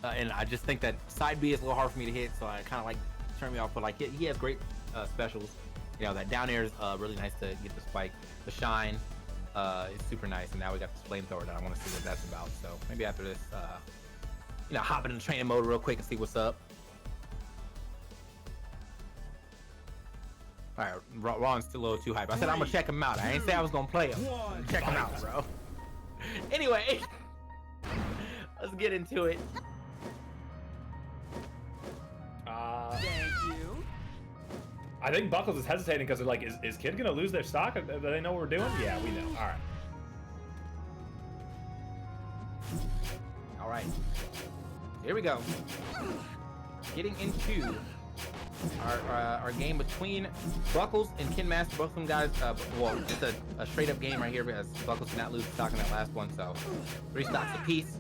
and I just think that side B is a little hard for me to hit, so I kind of like turn me off. But like he has great specials. You know, that down air is really nice to get the spike. The shine is super nice, and now we got this flamethrower that I want to see what that's about. So maybe after this, hop into training mode real quick and see what's up. All right, Ron's still a little too hype. I said I'm gonna check him out. I ain't say I was gonna play him. Check him out, bro. Anyway, let's get into it. Thank you. I think Buckles is hesitating because they're like, is Kid gonna lose their stock? Do they know what we're doing? Yeah, we know. All right. Here we go. Getting into our game between Buckles and Kid Master. Both of them guys, well, just a straight up game right here because Buckles did not lose stock in that last one, so 3 stocks apiece.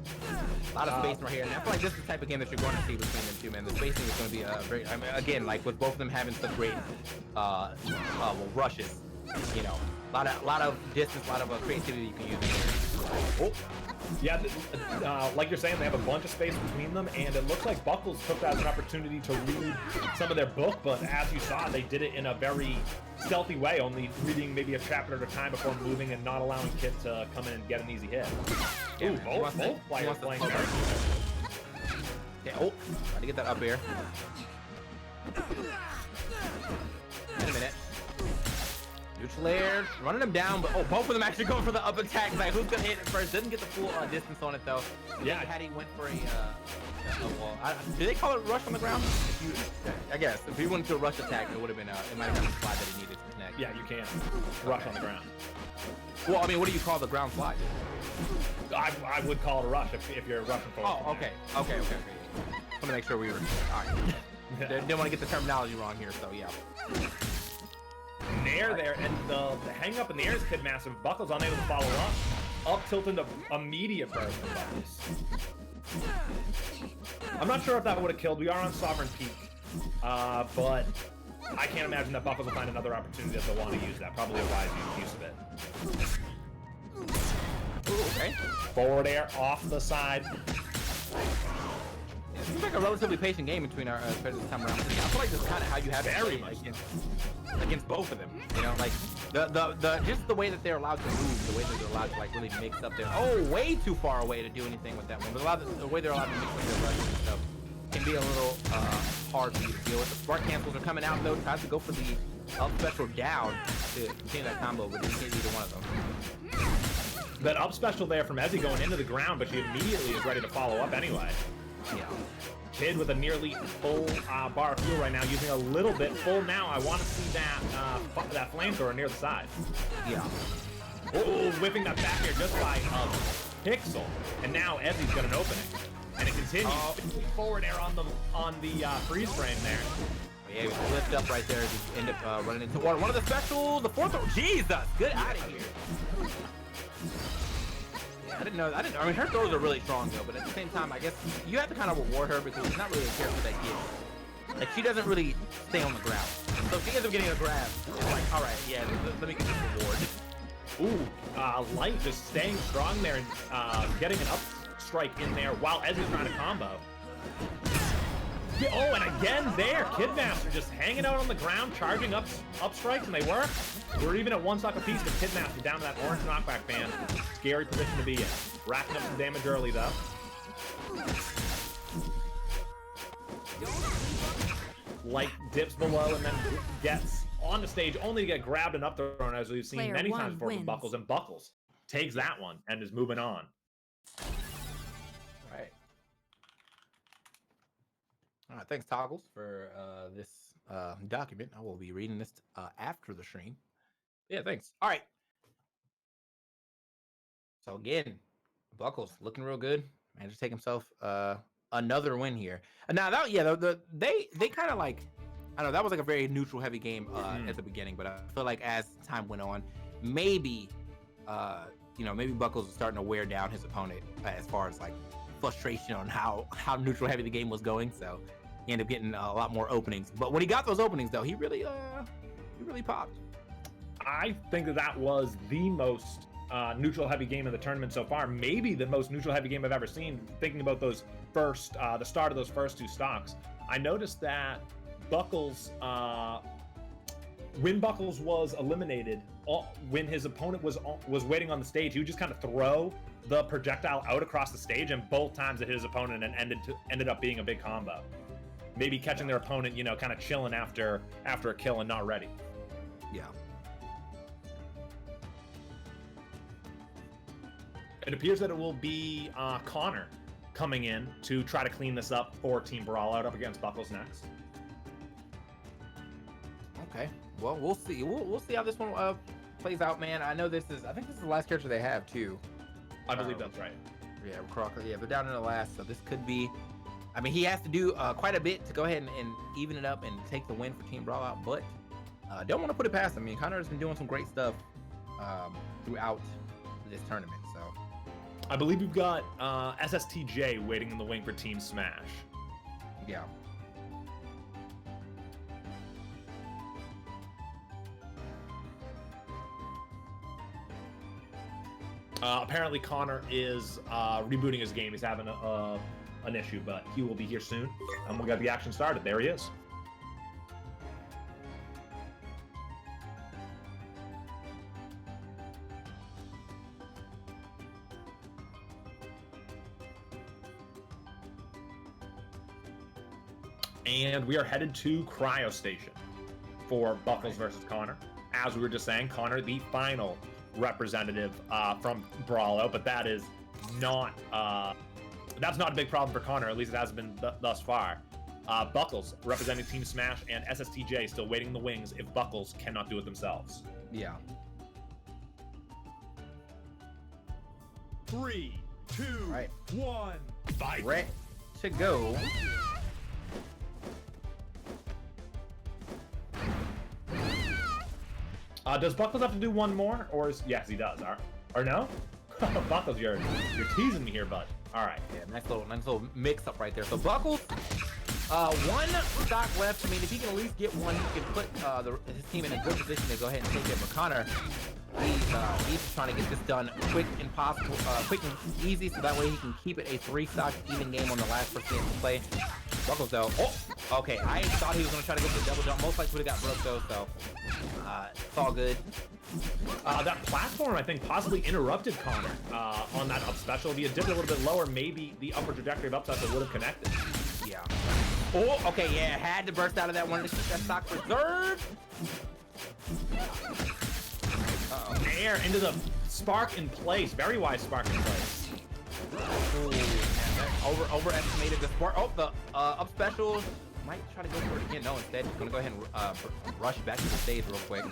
A lot of spacing right here, and I feel like this is the type of game that you're going to see between them two, man. The spacing is going to be very, I mean, again, like with both of them having such great rushes, you know, a lot of distance, a lot of creativity you can use in here. Oh. Yeah, like you're saying, they have a bunch of space between them, and it looks like Buckles took that as an opportunity to read some of their book, but as you saw, they did it in a very stealthy way, only reading maybe a chapter at a time before moving and not allowing Kid to come in and get an easy hit. Yeah, ooh, both players playing there. Yeah, oh, trying to get that up air. Wait a minute. Neutral air, running him down, but both of them actually going for the up attack. Like, who's gonna hit it first? Doesn't get the full distance on it though. Yeah, had he went for a wall. Do they call it rush on the ground? I guess if he went to a rush attack, it would have been it might have been the slide that he needed to connect. Yeah, you can rush on the ground. Well, I mean, what do you call the ground slide? I would call it a rush if you're rushing forward. Oh, okay. Want to make sure we were all right. Didn't want to get the terminology wrong here, so yeah. Nair there, and the hang up in the air is Kid Massive. Buckles unable to follow up tilt into immediate burst from Buckles. I'm not sure if that would have killed. We are on Sovereign Peak, but I can't imagine that Buckles will find another opportunity that they'll want to use that. Probably a wise use of it. Ooh, okay. Forward air off the side. It seems like a relatively patient game between our players this time around. I feel like this is kind of how you have it against both of them. You know, like the just the way that they're allowed to move, the way that they're allowed to like really mix up their way too far away to do anything with that one. But the way they're allowed to mix up their rushes and stuff can be a little hard for you to deal with. The spark cancels are coming out though. Tries to go for the up special down to continue that combo, but didn't hit either one of them. That up special there from Ezzy going into the ground, but she immediately is ready to follow up anyway. Yeah. Kid with a nearly full bar of fuel right now, using a little bit full now. I want to see that flamethrower near the side. Yeah. Oh, whipping that back here just by a pixel. And now Ezzy's got an opening. And it continues. Forward air on the freeze frame there. Yeah, he was lift up right there. Just end up running into water. One of the specials, the fourth one. Jesus, get out of here. I didn't know. I mean, her throws are really strong though, but at the same time, I guess you have to kind of reward her because it's not really a character that gives. Like, she doesn't really stay on the ground. So if she ends up getting a grab, it's like, all right, yeah, let me get this reward. Ooh, Light just staying strong there and getting an up strike in there while Ezzy's trying to combo. Oh, and again there, Kidmaster just hanging out on the ground, charging up strikes, and they work. We're even at 1 stock apiece with Kidmaster down to that orange knockback band. Scary position to be in. Racking up some damage early, though. Light dips below and then gets on the stage, only to get grabbed and up thrown, as we've seen Player many one times before from Buckles. And Buckles takes that one and is moving on. Right. All right, thanks, Toggles, for this document. I will be reading this after the stream. Yeah, thanks. All right. So again, Buckles looking real good. Managed to take himself another win here. And now that they kind of like, I don't know, that was like a very neutral heavy game at the beginning, but I feel like as time went on, maybe maybe Buckles was starting to wear down his opponent as far as like frustration on how neutral heavy the game was going. So he ended up getting a lot more openings. But when he got those openings though, he really popped. I think that was the most neutral heavy game of the tournament so far. Maybe the most neutral heavy game I've ever seen. Thinking about those first, the start of those first 2 stocks, I noticed that Buckles, when Buckles was eliminated, when his opponent was waiting on the stage, he would just kind of throw the projectile out across the stage, and both times it hit his opponent and ended up being a big combo. Maybe catching their opponent, kind of chilling after a kill and not ready. Yeah. It appears that it will be Connor coming in to try to clean this up for Team Brawlout up against Buckles next. Okay. Well, we'll see. We'll see how this one plays out, man. I think this is the last character they have too. I believe that's right. Yeah, yeah, they're down in the last, so this could be. I mean, he has to do quite a bit to go ahead and even it up and take the win for Team Brawlout, but don't want to put it past him. I mean, Connor has been doing some great stuff throughout this tournament. So I believe we've got SSTJ waiting in the wing for Team Smash. Yeah. Apparently Connor is rebooting his game. He's having an issue, but he will be here soon. We got the action started. There he is. And we are headed to Cryo Station for Buckles versus Connor. As we were just saying, Connor, the final representative from Brawlout, but that is not that's not a big problem for Connor. At least it hasn't been thus far. Buckles representing Team Smash and SSTJ still waiting in the wings if Buckles cannot do it themselves. Yeah. 3, 2, right. 1, fight. Ready to go. Does Buckles have to do one more, or yes, he does. Or no? Buckles, you're teasing me here, bud. All right. Yeah, nice little mix up right there. So Buckles, 1 stock left. I mean, if he can at least get one, he can put his team in a good position to go ahead and take it. But Connor, he's trying to get this done quick and easy, so that way he can keep it a 3-stock even game on the last person to play. Buckles though. Oh, okay. I thought he was gonna try to go for the double jump. Most likely would have got broke though, so it's all good. That platform, I think, possibly interrupted Connor on that up special. If he had dipped a little bit lower, maybe the upper trajectory of up special would have connected. Yeah. Oh, okay, yeah, had to burst out of that one to keep that stock preserved. Air into the spark in place. Very wise spark in place. Ooh, man, overestimated the sport. Oh, the up special might try to go for it again. No, instead he's gonna go ahead and rush back to the stage real quick.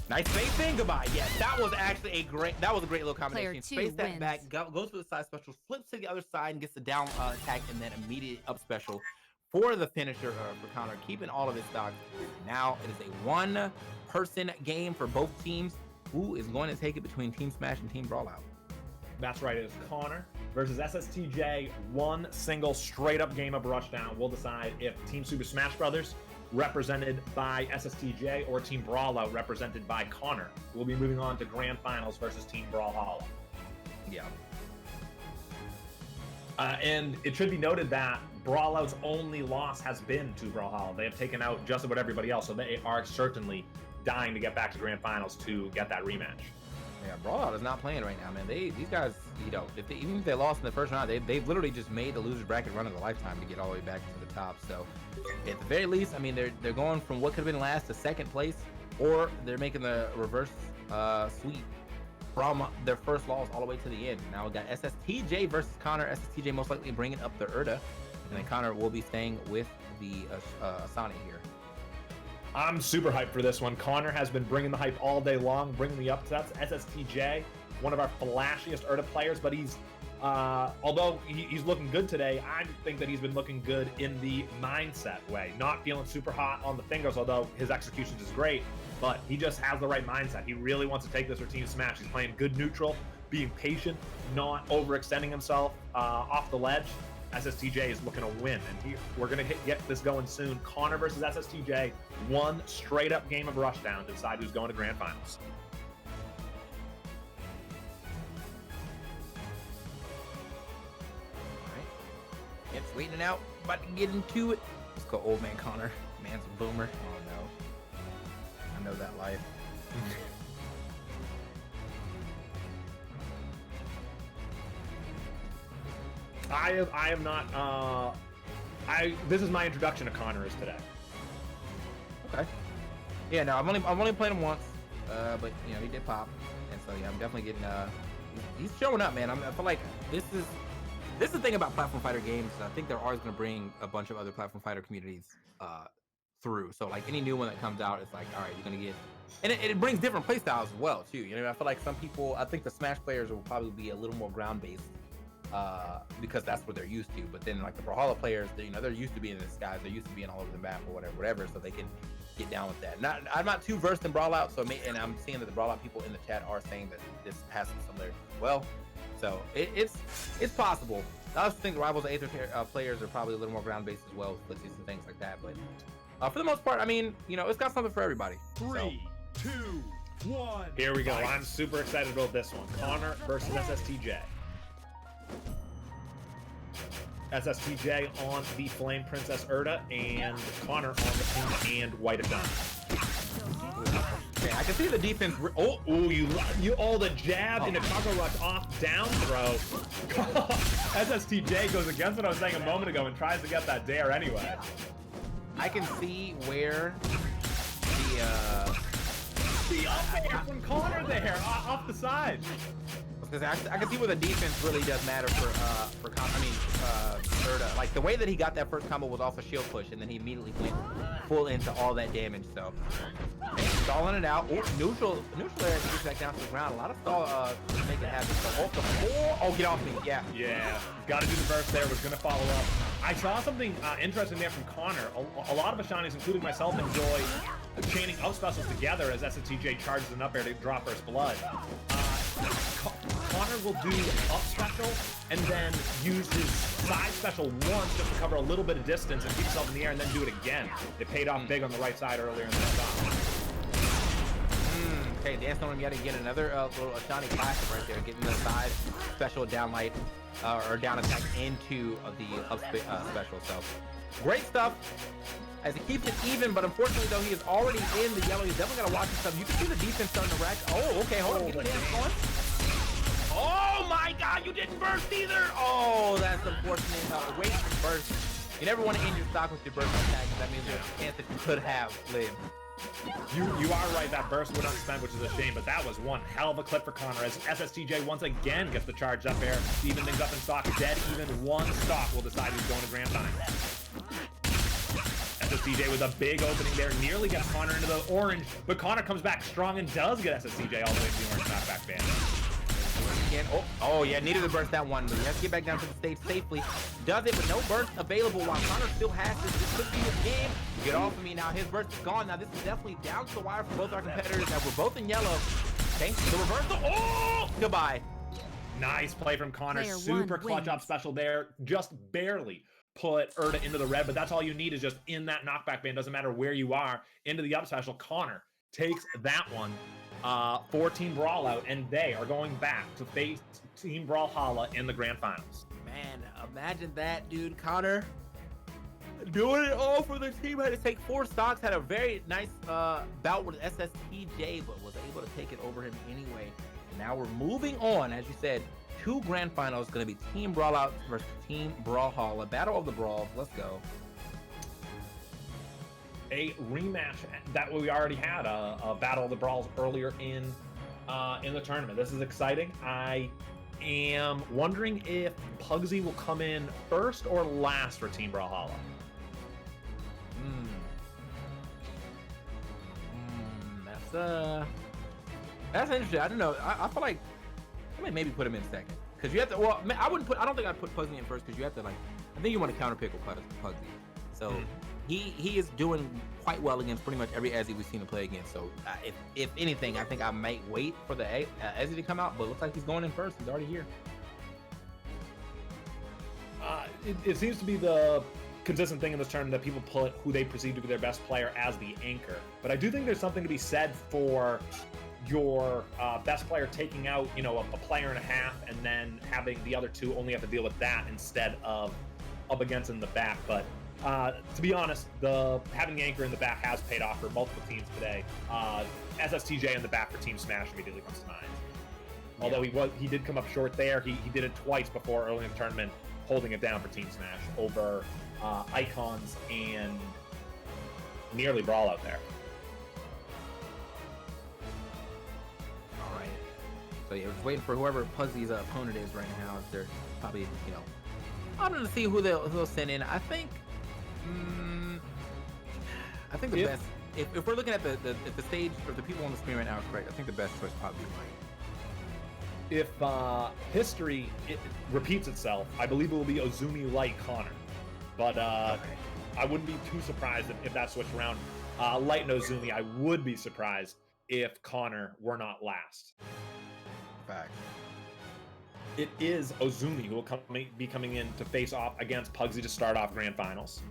Nice spacing. Goodbye. Yeah, that was actually a great little combination. Space that back, goes for the side special, flips to the other side, and gets the down attack, and then immediate up special for the finisher for Connor, keeping all of his stock. Now it is a one-person game for both teams. Who is going to take it between Team Smash and Team Brawlout? That's right, it is Connor versus SSTJ. One single straight-up game of Rushdown will decide if Team Super Smash Brothers, represented by SSTJ, or Team Brawlout, represented by Connor, will be moving on to Grand Finals versus Team Brawlhalla. Yeah. And it should be noted that Brawlout's only loss has been to Brawlhalla. They have taken out just about everybody else, so they are certainly dying to get back to Grand Finals to get that rematch. Yeah, Brawlout is not playing right now, man. These guys, you know, even if they lost in the first round, they've literally just made the loser's bracket run of their lifetime to get all the way back to the top. So, at the very least, I mean, they're going from what could have been last to second place, or they're making the reverse sweep from their first loss all the way to the end. Now we got SSTJ versus Connor. SSTJ most likely bringing up the Urda, and then Connor will be staying with the Asani here. I'm super hyped for this one. Connor has been bringing the hype all day long, bringing the upsets. SSTJ, one of our flashiest Urda players, but he's, although he's looking good today, I think that he's been looking good in the mindset way. Not feeling super hot on the fingers, although his executions is great, but he just has the right mindset. He really wants to take this for Team Smash. He's playing good neutral, being patient, not overextending himself off the ledge. SSTJ is looking to win, and we're going to get this going soon. Connor versus SSTJ, one straight-up game of Rushdown to decide who's going to Grand Finals. All right. It's waiting it out, about to get into it. Let's go, old man Connor. Man's a boomer. Oh, no. I know that life. I am not, this is my introduction to Connor is today. Okay. Yeah, no, I've only played him once, but you know, he did pop, and so yeah, I'm definitely getting, he's showing up, man. I feel like this is the thing about platform fighter games. I think they're always going to bring a bunch of other platform fighter communities through. So like any new one that comes out, it's like, all right, you're going to get, and it brings different play styles as well too. You know, I feel like some people, I think the Smash players will probably be a little more ground based. Because that's what they're used to, but then like the Brawlhalla players, they're used to being in the skies, they're used to being all over the map or whatever, so they can get down with that. I'm not too versed in Brawlout, so and I'm seeing that the Brawlout people in the chat are saying that this has some similarities as well, so it's possible. I also think the Rivals Aether players are probably a little more ground based as well, with glitches and things like that, but for the most part, I mean, you know, it's got something for everybody. 3, 2, 1. Here we go. I'm super excited about this one. Connor versus SSTJ. SSTJ on the Flame Princess Urda, and Connor on the Pink and White Adon. Man, I can see the defense. You all the jab into Taco Rush off down throw. SSTJ goes against what I was saying a moment ago and tries to get that dare anyway. I can see where the up from Connor there off the side. Because I can see where the defense really does matter for Urda. Like the way that he got that first combo was off a shield push, and then he immediately went full into all that damage. So stalling it out. Oh, neutral area to get back down to the ground. A lot of stall to make it happen. So ult the 4. Oh, get off me. Yeah. Yeah. Got to do the burst there. Was going to follow up. I saw something interesting there from Connor. A lot of Ashanis, including myself, enjoy chaining up specials together as SSTJ charges an up air to drop First Blood. Connor will do up special and then use his side special once just to cover a little bit of distance and keep himself in the air and then do it again. It paid off big on the right side earlier in the stop. Okay, Dance on him yet again. Another little Ashani classic right there, getting the side special down light or down attack into the up special. So great stuff. As he keeps it even, but unfortunately though he is already in the yellow, he's definitely gotta watch himself. You can see the defense starting to rack. Oh, okay, hold on, get the dance going. Oh my god, you didn't burst either! Oh, that's unfortunate. Wait for burst. You never want to end your stock with your burst attack, because that means there's a chance that you could have lived. You are right, that burst would unspent, which is a shame, but that was one hell of a clip for Connor as SSTJ once again gets the charge up air, even things up in stock. Dead even one stock will decide who's going to grand final. SSTJ with a big opening there, nearly gets Connor into the orange, but Connor comes back strong and does get SSTJ all the way to the orange knockback band. Again. Oh yeah, needed to burst that one, but he has to get back down to the stage safely. Does it, but no burst available while Connor still has this. This could be his game. Get off of me now. His burst is gone. Now this is definitely down to the wire for both our competitors. Now we're both in yellow. Okay, the reversal. Oh, goodbye. Nice play from Connor. Player Super one clutch wins. up special there. Just barely put Erta into the red, but that's all you need is just in that knockback band. Doesn't matter where you are. Into the up special. Connor takes that one for Team Brawlout, and they are going back to face Team Brawlhalla in the grand finals. Man, imagine that, dude. Connor doing it all for the team. Had to take 4 stocks. Had a very nice bout with SSTJ, but was able to take it over him anyway. And now we're moving on, as you said, 2 grand finals. Going to be Team Brawlout versus Team Brawlhalla. Battle of the Brawls. Let's go. A rematch that we already had a Battle of the Brawls earlier in the tournament. This is exciting. I am wondering if Pugsy will come in first or last for Team Brawlhalla. That's interesting. I don't know. I feel like I may maybe put him in second because you have to. Well, I wouldn't put. I don't think I'd put Pugsy in first because you have to like. I think you want to counterpick with Pugsy. So he is doing quite well against pretty much every Ezzy we've seen him play against. So if anything, I think I might wait for the Ezzy to come out. But it looks like he's going in first. He's already here. It seems to be the consistent thing in this tournament that people put who they perceive to be their best player as the anchor. But I do think there's something to be said for your best player taking out, you know, a player and a half, and then having the other 2 only have to deal with that instead of up against in the back. But to be honest, having the anchor in the back has paid off for multiple teams today. SSTJ in the back for Team Smash immediately comes to mind. Although he did come up short there, he did it twice before early in the tournament, holding it down for Team Smash over Icons and nearly Brawlout there. All right. So yeah, we're just waiting for whoever Pugsy's opponent is right now. They're probably, you know, I'm gonna see who they'll send in. I think the best. If we're looking at the stage or the people on the screen right now is correct, I think the best choice probably be mine. If history repeats itself, I believe it will be Ozumi Light Connor. But I wouldn't be too surprised if that switched around. Light and Ozumi, I would be surprised if Connor were not last. Fact. It is Ozumi who will be coming in to face off against Pugsy to start off grand finals.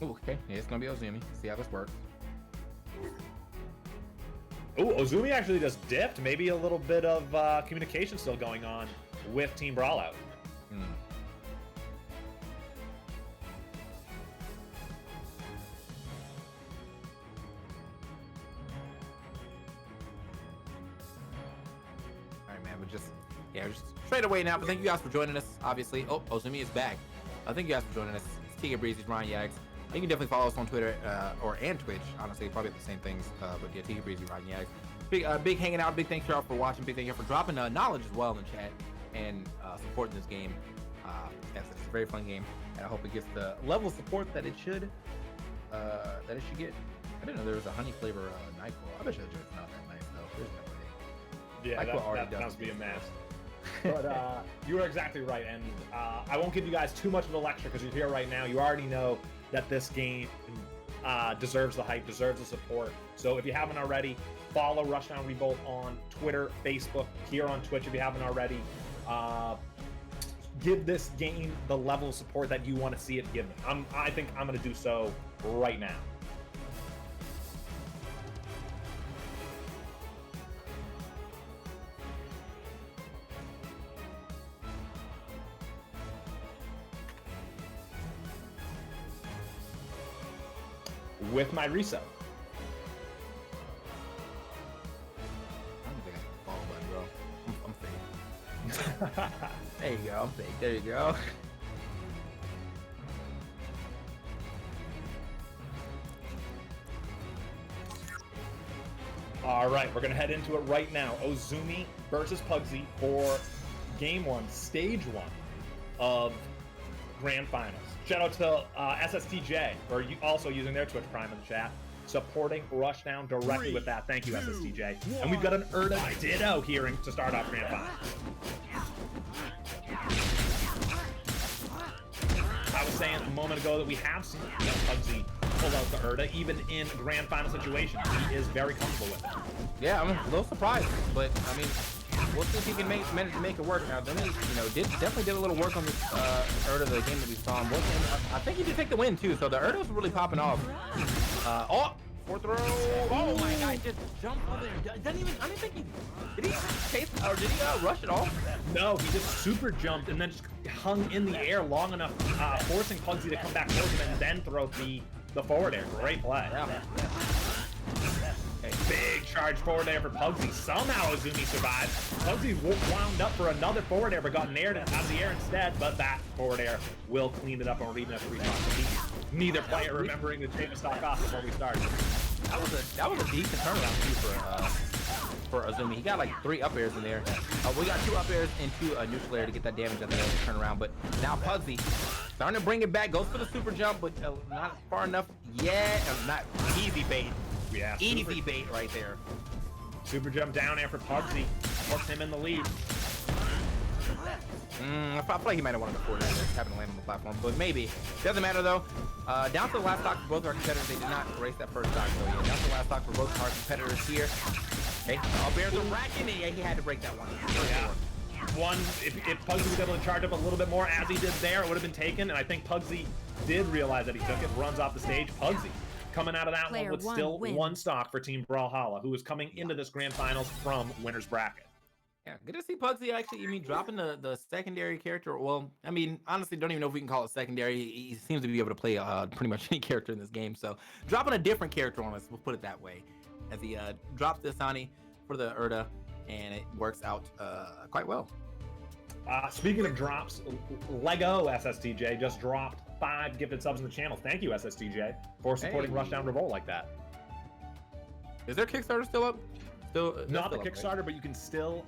Ooh, okay, yeah, it's gonna be Ozumi. See how this works. Ooh, Ozumi actually just dipped. Maybe a little bit of communication still going on with Team Brawlout. Yeah, just straight away now. But thank you guys for joining us. Obviously, Ozumi is back. Thank you guys for joining us. It's Tegan Breezy's Ryan Yags. You can definitely follow us on Twitter and Twitch. Honestly, probably the same things. But yeah, Tegan Breezy, Ryan Yags. Big hanging out. Big thanks to y'all for watching. Big thank you for dropping knowledge as well in the chat and supporting this game. It's a very fun game, and I hope it gets the level of support that it should get. I didn't know there was a honey flavor NyQuil. I bet you it's not that nice though. There's no way. Yeah, that sounds to be a mess. But you are exactly right, and I won't give you guys too much of a lecture because you're here right now. You already know that this game deserves the hype, deserves the support. So if you haven't already, follow Rushdown Revolt on Twitter, Facebook, here on Twitch if you haven't already. Give this game the level of support that you want to see it given. I think I'm going to do so right now. With my resub. I don't think I can follow button, bro. I'm fake. There you go. I'm fake. There you go. All right, we're gonna head into it right now. Ozumi versus Pugsy for Game 1, Stage 1 of Grand Finals. Shout out to SSTJ for also using their Twitch Prime in the chat, supporting Rushdown directly with that. Thank you, SSTJ. And we've got an Erda Ditto here to start off Grand Finals. I was saying a moment ago that we have seen Pugsy pull out the Erda, even in Grand Final situations. He is very comfortable with it. Yeah, I'm a little surprised, but I mean, we'll see if he can manage to make it work. Now, then he, definitely did a little work on this Erda, the game that we saw him working. I think he did take the win too, so the Erda was really popping off. Fourth row. Oh my God, just jumped over there. Doesn't even, I didn't think did he chase, or did he rush at all? No, he just super jumped and then just hung in the air long enough, forcing Pugsy to come back towards him and then throw the forward air. Great play. Yeah. Big charge forward air for Pugsy. Somehow Ozumi survived. Pugsy wound up for another forward air, but got nared out of the air instead. But that forward air will clean it up, and we're even at 3 shots. Neither player remembering to take a stock off before we started. That was a decent turnaround too for Ozumi. He got like 3 up airs in there. We got 2 up airs and 2 neutral air to get that damage at the turnaround. But now Pugsy starting to bring it back. Goes for the super jump, but not far enough yet. Not easy bait. Yeah, easy bait right there. Super jump down air for Pugsy. Puts him in the lead. I feel like he might have wanted to forward it, just happened to land on the platform, but maybe. Doesn't matter though. Down to the last stock for both our competitors. They did not race that first stock, so yeah, down to the last stock for both our competitors here. Okay, Bears are racking it. Yeah, he had to break that one. Yeah. If Pugsy was able to charge up a little bit more as he did there, it would have been taken, and I think Pugsy did realize that he took it, runs off the stage. Pugsy coming out of that one with still 1 stock for Team Brawlhalla, who is coming into this grand finals from winner's bracket. Yeah, good to see Pugsy actually, dropping the secondary character. Well, I mean, honestly, don't even know if we can call it secondary. He seems to be able to play pretty much any character in this game. So dropping a different character on us, we'll put it that way, as he drops the Asani for the Erda, and it works out quite well. Speaking of drops, Lego SSTJ just dropped 5 gifted subs in the channel. Thank you, SSTJ, for supporting Rushdown Revolt like that. Is their Kickstarter still up? Not the Kickstarter, right? But you can still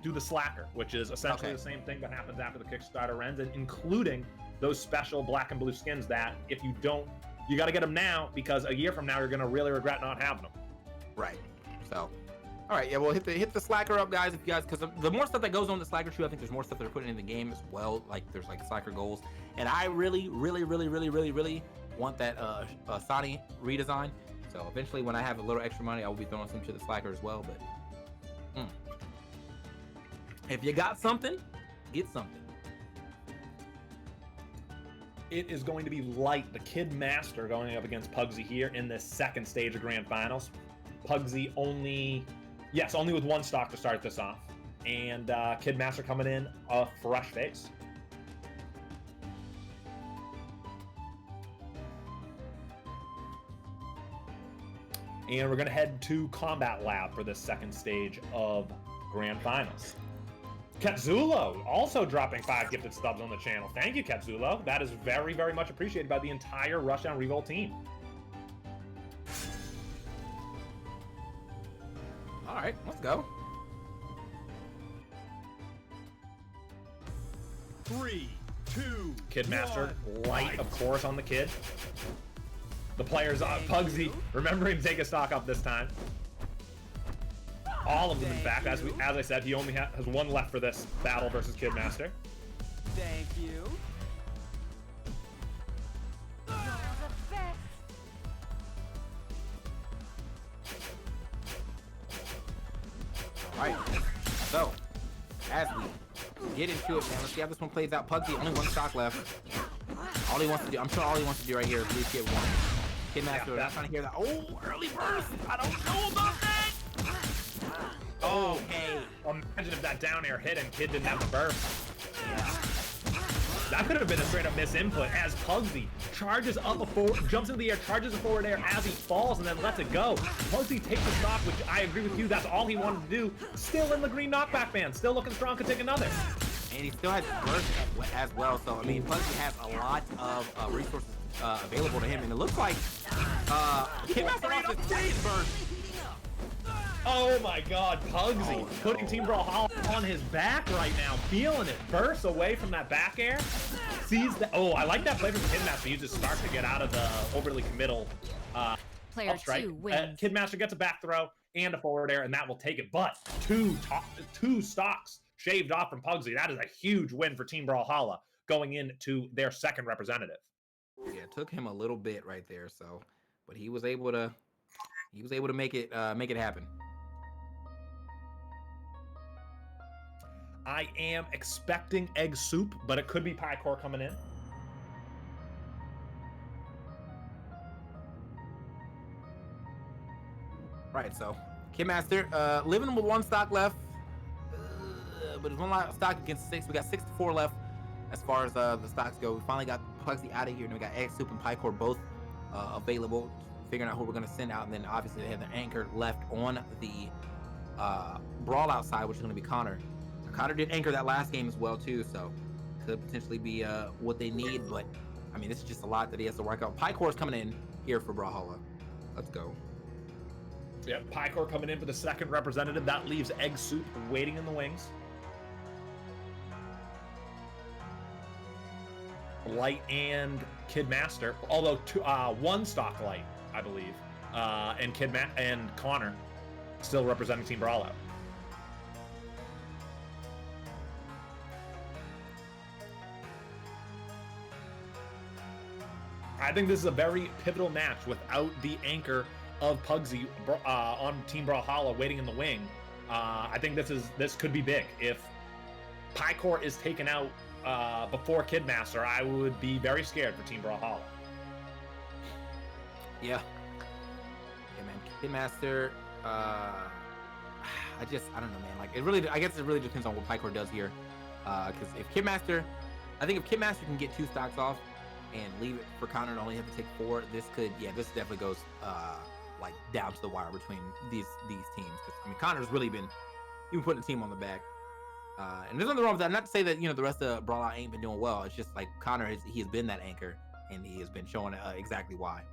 do the Slacker, which is essentially the same thing that happens after the Kickstarter ends, and including those special black and blue skins that if you don't, you got to get them now, because a year from now you're going to really regret not having them. Right. So, all right, yeah, well, hit the Slacker up, guys, if you guys, because the more stuff that goes on the Slacker too, I think there's more stuff they're putting in the game as well. Like there's like Slacker goals, and I really want that Asani redesign. So eventually, when I have a little extra money, I will be throwing some to the Slacker as well. But if you got something, get something. It is going to be Light, the Kid Master, going up against Pugsy here in this second stage of Grand Finals. Pugsy only with 1 stock to start this off, and Kid Master coming in a fresh face. And we're going to head to Combat Lab for this second stage of Grand Finals. Ketzulo also dropping 5 gifted subs on the channel. Thank you, Ketzulo. That is very, very much appreciated by the entire Rushdown Revolt team. All right, let's go. 3, 2, Kid Master, 1. Light, of course, on the Kid. The players, Pugsy, remembering to take a stock up this time. All of them, in fact, as I said, he only has 1 left for this battle versus Kid Master. Thank you. All right, so as we get into it, man, let's see how this one plays out. Pugsy, only 1 stock left. All he wants to do, I'm sure all he wants to do right here is at least get 1. Kid Master, not trying to hear that. Oh, early burst! I don't know about that! Okay. Imagine if that down air hit and Kid didn't have the burst. Yeah. That could have been a straight up misinput as Pugsy charges up jumps into the air, charges a forward air as he falls and then lets it go. Pugsy takes the stock, which I agree with you, that's all he wanted to do. Still in the green knockback band, still looking strong, could take another. And he still has burst as well, so I mean, Pugsy has a lot of resources available to him, and it looks like Kid Master off his burst. Oh my god, Pugsy putting Team Brawlhalla on his back right now, feeling it. Bursts away from that back air. Sees that. Oh, I like that play from Kidmaster. He uses Spark to get out of the overly committal Player upstrike. 2 wins. Kidmaster gets a back throw and a forward air, and that will take it. But two stocks shaved off from Pugsy. That is a huge win for Team Brawlhalla going into their second representative. Yeah, it took him a little bit right there, so, but he was able to make it happen. I am expecting egg soup, but it could be pie core coming in. Right, so Kidmaster living with 1 stock left, but there's 1 stock against 6. We got 6 to 4 left as far as the stocks go. We finally got Pugsy out of here, and we got egg soup and pie core both available. Figuring out who we're gonna send out, and then obviously they have their anchor left on the Brawlout side, which is gonna be Connor. Connor did anchor that last game as well too, so could potentially be what they need. But I mean, this is just a lot that he has to work out. Pie core is coming in here for Brawlhalla. Let's go. Yep, pie core coming in for the second representative. That leaves egg soup waiting in the wings. Light and Kidmaster, although 1 stock Light, I believe, and Connor still representing Team Brawlout. I think this is a very pivotal match without the anchor of Pugsy on Team Brawlhalla waiting in the wing. I think this could be big. If pie core is taken out before Kidmaster, I would be very scared for Team Brawlhalla. Yeah, man. Kidmaster, I don't know, man. Like, I guess it really depends on what pie core does here. Because if Kidmaster can get 2 stocks off and leave it for Connor and only have to take 4, this definitely goes like down to the wire between these teams. Because I mean, Connor's really been putting the team on the back. And there's nothing wrong with that. Not to say that the rest of Brawlout ain't been doing well. It's just like Connor he has been that anchor, and he has been showing exactly why.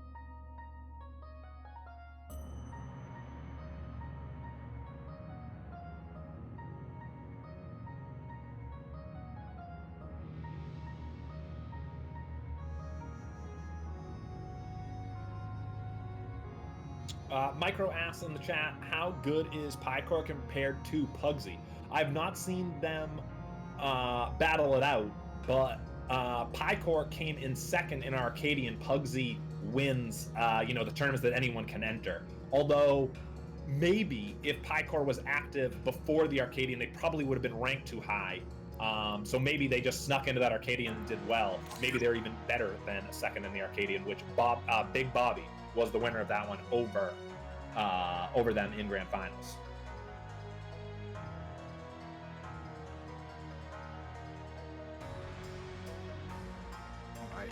Micro asks in the chat, how good is pie core compared to Pugsy? I've not seen them battle it out, but pie core came in second in Arcadian. Pugsy wins, the tournaments that anyone can enter. Although, maybe if pie core was active before the Arcadian, they probably would have been ranked too high. So maybe they just snuck into that Arcadian and did well. Maybe they're even better than a second in the Arcadian, which Big Bobby was the winner of that one over them in grand finals. All right.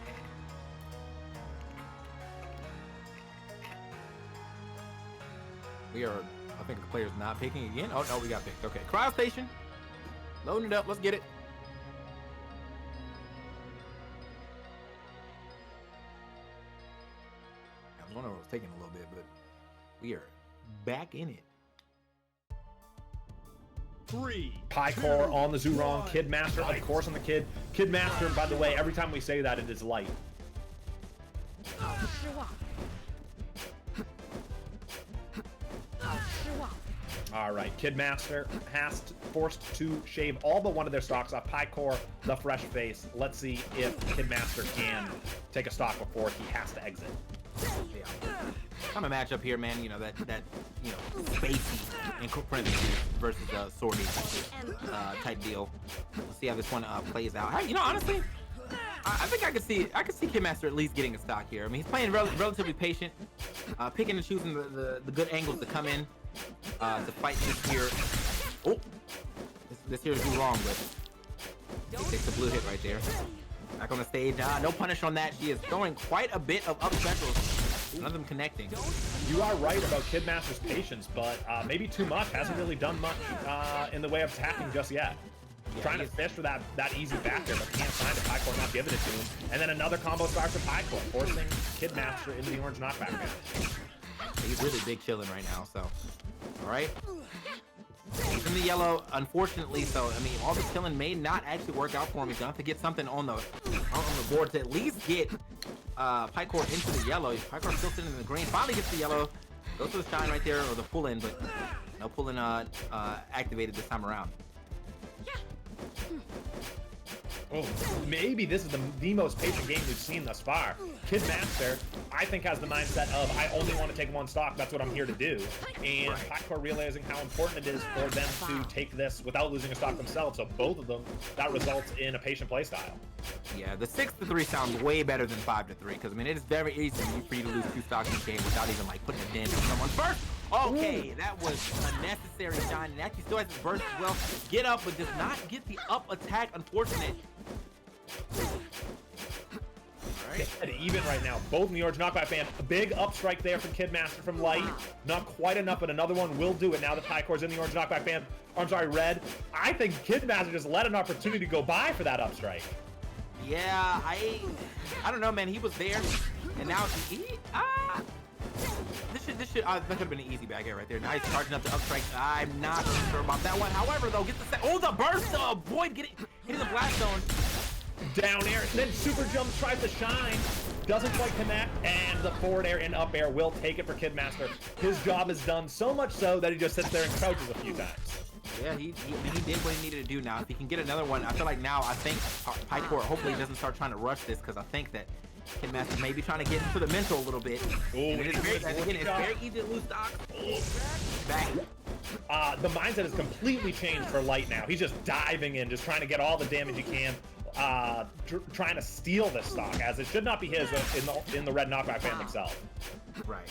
I think the player's not picking again. Oh no, we got picked. Okay, cryo station, loading it up. Let's get it. I was wondering what was taking a little bit, but we are back in it. 3, Pie core on the Zurong, Kidmaster, of course, on the Kidmaster. By the way, every time we say that, it is light. All right, Kidmaster forced to shave all but one of their stocks off. Pie core, the fresh face. Let's see if Kidmaster can take a stock before he has to exit. Yeah. I'm a matchup here, man. That spacey and parentheses versus swordy type deal. Let's see how this one plays out. Honestly, I think I could see Kidmaster at least getting a stock here. I mean, he's playing relatively patient, picking and choosing the good angles to come in to fight this here. Oh, this here is wrong, but he takes the blue hit right there. Back on the stage. No punish on that. She is throwing quite a bit of up specials. None of them connecting. You are right about Kidmaster's patience, but maybe too much. Hasn't really done much in the way of attacking just yet. Yeah, trying to fish for that easy back there, but can't find it. Pie core not giving it to him. And then another combo starts with Pie core, forcing Kidmaster into the orange knockback. He's really big chilling right now, so All right. He's in the yellow, unfortunately. So I mean, all this killing may not actually work out for him. He's gonna have to get something on the board to at least get Pycore into the yellow. Pycore still sitting in the green. Finally gets the yellow. Goes to the shine right there, or the pull in, but no pull in activated this time around. Oh, maybe this is the most patient game we've seen thus far. Kid Master, I think, has the mindset of, I only want to take one stock, that's what I'm here to do. And Pycore realizing how important it is for them to take this without losing a stock themselves. So both of them, that results in a patient playstyle. Yeah, the 6-3 sounds way better than 5-3, because I mean, it is very easy for you to lose 2 stocks in the game without even like putting a dent on someone first. Okay, that was unnecessary shine, and actually still has his burst as well. Get up, but does not get the up attack. Unfortunate. Right. Even right now, both in the orange knockback band. A big up strike there from Kidmaster from Light. Not quite enough, but another one will do it now that Pycore's in the orange knockback band. I'm sorry, red. I think Kidmaster just let an opportunity go by for that up strike. Yeah, I don't know, man. He was there, and now this should that could have been an easy back air right there. Nice charging up the up strike. I'm not sure about that one. However, though, get the the burst. Avoid hitting the blast zone. Down air, then super jump, tries to shine, doesn't quite connect, and the forward air and up air will take it for Kidmaster. His job is done, so much so that he just sits there and crouches a few times. Yeah, he did what he needed to do. Now, if he can get another one, I feel like now, I think Pycore hopefully doesn't start trying to rush this, because I think that Kidmaster may be trying to get into the mental a little bit. And it's very easy to lose stock. Back. The mindset has completely changed for Light now. He's just diving in, just trying to get all the damage he can. Trying to steal this stock, as it should not be his in the red knockback band himself. Right.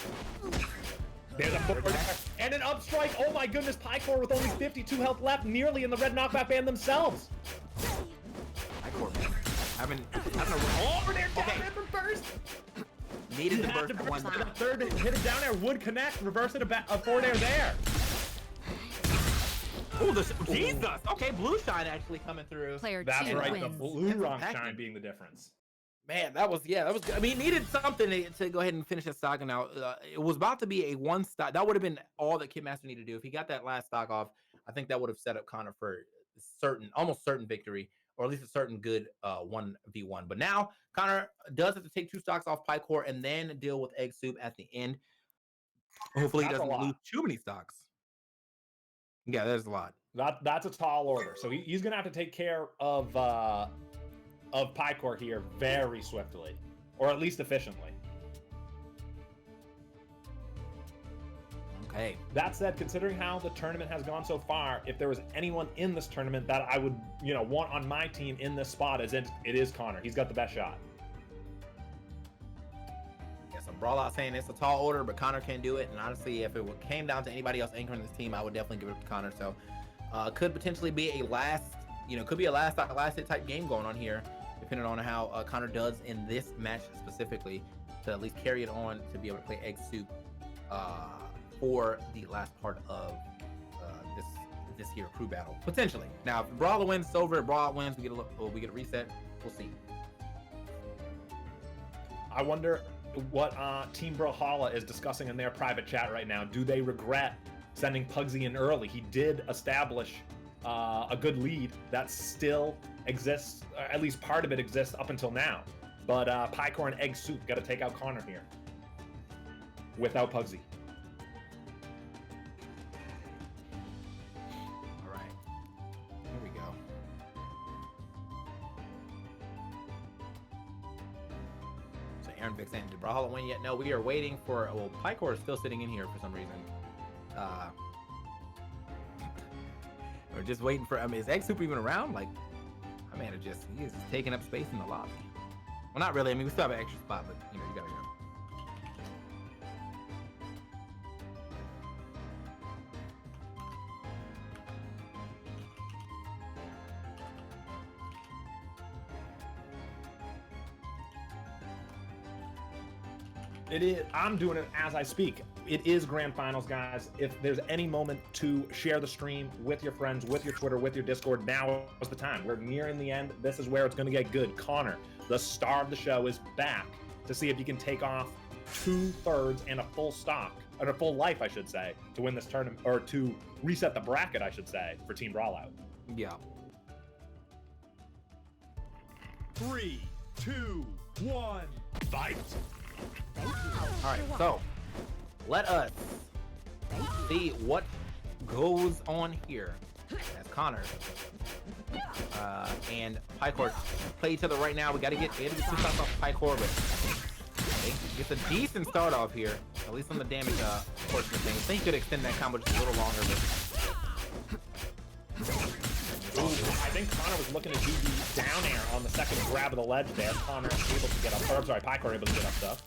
There's a forward and an up strike. Oh my goodness, Pycore with only 52 health left, nearly in the red knockback band themselves. Pycore, man. Having over there, down air for burst. Needed the burst for one. The third hit it down air would connect, reverse it a forward air there. Oh, Jesus! Okay, blue shine actually coming through. That's right, wins. the blue wrong shine being the difference. Man, that was good. I mean, he needed something to go ahead and finish that stock. And now it was about to be a one stock. That would have been all that Kidmaster needed to do. If he got that last stock off, I think that would have set up Connor for almost certain victory, or at least a certain good 1v1. But now Connor does have to take 2 stocks off Pycore and then deal with Egg Soup at the end. Hopefully, he doesn't lose too many stocks. Yeah, there's a lot. That's a tall order. So he's gonna have to take care of Pycore here very swiftly, or at least efficiently. Okay. That said, considering how the tournament has gone so far, if there was anyone in this tournament that I would, want on my team in this spot, it is Connor. He's got the best shot. So Brawlout saying it's a tall order, but Connor can do it. And honestly, if it came down to anybody else anchoring this team, I would definitely give it to Connor. So could potentially be a last hit type game going on here, depending on how Connor does in this match specifically, to at least carry it on to be able to play Egg Soup for the last part of this here crew battle potentially. Now, if Brawler wins, it's over. If Brawlout wins, we get a reset. We'll see. I wonder what Team Brawlhalla is discussing in their private chat right now. Do they regret sending Pugsy in early? He did establish a good lead that still exists, at least part of it exists up until now. But Pycore and Egg Soup got to take out Connor here without Pugsy. All right, here we go. So Aaron Vic saying, did Brawlhalla win yet? No, we are waiting for. Well, Pycore is still sitting in here for some reason. We're just waiting for. I mean, is Egg Soup even around? Like, I mean, he's just taking up space in the lobby. Well, not really. I mean, we still have an extra spot, but you gotta go. It is. I'm doing it as I speak. It is grand finals, guys. If there's any moment to share the stream with your friends, with your Twitter, with your Discord, now is the time. We're nearing the end. This is where it's going to get good. Connor, the star of the show, is back to see if he can take off 2/3 and a full stock, or a full life, I should say, to win this tournament, or to reset the bracket, I should say, for Team Brawlout. Yeah. 3, 2, 1, fight! All right, so let us see what goes on here as Connor and Pycore play each other right now. We got to get two shots off Pycore, but he gets a decent start off here, at least on the damage portion of things. I think he could extend that combo just a little longer, but I think Connor was looking to do the down air on the second grab of the ledge there. Connor able to get up, or I'm sorry, Pycore able to get up stuff.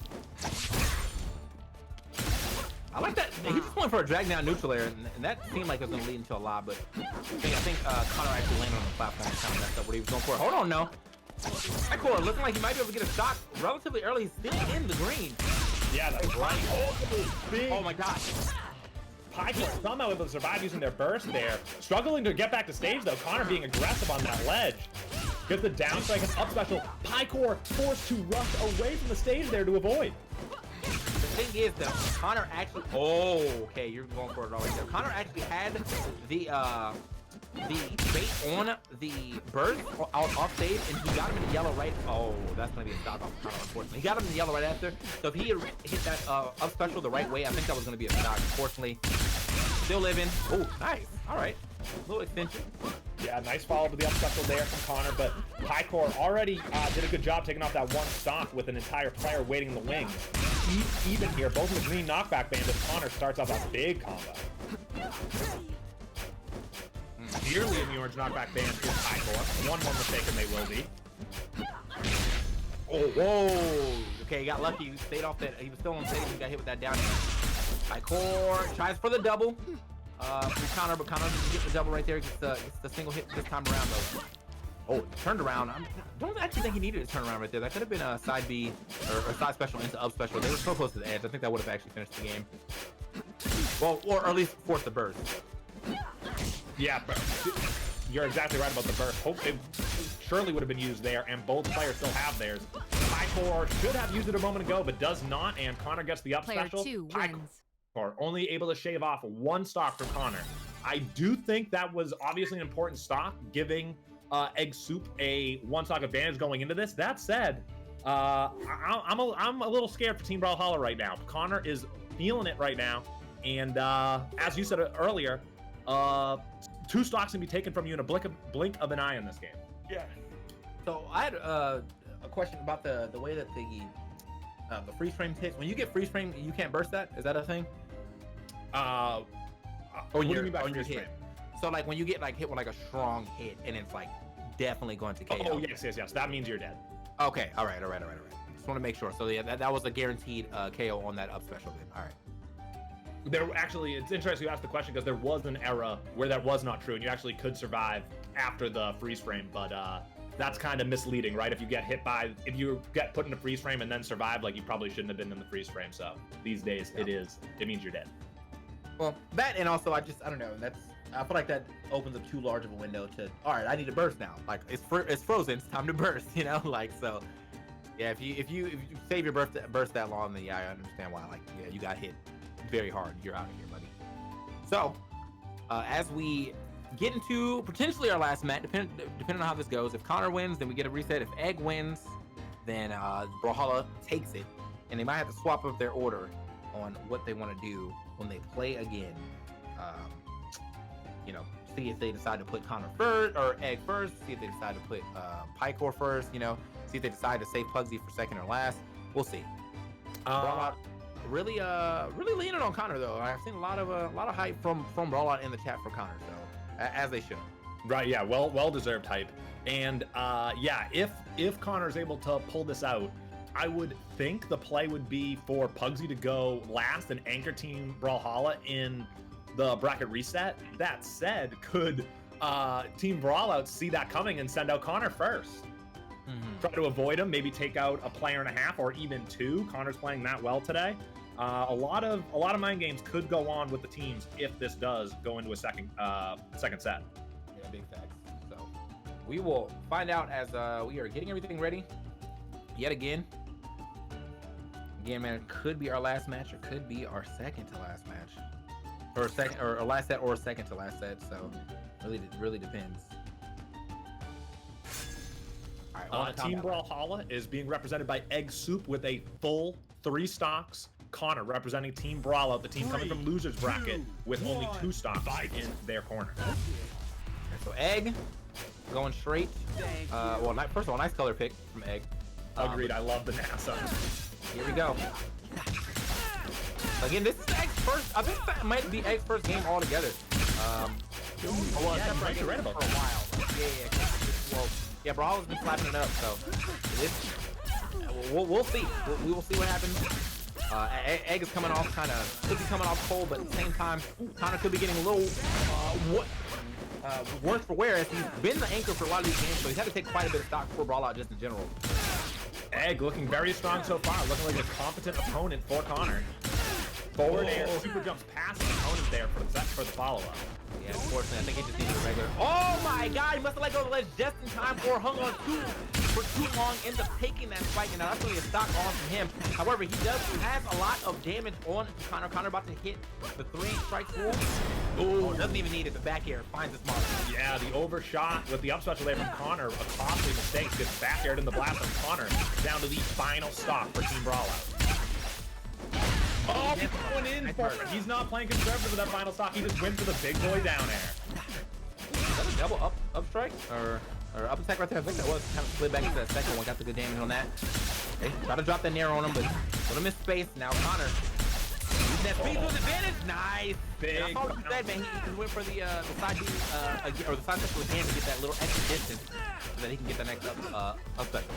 I like that. He just went for a drag down neutral air, and that seemed like it was going to lead into a lot, but I think Connor actually landed on the platform and kind of messed up what he was going for. Hold on, no. Pycore looking like he might be able to get a shot relatively early. He's still in the green. Yeah, that's right. Oh my god. Pycore somehow able to survive using their burst there. Struggling to get back to stage though. Connor being aggressive on that ledge. Gets the down strike and up special. Pycore forced to rush away from the stage there to avoid. The thing is though, Connor actually, oh, okay, you're going for it all right there. Connor actually had the bait on the burst off stage, and he got him in the yellow right. Oh, that's gonna be a stock off Connor, unfortunately. He got him in the yellow right after. So if he had hit that up special the right way, I think that was gonna be a stock. Unfortunately, still living. Oh, nice. All right, a little extension. Yeah, nice follow to the up special there from Connor, but Pycore already did a good job taking off that one stock with an entire player waiting in the wings. Even here, both of the green knockback bandits. Connor starts off a big combo. Nearly in the orange knockback band is Pycore. One more mistake and they will be. Oh, whoa. Okay, he got lucky. He stayed off that. He was still on stage. He got hit with that down. Pycore tries for the double. From Connor, but Connor doesn't get the double right there. Gets the single hit this time around though. Oh, turned around. I don't actually think he needed to turn around right there. That could have been a side B or side special into up special. They were so close to the edge. I think that would have actually finished the game. Well, or at least forced the burst. Yeah, you're exactly right about the burst. Hope it surely would have been used there, and both players still have theirs. Pycore should have used it a moment ago, but does not, and Connor gets the up Player special. 2 wins. Pycore only able to shave off one stock from Connor. I do think that was obviously an important stock, giving Egg Soup a one stock advantage going into this. That said, I'm a little scared for Team Brawlhalla right now. Connor is feeling it right now, and as you said earlier, 2 stocks can be taken from you in a blink of an eye in this game. Yeah. So I had a question about the way that the freeze frame hits. When you get freeze frame, you can't burst that. Is that a thing? What do you mean by freeze frame? So like when you get like hit with like a strong hit and it's like definitely going to KO. Oh yes. That means you're dead. Okay. All right. Just want to make sure. So yeah, that was a guaranteed KO on that up special then. All right. There actually, it's interesting you asked the question because there was an era where that was not true, and you actually could survive after the freeze frame. But that's kind of misleading, right? If you get put in a freeze frame and then survive, like you probably shouldn't have been in the freeze frame. So these days, it means you're dead. Well, that and also I don't know. I feel like that opens up too large of a window to. All right, I need to burst now. Like it's frozen. It's time to burst. You know, like so. Yeah, if you save your burst that long, then yeah, I understand why. Like yeah, you got hit very hard. You're out of here, buddy. So, as we get into potentially our last match, depending on how this goes, if Connor wins, then we get a reset. If Egg wins, then Brawlhalla takes it, and they might have to swap up their order on what they want to do when they play again. See if they decide to put Connor first or Egg first. See if they decide to put Pycore first. See if they decide to save Pugsy for second or last. We'll see. Brawlout really leaning on Connor though. I've seen a lot of hype from Brawlhalla in the chat for Connor, so as they should. Right, yeah, well deserved hype. And yeah, if Connor is able to pull this out, I would think the play would be for Pugsy to go last and anchor Team Brawlhalla in the bracket reset. That said, could Team Brawlout see that coming and send out Connor first? Try to avoid him, maybe take out a player and a half or even 2. Connor's playing that well today. A lot of mind games could go on with the teams if this does go into a second set. Yeah, big facts. So we will find out as we are getting everything ready yet again. Again, man, it could be our last match, or could be our second to last match, or second, or last set, or second to last set. So, really depends. All right, Team Brawlhalla is being represented by Egg Soup with a full 3 stocks. Connor representing Team Brawlout, the team coming from losers bracket, with only 2 stocks in their corner. So Egg going straight. Well, first of all, nice color pick from Egg. Agreed. I love the NASA. Here we go. Again, this is Egg's first. I think that might be Egg's first game altogether. Well, yeah, you're right about for a while. Well, yeah, Brawlhalla's been slapping it up. So we'll see. We will see what happens. Egg is coming off could be coming off cold, but at the same time, Connor could be getting a little worse for wear, as he's been the anchor for a lot of these games, so he's had to take quite a bit of stock for Brawlout just in general. Egg looking very strong so far, looking like a competent opponent for Connor. Forward air super jumps past the opponent there for the follow-up. Yeah, unfortunately, I think he just needed a regular. Oh my God, he must have let go of the ledge just in time, or hung on for too long, ends up taking that spike, and now that's really a stock on from him. However, he has a lot of damage on Connor. Connor about to hit the 3 strike rule. Oh, doesn't even need it. The back air finds this monster. Yeah, the overshot with the up special there from Connor, a costly mistake, gets back aired in the blast from Connor, down to the final stock for Team Brawlout. Oh, he's going in for it. He's not playing conservative with that final stock. He just went for the big boy down air. Is that a double up strike? Or up attack right there? I think that was kind of slid back into that second one. Got the good damage on that. Okay, try to drop that nair on him, but little miss space. Now Connor using that speed to his advantage. Nice. Big. That's all he said, man. He went for the side B, or the side special again to get that little extra distance, so that he can get the next up special.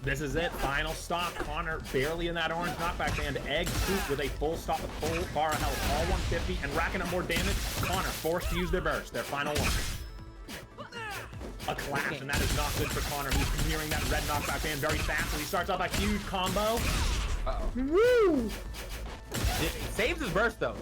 This is it, final stop. Connor barely in that orange knockback band. Egg Soup with a full stop with full bar of health, all 150, and racking up more damage. Connor forced to use their burst, their final one. A clash, and that is not good for Connor, who's clearing that red knockback band very fast, and he starts off a huge combo. Woo! Saves his burst though.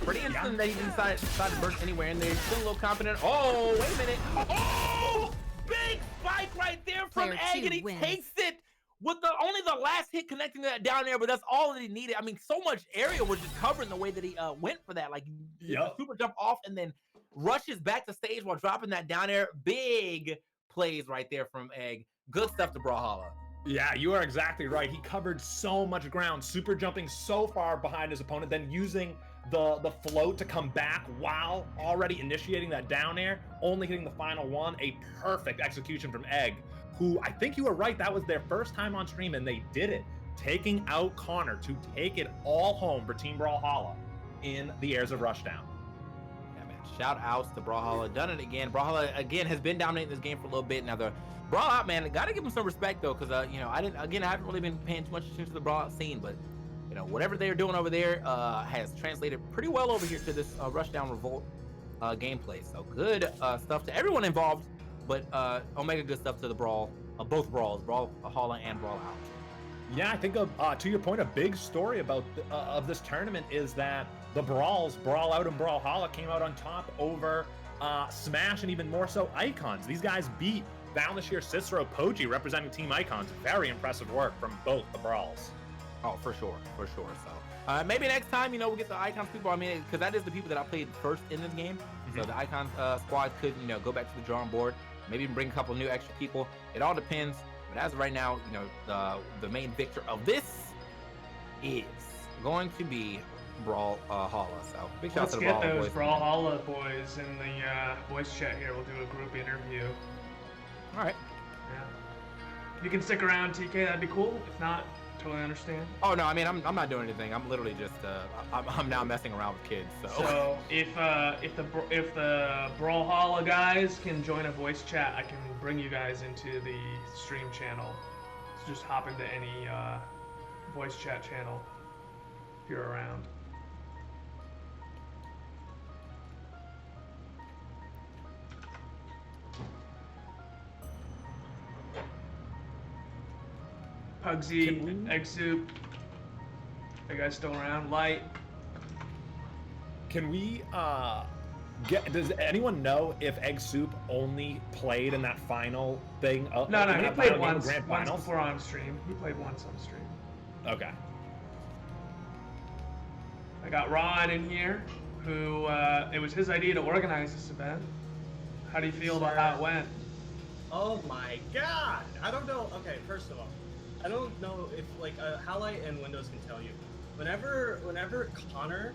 Pretty instant that he didn't decide to burst anywhere in there. He's still a little confident. Oh, wait a minute. Oh! Big spike right there from Egg, and he takes it with only the last hit connecting that down there, but that's all that he needed. I mean, so much area was just covering the way that he went for that. Like, super jump off and then rushes back to stage while dropping that down there. Big plays right there from Egg. Good stuff to Brawlhalla. Yeah, you are exactly right. He covered so much ground, super jumping so far behind his opponent, then using the float to come back while already initiating that down air, only hitting the final one. A perfect execution from Egg, who, I think you were right, that was their first time on stream, and they did it, taking out Connor to take it all home for Team Brawlhalla in the Heirs of Rushdown. Yeah, man, shout outs to Brawlhalla. Done it again. Brawlhalla, again, has been dominating this game for a little bit. Now, the Brawlout, man, gotta give him some respect, though, because, you know, I haven't really been paying too much attention to the Brawlout scene, but, you know, whatever they're doing over there has translated pretty well over here to this Rushdown Revolt gameplay. So good stuff to everyone involved, but Omega good stuff to the both brawls, Brawlhalla and Brawlout. Yeah, I think to your point, a big story about of this tournament is that the brawls, Brawlout and Brawlhalla, came out on top over Smash, and even more so Icons. These guys beat down this year Cicero Poggi representing Team Icons. Very impressive work from both the brawls. Oh, for sure. So maybe next time, you know, we'll get the Icons people. I mean, because that is the people that I played first in this game. So the Icons squad could, you know, go back to the drawing board, maybe even bring a couple new extra people. It all depends. But as of right now, you know, the main victor of this is going to be Brawlhalla. So big shout out to the Let's get those Brawlhalla boys in the voice chat here. We'll do a group interview. All right. Yeah. You can stick around, TK. That'd be cool. If not, totally understand. Oh no, I mean, I'm not doing anything. I'm literally just I'm now messing around with kids. So if the Brawlhalla guys can join a voice chat, I can bring you guys into the stream channel. So just hop into any voice chat channel if you're around. Pugsy, Egg Soup. Are you guys still around? Light. Can we does anyone know if Egg Soup only played in that final thing? No, he played once before on stream. He played once on stream. Okay. I got Ron in here, who it was his idea to organize this event. How do you feel about how it went? Oh my god! I don't know. Okay, first of all, I don't know if like Highlight and Windows can tell you. Whenever Connor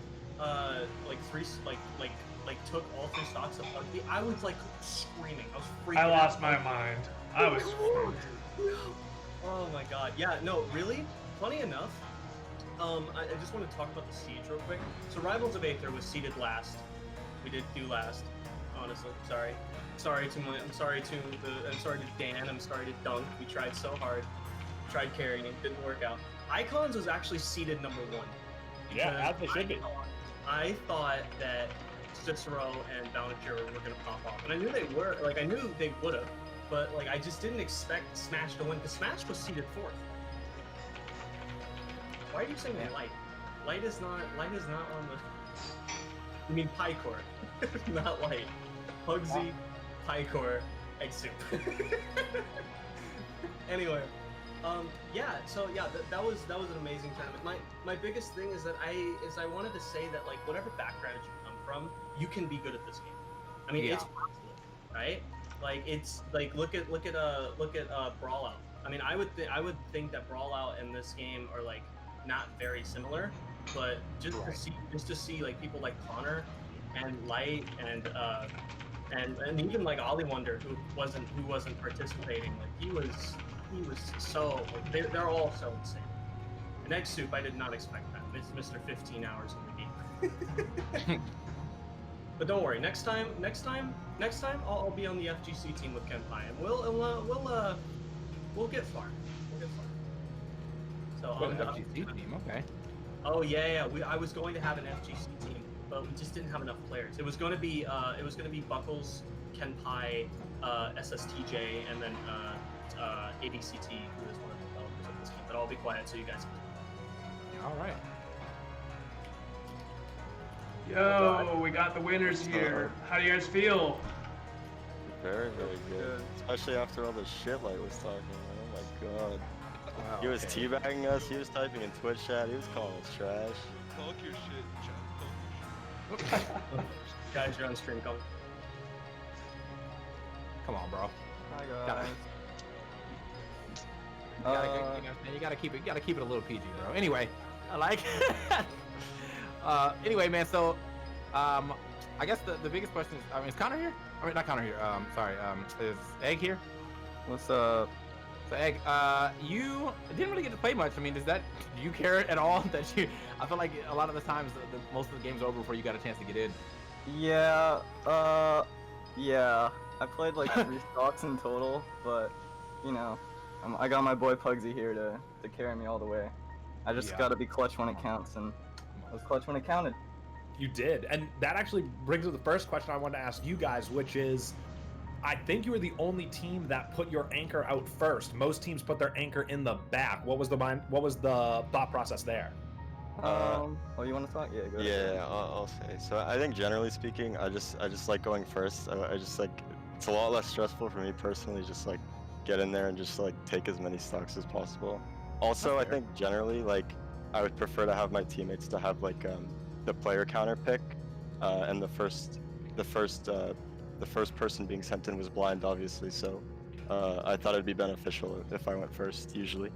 took all 3 stocks of Ugly, I was like screaming. I was freaking out. I lost my mind. I was screaming. Oh my god. Yeah, no, really? Funny enough, I just want to talk about the siege real quick. So Rivals of Aether was seeded last. We did do last. Honestly, sorry. I'm sorry to Dan. I'm sorry to Dunk. We tried so hard. Tried carrying it, didn't work out. Icons was actually seeded number 1. Yeah, as they should be. I thought that Cicero and Bouncer were gonna pop off, and I knew they were. Like I knew they would have, but like I just didn't expect Smash to win because Smash was seeded 4th. Why are you saying Light? Light is not on the. You mean Pycore, not Light. Pugsy, Pycore, Egg Soup. Anyway. That was an amazing tournament. My biggest thing is that I wanted to say that like whatever background you come from, you can be good at this game. I mean, it's possible, right? Like it's like look at Brawlout. I mean, I would think that Brawlout and this game are like not very similar, but just to see like people like Connor and Light and even like Ollie Wonder who wasn't participating, like he was so like, they're all so insane. And Egg Soup, I did not expect that. It's Mr. 15 hours in the game. But don't worry, next time I'll be on the FGC team with Kenpai, and we'll get far. We'll get far. So FGC team, okay. Oh yeah. I was going to have an FGC team, but we just didn't have enough players. It was going to be Buckles, Kenpai, SSTJ, and then ADCT, who is one of the developers of this game. But I'll be quiet so you guys can. All right. Yo, we got the winners here. How do you guys feel? Very, very good. Especially after all the shit Light was talking. Oh my god. Wow, He was teabagging us. He was typing in Twitch chat. He was calling us trash. Talk your shit, John. Talk your shit. Guys, you're on stream. Come on, bro. Hi Gotta- guys. You gotta keep it a little PG, bro. Anyway, I like. Anyway, man. So, I guess the biggest question is, is Connor here? I mean, not Connor here. Sorry. Is Egg here? What's up? So, Egg, you didn't really get to play much. I mean, do you care at all that you? I feel like a lot of the times, most of the game's over before you got a chance to get in. Yeah. Yeah. I played like 3 stocks in total, but you know, I got my boy Pugsy here to carry me all the way. I just gotta be clutch when it counts, and I was clutch when it counted. You did, and that actually brings up the first question I wanted to ask you guys, which is, I think you were the only team that put your anchor out first. Most teams put their anchor in the back. What was the thought process there? Oh, you want to talk? Yeah, go ahead. Yeah, I'll say. So I think generally speaking, I just like going first. I just like, it's a lot less stressful for me personally. Just like get in there and just like take as many stocks as possible. Also, I think generally like I would prefer to have my teammates to have like the player counter pick, and the first person being sent in was blind, obviously. So I thought it'd be beneficial if I went first usually.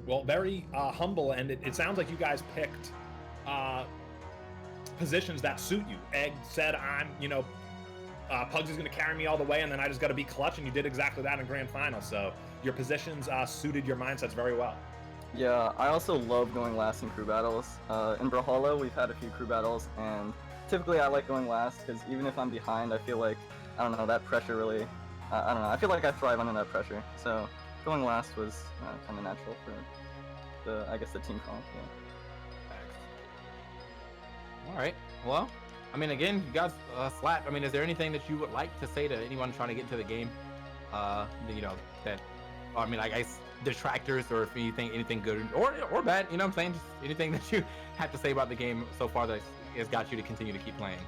Well, very humble, and it sounds like you guys picked positions that suit you. Egg said, Pugs is going to carry me all the way, and then I just got to be clutch, and you did exactly that in Grand Final. So your positions suited your mindsets very well. Yeah, I also love going last in crew battles. In Brawlhalla, we've had a few crew battles, and typically I like going last, because even if I'm behind, I feel like, I don't know, that pressure really, I don't know, I feel like I thrive under that pressure. So going last was kind of natural for the team comp. Yeah. All right. Well, I mean, again, you guys slapped. I mean, is there anything that you would like to say to anyone trying to get into the game? I guess detractors, or if you think anything good or bad, you know what I'm saying? Just anything that you have to say about the game so far that has got you to continue to keep playing.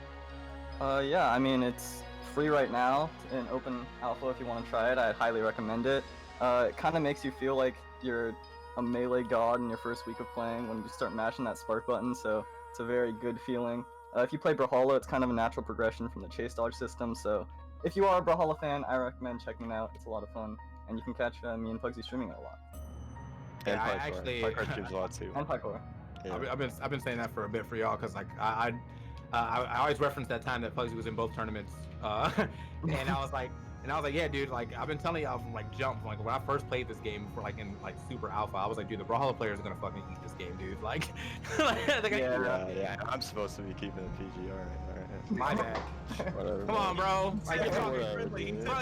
Yeah, I mean, it's free right now in open alpha. If you want to try it, I'd highly recommend it. It kind of makes you feel like you're a melee god in your first week of playing when you start mashing that spark button, so It's a very good feeling. If you play Brawlhalla, it's kind of a natural progression from the chase dodge system, so if you are a Brawlhalla fan, I recommend checking it out. It's a lot of fun, and you can catch me and Pugsy streaming it a lot. And Pycore streams a lot too. And Pycore. Yeah. I've been saying that for a bit for y'all, cause like I always reference that time that Pugsy was in both tournaments, and I was like, yeah, dude, like I've been telling y'all from like jump, like when I first played this game for like in like super alpha, I was like, dude, the Brawlhalla players are gonna fucking eat this game, dude. Like, yeah. I'm supposed to be keeping it PG. All right. My bad. Whatever. Come on, bro. Like, you're talking. Bro,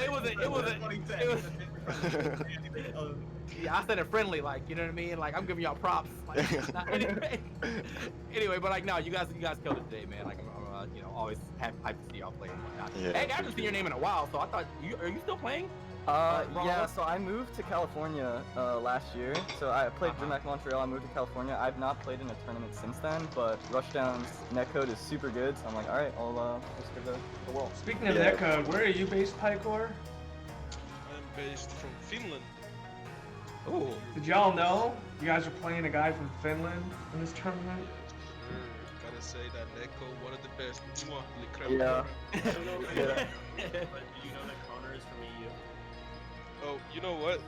yeah, I said it friendly, like, you know what I mean? Like, I'm giving y'all props. Like, anyway, but like, no, you guys killed it today, man. Like, I'm always happy to see y'all play and whatnot. Yeah, hey, I haven't seen your name in a while, so I thought, are you still playing? Yeah, so I moved to California last year. So I played DreamHack Montreal, I moved to California. I've not played in a tournament since then, but Rushdown's netcode is super good, so I'm like, alright, I'll just give it a whirl. Speaking of netcode, where are you based, Pycore? I'm based from Finland. Ooh. Did y'all know you guys are playing a guy from Finland in this tournament? Gotta say that Neko, one of the best. Yeah. But do you know that Connor is from EU? Oh, you know what?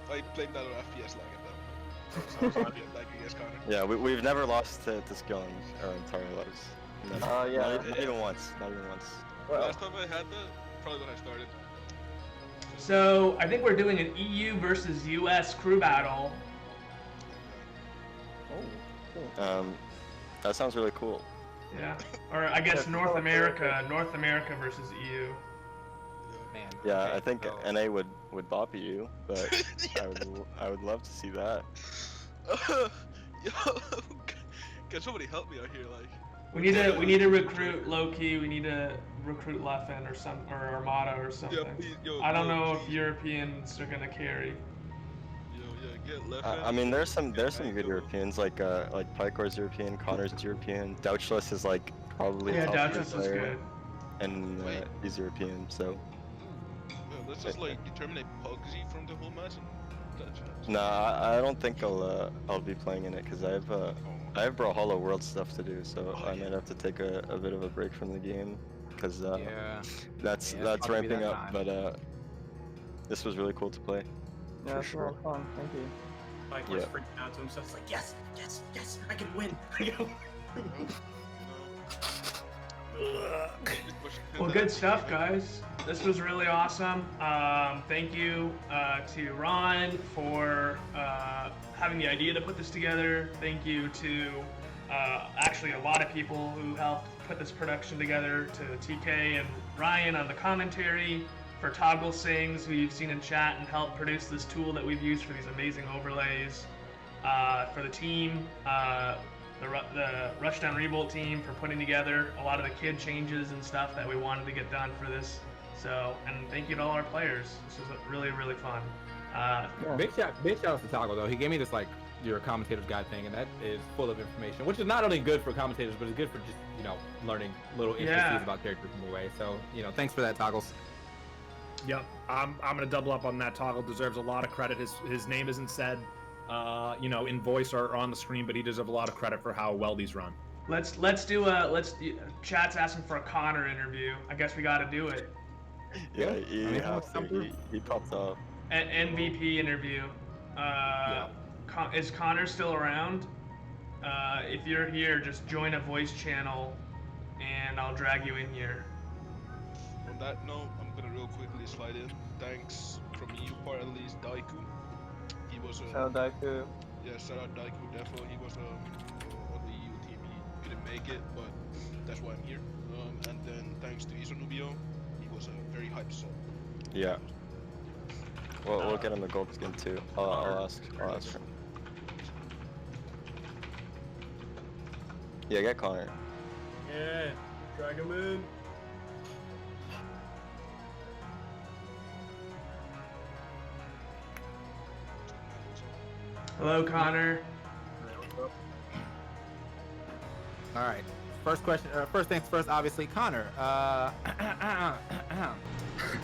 I played that on FPS like it though. So I'm like against Connor. Yeah, we've never lost to skill in our entire lives. Never. Yeah. Not even once. Not even once. Well, Last time I had that, probably when I started. So I think we're doing an EU versus US crew battle. oh, cool. That sounds really cool. Yeah. Or I guess North America versus EU. Man. Yeah, okay, I think so... NA would bop you, but I would love to see that. Yo, can somebody help me out here? Like, We need to recruit Loki. We need to recruit Leffen or Armada or something. yeah, please, yo, I don't yo, know if please. Europeans are gonna carry. Get left. I mean, there's some good Europeans like Pycore's European, Connor's European, Douchless is like probably Yeah, a top Douchless is player, good. and he's European, so. Let's just like determine a Pugsy from the whole match. Nah, I don't think I'll be playing in it because I have Brawlhalla World stuff to do, so I might have to take a bit of a break from the game because that's ramping up. But this was really cool to play. Yeah, for it's a lot of fun. Thank you. Mike was freaking out to himself. He's like, yes, I can win. Well, good stuff, guys. This was really awesome. Thank you to Ron for having the idea to put this together. Thank you to actually a lot of people who helped put this production together, to TK and Ryan on the commentary, for Toggle Sings, who you've seen in chat and helped produce this tool that we've used for these amazing overlays, for the team, the Rushdown Revolt team for putting together a lot of the kid changes and stuff that we wanted to get done for this. So, and thank you to all our players. This was really, really fun. Big shout out to Toggle though. He gave me this like your commentators guide thing, and that is full of information, which is not only good for commentators, but it's good for just learning little intricacies about characters in a way. So thanks for that, Toggles. Yep, I'm gonna double up on that. Toggle deserves a lot of credit. His name isn't said, in voice or on the screen, but he deserves a lot of credit for how well these run. Let's chat's asking for a Connor interview. I guess we got to do it. Yeah, he popped up. An MVP interview. Is Connor still around? If you're here, just join a voice channel, and I'll drag you in here. On that note, I'm gonna real quickly slide in. Thanks from EU part at least, Daiku. He was Shout out Daiku. Yeah, shout out Daiku. Definitely, he was on the EU team. He couldn't make it, but that's why I'm here. And then thanks to Isonubio, he was a very hyped sub. Yeah. Well, we'll get him a gold skin too. I'll ask him. Yeah, get Connor. Yeah, drag him in. Hello, Connor. All right. First question. First things first. Obviously, Connor. How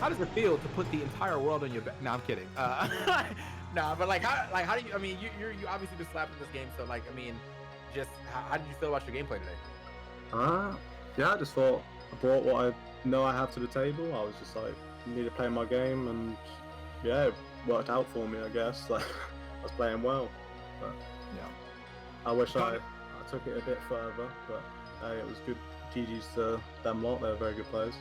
does it feel to put the entire world on your back? No, I'm kidding. Nah, but how do you? I mean, you obviously been slapping this game, so just how did you feel about your gameplay today? Yeah, I just thought I brought what I know I have to the table. I was just like, need to play my game, and yeah, it worked out for me, I guess. Like, I was playing well, but Yeah. I wish I took it a bit further, but hey, it was good. GG's to them lot, they're very good players.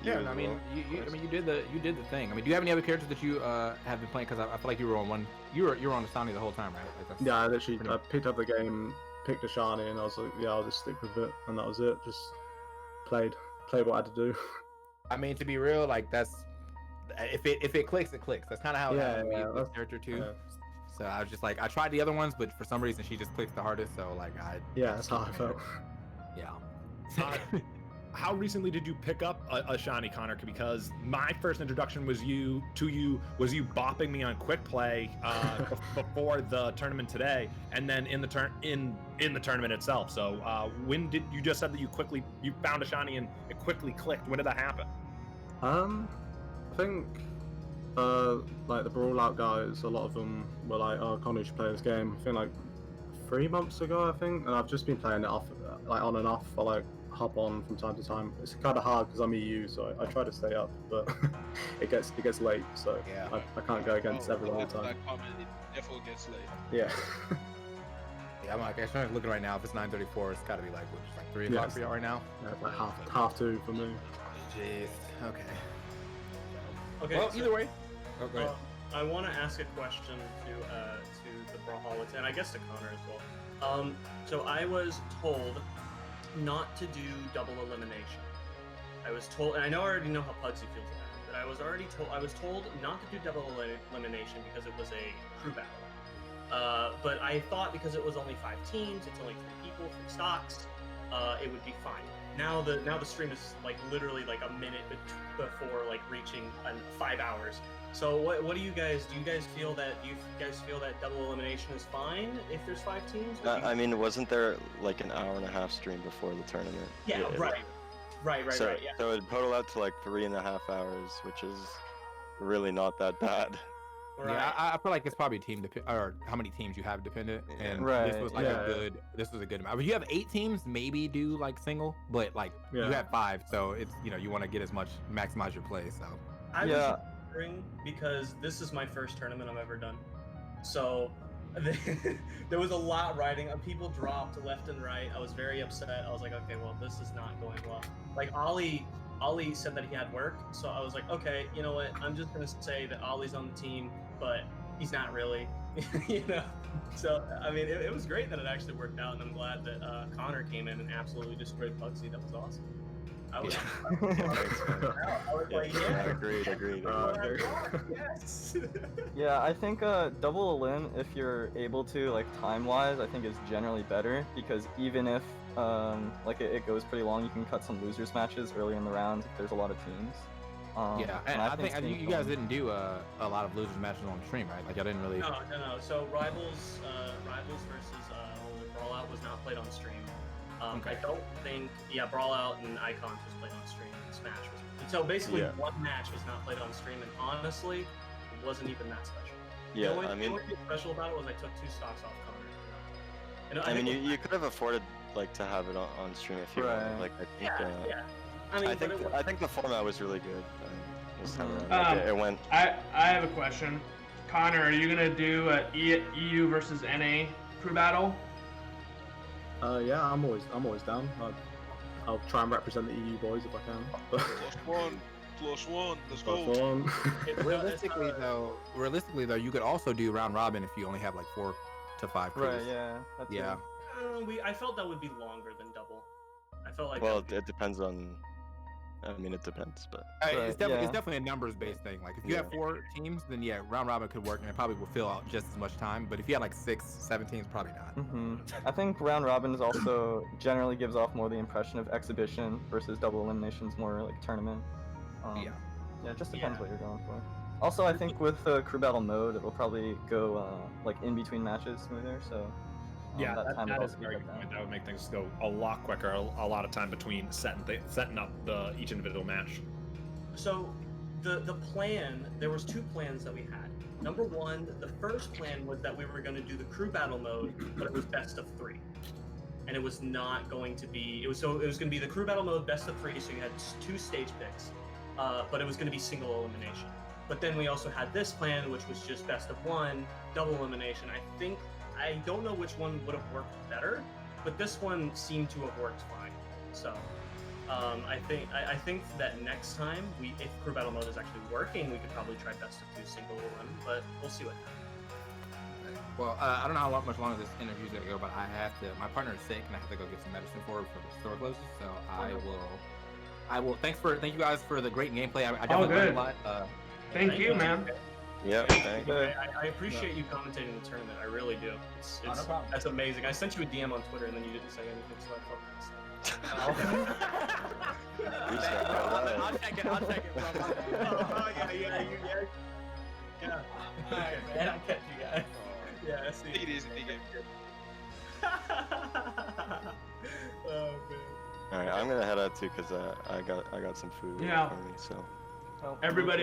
Yeah, and I mean, you did the thing. I mean, do you have any other characters that you have been playing? Because I feel like you were on one. You were on Asani the whole time, right? Like that's Yeah, I literally I picked up the game, picked a shiny, and I was like, yeah, I'll just stick with it, and that was it. Just played what I had to do. I mean, to be real, like that's if it clicks, it clicks. That's kind of how it happened to me with this character too. Yeah. So I was just like, I tried the other ones, but for some reason she just clicks the hardest. So like yeah, that's how I felt. Yeah. How recently did you pick up a shiny, Connor? Because my first introduction was you bopping me on quick play before the tournament today, and then in the tournament itself. So when did you just said that you found a shiny and it quickly clicked? When did that happen? I think like the Brawlout guys, a lot of them were like, "Oh, Connor, you should play this game." I think like 3 months ago, I think, and I've just been playing it off, like on and off. I like hop on from time to time. It's kind of hard because I'm EU, so I try to stay up, but it gets late, so yeah. I can't go against everyone all the time. That comment, it definitely gets late. Yeah. Yeah, I'm like, I'm looking right now. If it's 9:34, it's got to be like what, just like 3 o'clock for you right now. Yeah, it's like half 2 for me. Jeez. Okay. Okay. Well, either way. Oh, go ahead. I want to ask a question to the Brawlhalla, and I guess to Connor as well. So I was told not to do double elimination. I was told, and I already know how Pugsy feels about it, but I was told not to do double elimination because it was a crew battle. But I thought because it was only 5 teams, it's only 3 people, 3 stocks, it would be fine. Now the stream is like literally like a minute before like reaching 5 hours. So what do you guys feel that double elimination is fine if there's 5 teams? I mean, wasn't there like an hour and a half stream before the tournament? Yeah, right. So, Right. Yeah. So it totaled out to like 3.5 hours, which is really not that bad. Right. Yeah, I feel like it's probably team or how many teams you have dependent, and Right, this was like this was a good amount. I mean, you have 8 teams, maybe do like single, but like you have 5, so it's you want to get as much, maximize your play. So I was wondering because this is my first tournament I've ever done, so there was a lot riding. People dropped left and right. I was very upset. I was like, okay, well, this is not going well. Like Ollie said that he had work, so I was like, okay, you know what? I'm just gonna say that Ollie's on the team, but he's not really, So I mean, it was great that it actually worked out, and I'm glad that Connor came in and absolutely destroyed Pugsy. That was awesome. I was like, yeah. Agreed. Yes. Yeah, I think double elim, if you're able to, like time-wise, I think is generally better, because even if like it goes pretty long, you can cut some losers matches earlier in the rounds if there's a lot of teams. Yeah, and I think you guys didn't do a lot of losers matches on stream, right? Like I didn't really. No. So Rivals versus Brawlout was not played on stream. Okay. I don't think, Brawlout and Icons was played on stream. Smash was. So basically, one match was not played on stream, and honestly, it wasn't even that special. Yeah, the only thing special about it was I took 2 stocks off Connor. I mean, you could have afforded like to have it on stream if you wanted. Like I think I think the format was really good. It went. I have a question. Connor, are you gonna do a EU versus NA crew battle? Yeah, I'm always down. I'll try and represent the EU boys if I can. Plus one, let's go. Realistically though, you could also do round robin if you only have like 4 to 5 crews. Right. Yeah. That's it. I felt that would be longer than double. I felt like. Well, it depends on. I mean, it depends, but it's definitely a numbers-based thing. Like if you have 4 teams, then round robin could work, and it probably will fill out just as much time. But if you had like 6, 7 teams, probably not. I think round robin is also generally gives off more the impression of exhibition versus double eliminations, more like tournament. Yeah, it just depends what you're going for. Also, I think with the crew battle mode, it will probably go like in between matches smoother. So. That is a very good point. That would make things go a lot quicker, a lot of time between setting up each individual match. So, the plan, there was 2 plans that we had. Number 1, the first plan was that we were going to do the crew battle mode, but it was best of 3. and it was not going to be. It was going to be the crew battle mode, best of 3, so you had 2 stage picks, but it was going to be single elimination. But then we also had this plan, which was just best of 1, double elimination. I don't know which one would have worked better, but this one seemed to have worked fine. So I think that next time if crew battle mode is actually working, we could probably try best of 2 single one, but we'll see what happens. Well, I don't know how much longer this interview is gonna go, but my partner is sick and I have to go get some medicine for the store closes. So I will. Thank you guys for the great gameplay. I definitely learned a lot. Thank you, man. Yeah, thank you. I appreciate you commentating the tournament. I really do. No problem. That's amazing. I sent you a DM on Twitter and then you didn't say anything, so I felt nice. I'll check it. Bro. Yeah. Alright, man. I'll catch you guys. Yeah, I see. Take it easy, game. Oh man. All right, I'm gonna head out too because I got some food waiting Yeah. for me. So Everyone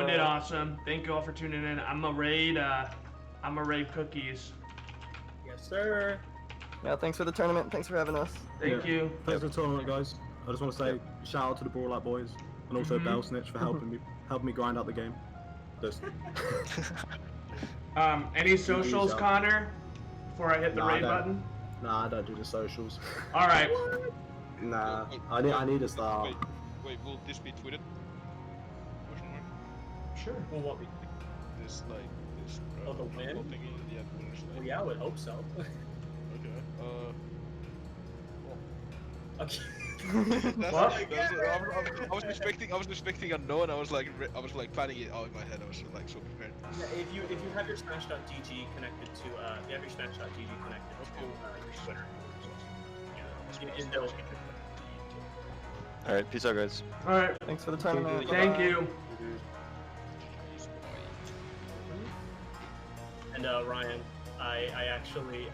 did awesome. Thank you all for tuning in. I'm a raid cookies. Yes, sir. Yeah, thanks for the tournament. Thanks for having us. Thank you. Thanks for the tournament, guys. I just want to say shout out to the Brawlout boys and also Bell Snitch for helping me grind out the game. Just Any socials, Connor? Before I hit the raid button? Nah, I don't do the socials. All right. Nah, I need to start. Wait, will this be tweeted? Question mark? Sure. Well, what we This this. Oh, the win? Thingy, yeah, the winner's well, name. yeah, I would hope so. Okay. Okay. That's What? I was expecting unknown. I was like planning it out in my head. I was like so prepared. Yeah, if you have your Smash.gg connected to your Smash.gg connected to your Twitter, they'll all right, peace out, guys. All right. Thanks for the tournament. Thank you. And Ryan, I actually